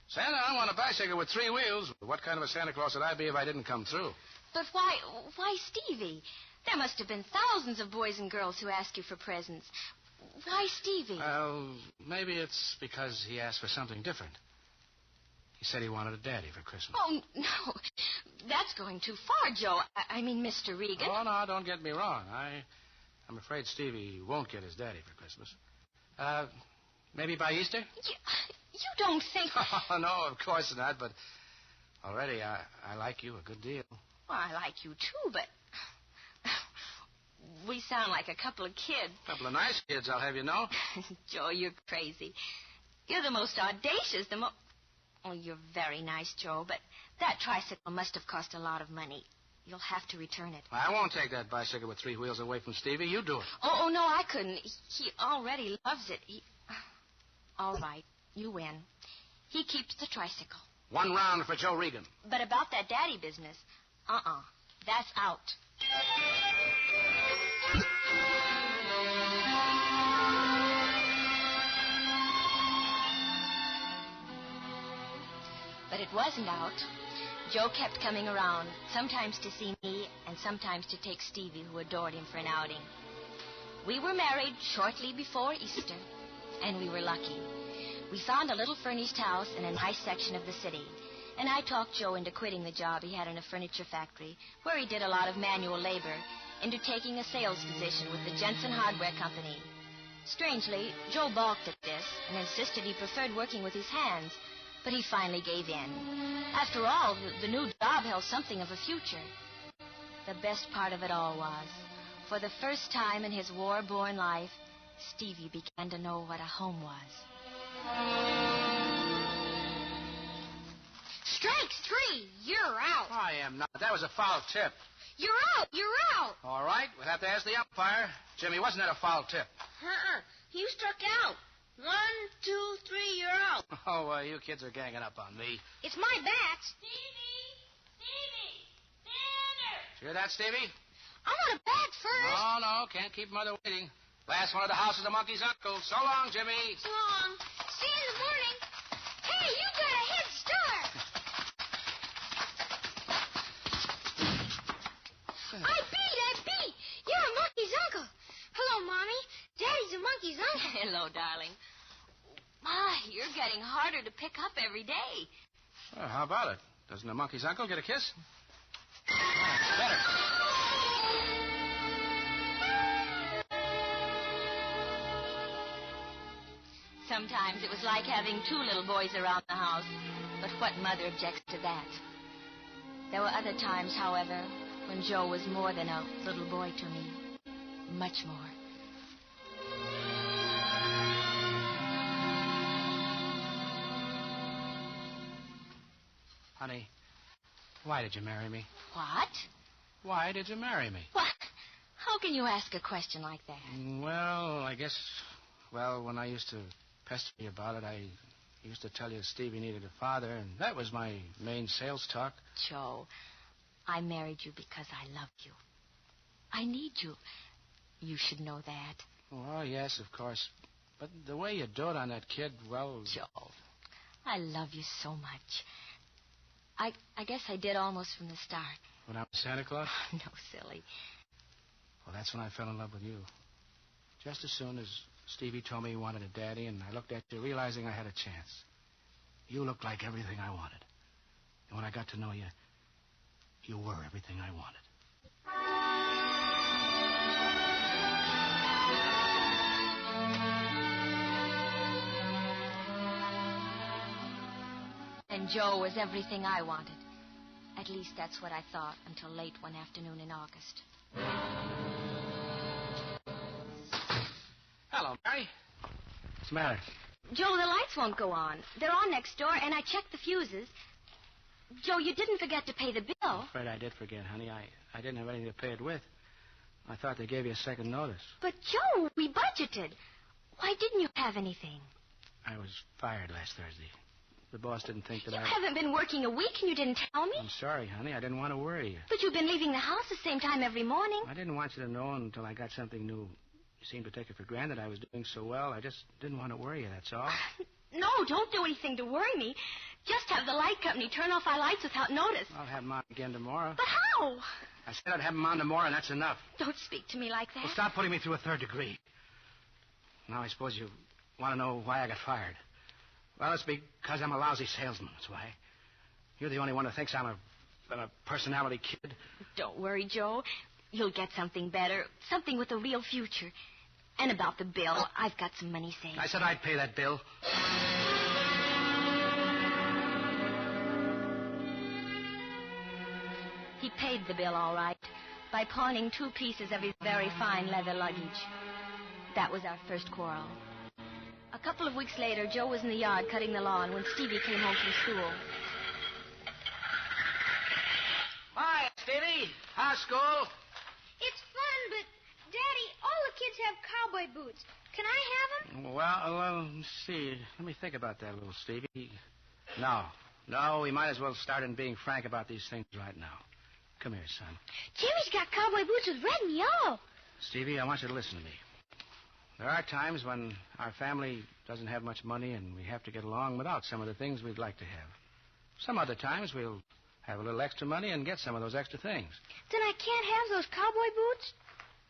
Santa, I want a bicycle with 3 wheels. What kind of a Santa Claus would I be if I didn't come through? But why Stevie? There must have been thousands of boys and girls who asked you for presents. Why Stevie? Well, maybe it's because he asked for something different. He said he wanted a daddy for Christmas. Oh, no. That's going too far, Joe. I mean, Mr. Regan. Oh, no, don't get me wrong. I'm afraid Stevie won't get his daddy for Christmas. Maybe by Easter? You don't think... Oh, no, of course not, but already I like you a good deal. Well, I like you, too, but... We sound like a couple of kids. A couple of nice kids, I'll have you know. Joe, you're crazy. You're the most audacious, Oh, you're very nice, Joe, but that tricycle must have cost a lot of money. You'll have to return it. I won't take that bicycle with 3 wheels away from Stevie. You do it. Oh, no, I couldn't. He already loves it. All right, you win. He keeps the tricycle. 1 round for Joe Regan. But about that daddy business, that's out. But it wasn't out. Joe kept coming around, sometimes to see me and sometimes to take Stevie, who adored him, for an outing. We were married shortly before Easter, and we were lucky. We found a little furnished house in a nice section of the city, and I talked Joe into quitting the job he had in a furniture factory, where he did a lot of manual labor, into taking a sales position with the Jensen Hardware Company. Strangely, Joe balked at this and insisted he preferred working with his hands, but he finally gave in. After all, the new job held something of a future. The best part of it all was, for the first time in his war-born life, Stevie began to know what a home was. Strike 3. You're out. I am not. That was a foul tip. You're out. You're out. All right, we'll have to ask the umpire. Jimmy, wasn't that a foul tip? You struck out. 1, 2, 3, you're out. Oh, you kids are ganging up on me. It's my bat. Stevie! Dinner! Hear that, Stevie? I want a bat first. No, can't keep Mother waiting. Last one at the house is the monkey's uncle. So long, Jimmy. So long. See you in the morning. Hey, you got a head start. I beat. You're a monkey's uncle. Hello, Mommy. Daddy's a monkey's uncle. Hello, darling. My, you're getting harder to pick up every day. Well, how about it? Doesn't a monkey's uncle get a kiss? Better. Sometimes it was like having 2 little boys around the house, but what mother objects to that? There were other times, however, when Joe was more than a little boy to me. Much more. Honey, why did you marry me? What? Why did you marry me? What? How can you ask a question like that? Well, I guess, when I used to pester you about it, I used to tell you Stevie needed a father, and that was my main sales talk. Joe, I married you because I love you. I need you. You should know that. Well, yes, of course. But the way you do it on that kid, well... Joe, I love you so much. I guess I did almost from the start. When I was Santa Claus? No, silly. Well, that's when I fell in love with you. Just as soon as Stevie told me he wanted a daddy, and I looked at you, realizing I had a chance. You looked like everything I wanted. And when I got to know you, you were everything I wanted. And Joe was everything I wanted. At least that's what I thought until late one afternoon in August. Hello, Mary. What's the matter? Joe, the lights won't go on. They're on next door, and I checked the fuses. Joe, you didn't forget to pay the bill. I'm afraid I did forget, honey. I didn't have anything to pay it with. I thought they gave you a second notice. But, Joe, we budgeted. Why didn't you have anything? I was fired last Thursday. The boss didn't think that You haven't been working a week and you didn't tell me? I'm sorry, honey. I didn't want to worry you. But you've been leaving the house the same time every morning. I didn't want you to know until I got something new. You seemed to take it for granted I was doing so well. I just didn't want to worry you, that's all. No, don't do anything to worry me. Just have the light company turn off our lights without notice. I'll have them on again tomorrow. But how? I said I'd have them on tomorrow, and that's enough. Don't speak to me like that. Well, stop putting me through a third degree. Now I suppose you want to know why I got fired. Well, it's because I'm a lousy salesman, that's why. You're the only one who thinks I'm a personality kid. Don't worry, Joe. You'll get something better, something with a real future. And about the bill, I've got some money saved. I said I'd pay that bill. He paid the bill all right by pawning 2 pieces of his very fine leather luggage. That was our first quarrel. A couple of weeks later, Joe was in the yard cutting the lawn when Stevie came home from school. Hi, Stevie. How's school? It's fun, but, Daddy, all the kids have cowboy boots. Can I have them? Well, let's see. Let me think about that, little Stevie. No, we might as well start in being frank about these things right now. Come here, son. Jimmy's got cowboy boots with red and yellow. Stevie, I want you to listen to me. There are times when our family doesn't have much money and we have to get along without some of the things we'd like to have. Some other times we'll have a little extra money and get some of those extra things. Then I can't have those cowboy boots?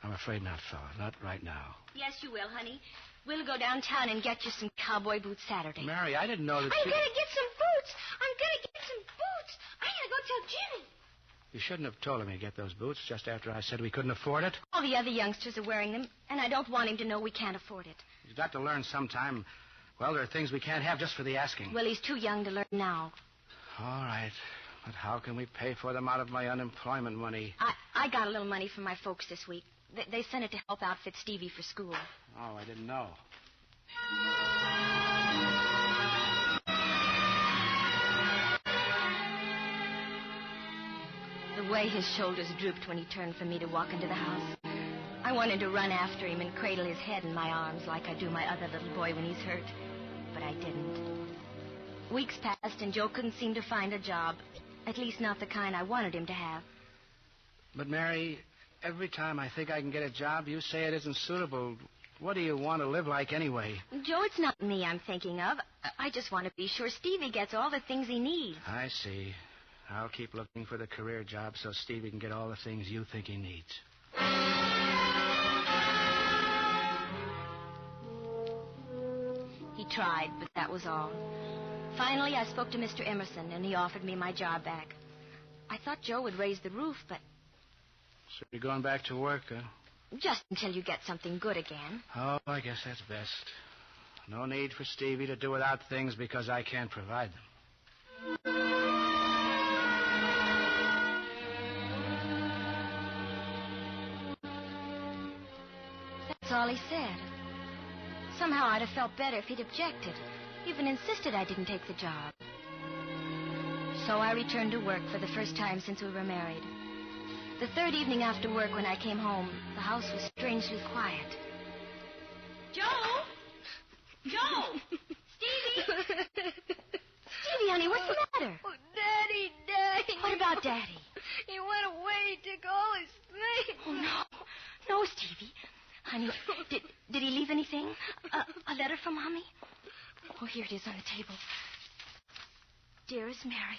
I'm afraid not, fella. Not right now. Yes, you will, honey. We'll go downtown and get you some cowboy boots Saturday. Mary, I didn't know that I'm going to get some boots. I'm going to get some boots. I'm going to go tell Jimmy. You shouldn't have told him to get those boots just after I said we couldn't afford it. All the other youngsters are wearing them, and I don't want him to know we can't afford it. He's got to learn sometime. Well, there are things we can't have just for the asking. Well, he's too young to learn now. All right. But how can we pay for them out of my unemployment money? I got a little money from my folks this week. They sent it to help outfit Stevie for school. Oh, I didn't know. The way his shoulders drooped when he turned for me to walk into the house. I wanted to run after him and cradle his head in my arms like I do my other little boy when he's hurt. But I didn't. Weeks passed and Joe couldn't seem to find a job. At least not the kind I wanted him to have. But, Mary, every time I think I can get a job, you say it isn't suitable. What do you want to live like anyway? Joe, it's not me I'm thinking of. I just want to be sure Stevie gets all the things he needs. I see. I'll keep looking for the career job so Stevie can get all the things you think he needs. He tried, but that was all. Finally, I spoke to Mr. Emerson, and he offered me my job back. I thought Joe would raise the roof, but... So you're going back to work, huh? Just until you get something good again. Oh, I guess that's best. No need for Stevie to do without things because I can't provide them. That's all he said. Somehow I'd have felt better if he'd objected, even insisted I didn't take the job. So I returned to work for the first time since we were married. The third evening after work when I came home, the house was strangely quiet. Joe! Joe! Stevie! Stevie, honey, what's the matter? Oh, Daddy. What about Daddy? He went away, took all his things. Oh, no. No, Stevie. Honey, did he leave anything? A letter from Mommy? Oh, here it is on the table. Dearest Mary.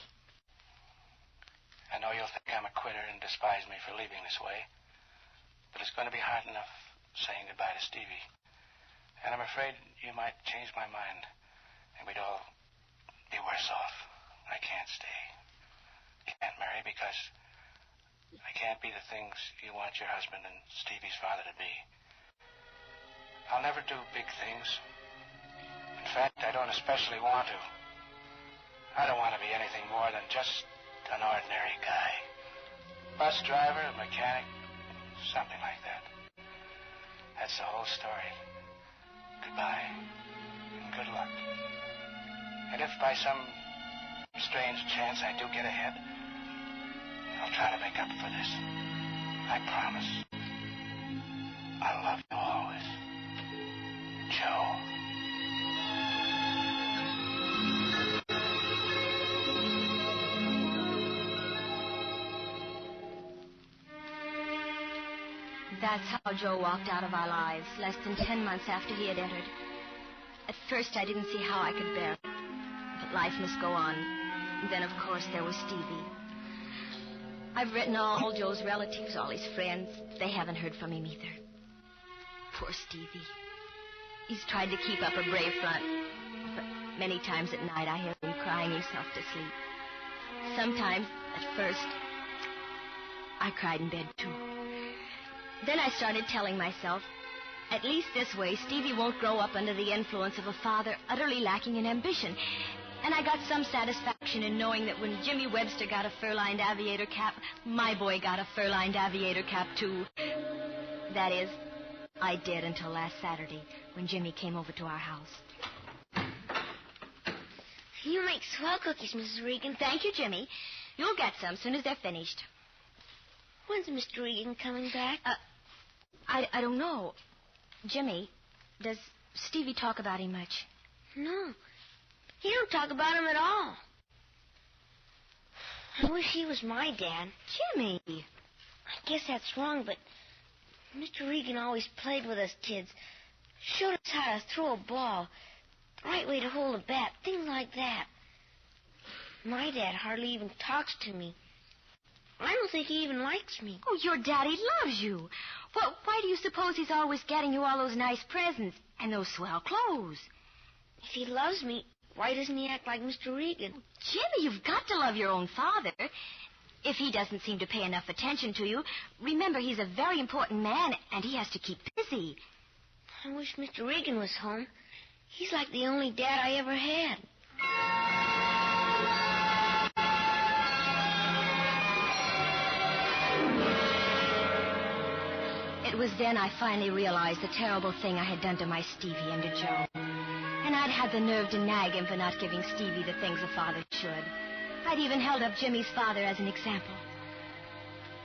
I know you'll think I'm a quitter and despise me for leaving this way, but it's going to be hard enough saying goodbye to Stevie. And I'm afraid you might change my mind, and we'd all be worse off. I can't stay. Can't, Mary, because I can't be the things you want your husband and Stevie's father to be. I'll never do big things. In fact, I don't especially want to. I don't want to be anything more than just an ordinary guy. Bus driver, mechanic, something like that. That's the whole story. Goodbye, and good luck. And if by some strange chance I do get ahead, I'll try to make up for this. I promise. I'll love you always. Joe. That's how Joe walked out of our lives, less than 10 months after he had entered. At first, I didn't see how I could bear it. But life must go on. And then, of course, there was Stevie. I've written all Joe's relatives, all his friends. They haven't heard from him either. Poor Stevie. He's tried to keep up a brave front. But many times at night, I hear him crying himself to sleep. Sometimes, at first, I cried in bed, too. Then I started telling myself, at least this way, Stevie won't grow up under the influence of a father utterly lacking in ambition. And I got some satisfaction in knowing that when Jimmy Webster got a fur-lined aviator cap, my boy got a fur-lined aviator cap, too. That is, I did until last Saturday, when Jimmy came over to our house. You make swell cookies, Mrs. Regan. Thank you, Jimmy. You'll get some soon as they're finished. When's Mr. Regan coming back? I don't know. Jimmy, does Stevie talk about him much? No. He don't talk about him at all. I wish he was my dad. Jimmy. I guess that's wrong, but Mr. Regan always played with us kids. Showed us how to throw a ball, the right way to hold a bat, things like that. My dad hardly even talks to me. I don't think he even likes me. Oh, your daddy loves you. Well, why do you suppose he's always getting you all those nice presents and those swell clothes? If he loves me, why doesn't he act like Mr. Regan? Jimmy, you've got to love your own father. If he doesn't seem to pay enough attention to you, remember he's a very important man and he has to keep busy. I wish Mr. Regan was home. He's like the only dad I ever had. It was then I finally realized the terrible thing I had done to my Stevie and to Joe. And I'd had the nerve to nag him for not giving Stevie the things a father should. I'd even held up Jimmy's father as an example.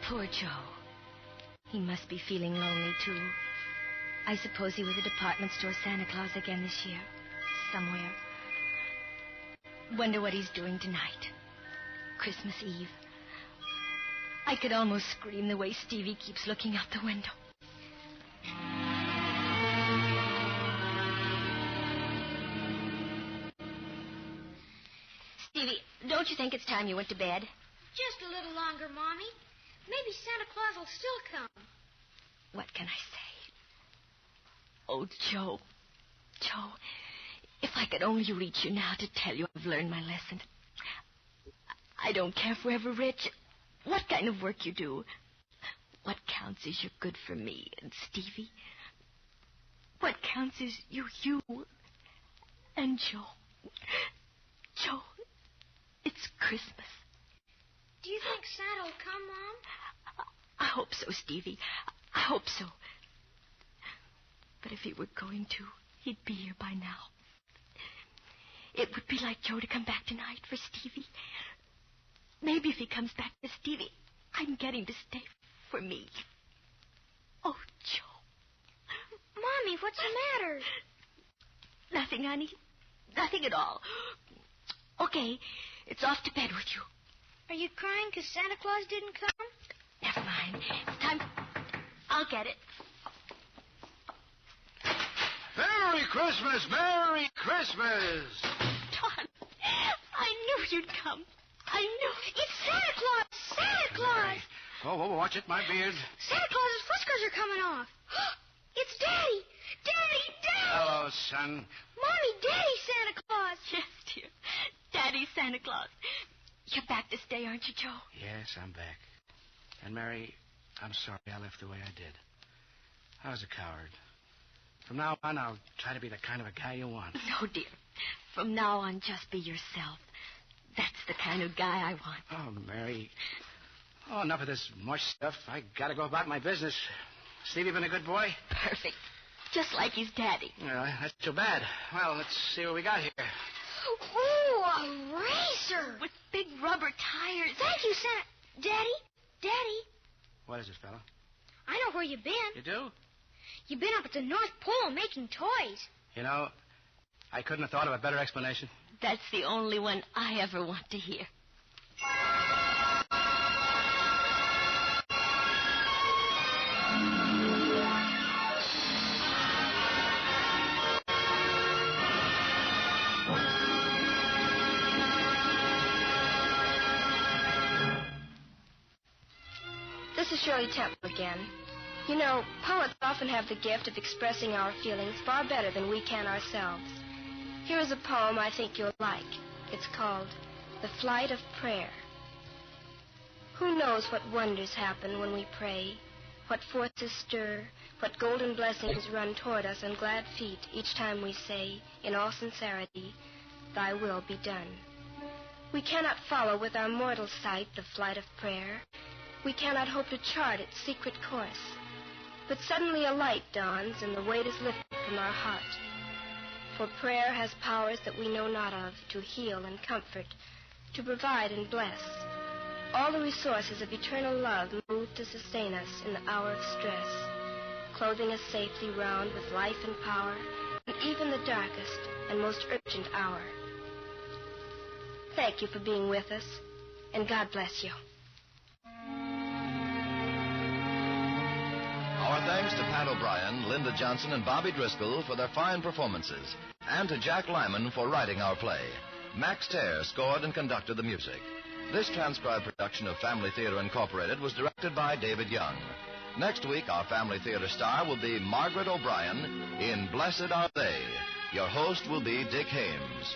Poor Joe. He must be feeling lonely, too. I suppose he was a department store Santa Claus again this year. Somewhere. Wonder what he's doing tonight. Christmas Eve. I could almost scream the way Stevie keeps looking out the window. Stevie, don't you think it's time you went to bed? Just a little longer, Mommy. Maybe Santa Claus will still come. What can I say? Oh, Joe. Joe, if I could only reach you now to tell you I've learned my lesson. I don't care if we're ever rich, what kind of work you do. What counts is you're good for me and Stevie. What counts is you and Joe. Joe, it's Christmas. Do you think Santa will come, Mom? I hope so, Stevie. I hope so. But if he were going to, he'd be here by now. It would be like Joe to come back tonight for Stevie. Maybe if he comes back for Stevie, I can get him to stay for me. Oh, Joe. Mommy, what's the matter? Nothing, honey. Nothing at all. Okay, it's off to bed with you. Are you crying because Santa Claus didn't come? Never mind. It's time. I'll get it. Merry Christmas! Merry Christmas! Don, I knew you'd come. I knew. It's Santa Claus! Santa Claus! Oh, watch it, my beard. Santa Claus's whiskers are coming off. It's Daddy! Daddy! Hello, son. Mommy, Daddy Santa Claus! Yes, dear. Daddy Santa Claus. You're back to stay, aren't you, Joe? Yes, I'm back. And, Mary, I'm sorry I left the way I did. I was a coward. From now on, I'll try to be the kind of a guy you want. No, dear. From now on, just be yourself. That's the kind of guy I want. Oh, Mary. Oh, enough of this mush stuff. I gotta go about my business. Stevie been a good boy? Perfect. Just like his daddy. Well, that's too bad. Well, let's see what we got here. Ooh, a racer! With big rubber tires. Thank you, Santa. Daddy. What is it, fella? I know where you've been. You do? You've been up at the North Pole making toys. You know, I couldn't have thought of a better explanation. That's the only one I ever want to hear. This is Shirley Temple again. You know, poets often have the gift of expressing our feelings far better than we can ourselves. Here is a poem I think you'll like. It's called The Flight of Prayer. Who knows what wonders happen when we pray, what forces stir, what golden blessings run toward us on glad feet each time we say, in all sincerity, Thy will be done. We cannot follow with our mortal sight the flight of prayer. We cannot hope to chart its secret course. But suddenly a light dawns and the weight is lifted from our heart. For prayer has powers that we know not of, to heal and comfort, to provide and bless. All the resources of eternal love move to sustain us in the hour of stress, clothing us safely round with life and power in even the darkest and most urgent hour. Thank you for being with us, and God bless you. Our thanks to Pat O'Brien, Linda Johnson, and Bobby Driscoll for their fine performances, and to Jack Lyman for writing our play. Max Tare scored and conducted the music. This transcribed production of Family Theater Incorporated was directed by David Young. Next week, our Family Theater star will be Margaret O'Brien in Blessed Are They. Your host will be Dick Hames.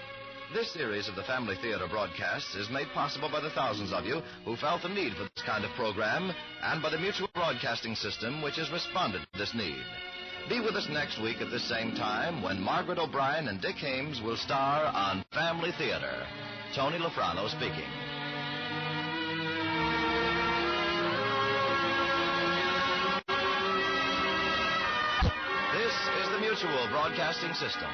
This series of the Family Theater broadcasts is made possible by the thousands of you who felt the need for this kind of program and by the Mutual Broadcasting System, which has responded to this need. Be with us next week at this same time when Margaret O'Brien and Dick Hames will star on Family Theater. Tony Lafrano speaking. This is the Mutual Broadcasting System.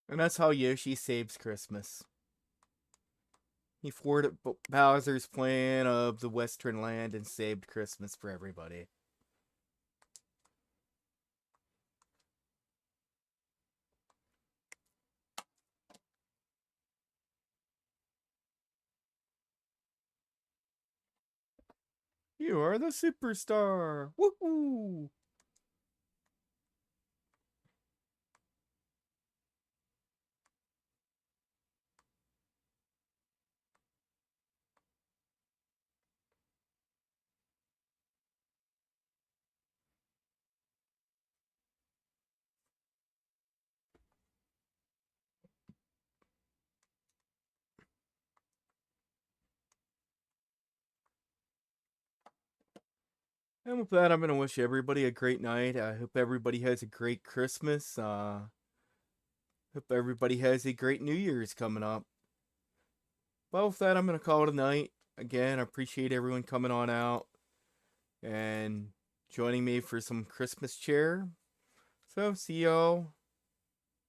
And that's how Yoshi saves Christmas. He thwarted Bowser's plan of the Western Land and saved Christmas for everybody. You are the superstar! Woohoo! And with that, I'm going to wish everybody a great night. I hope everybody has a great Christmas. Hope everybody has a great New Year's coming up. Well, with that, I'm going to call it a night. Again, I appreciate everyone coming on out and joining me for some Christmas cheer. So, see y'all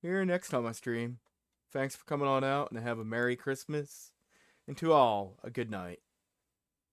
here next time I stream. Thanks for coming on out and have a Merry Christmas. And to all, a good night.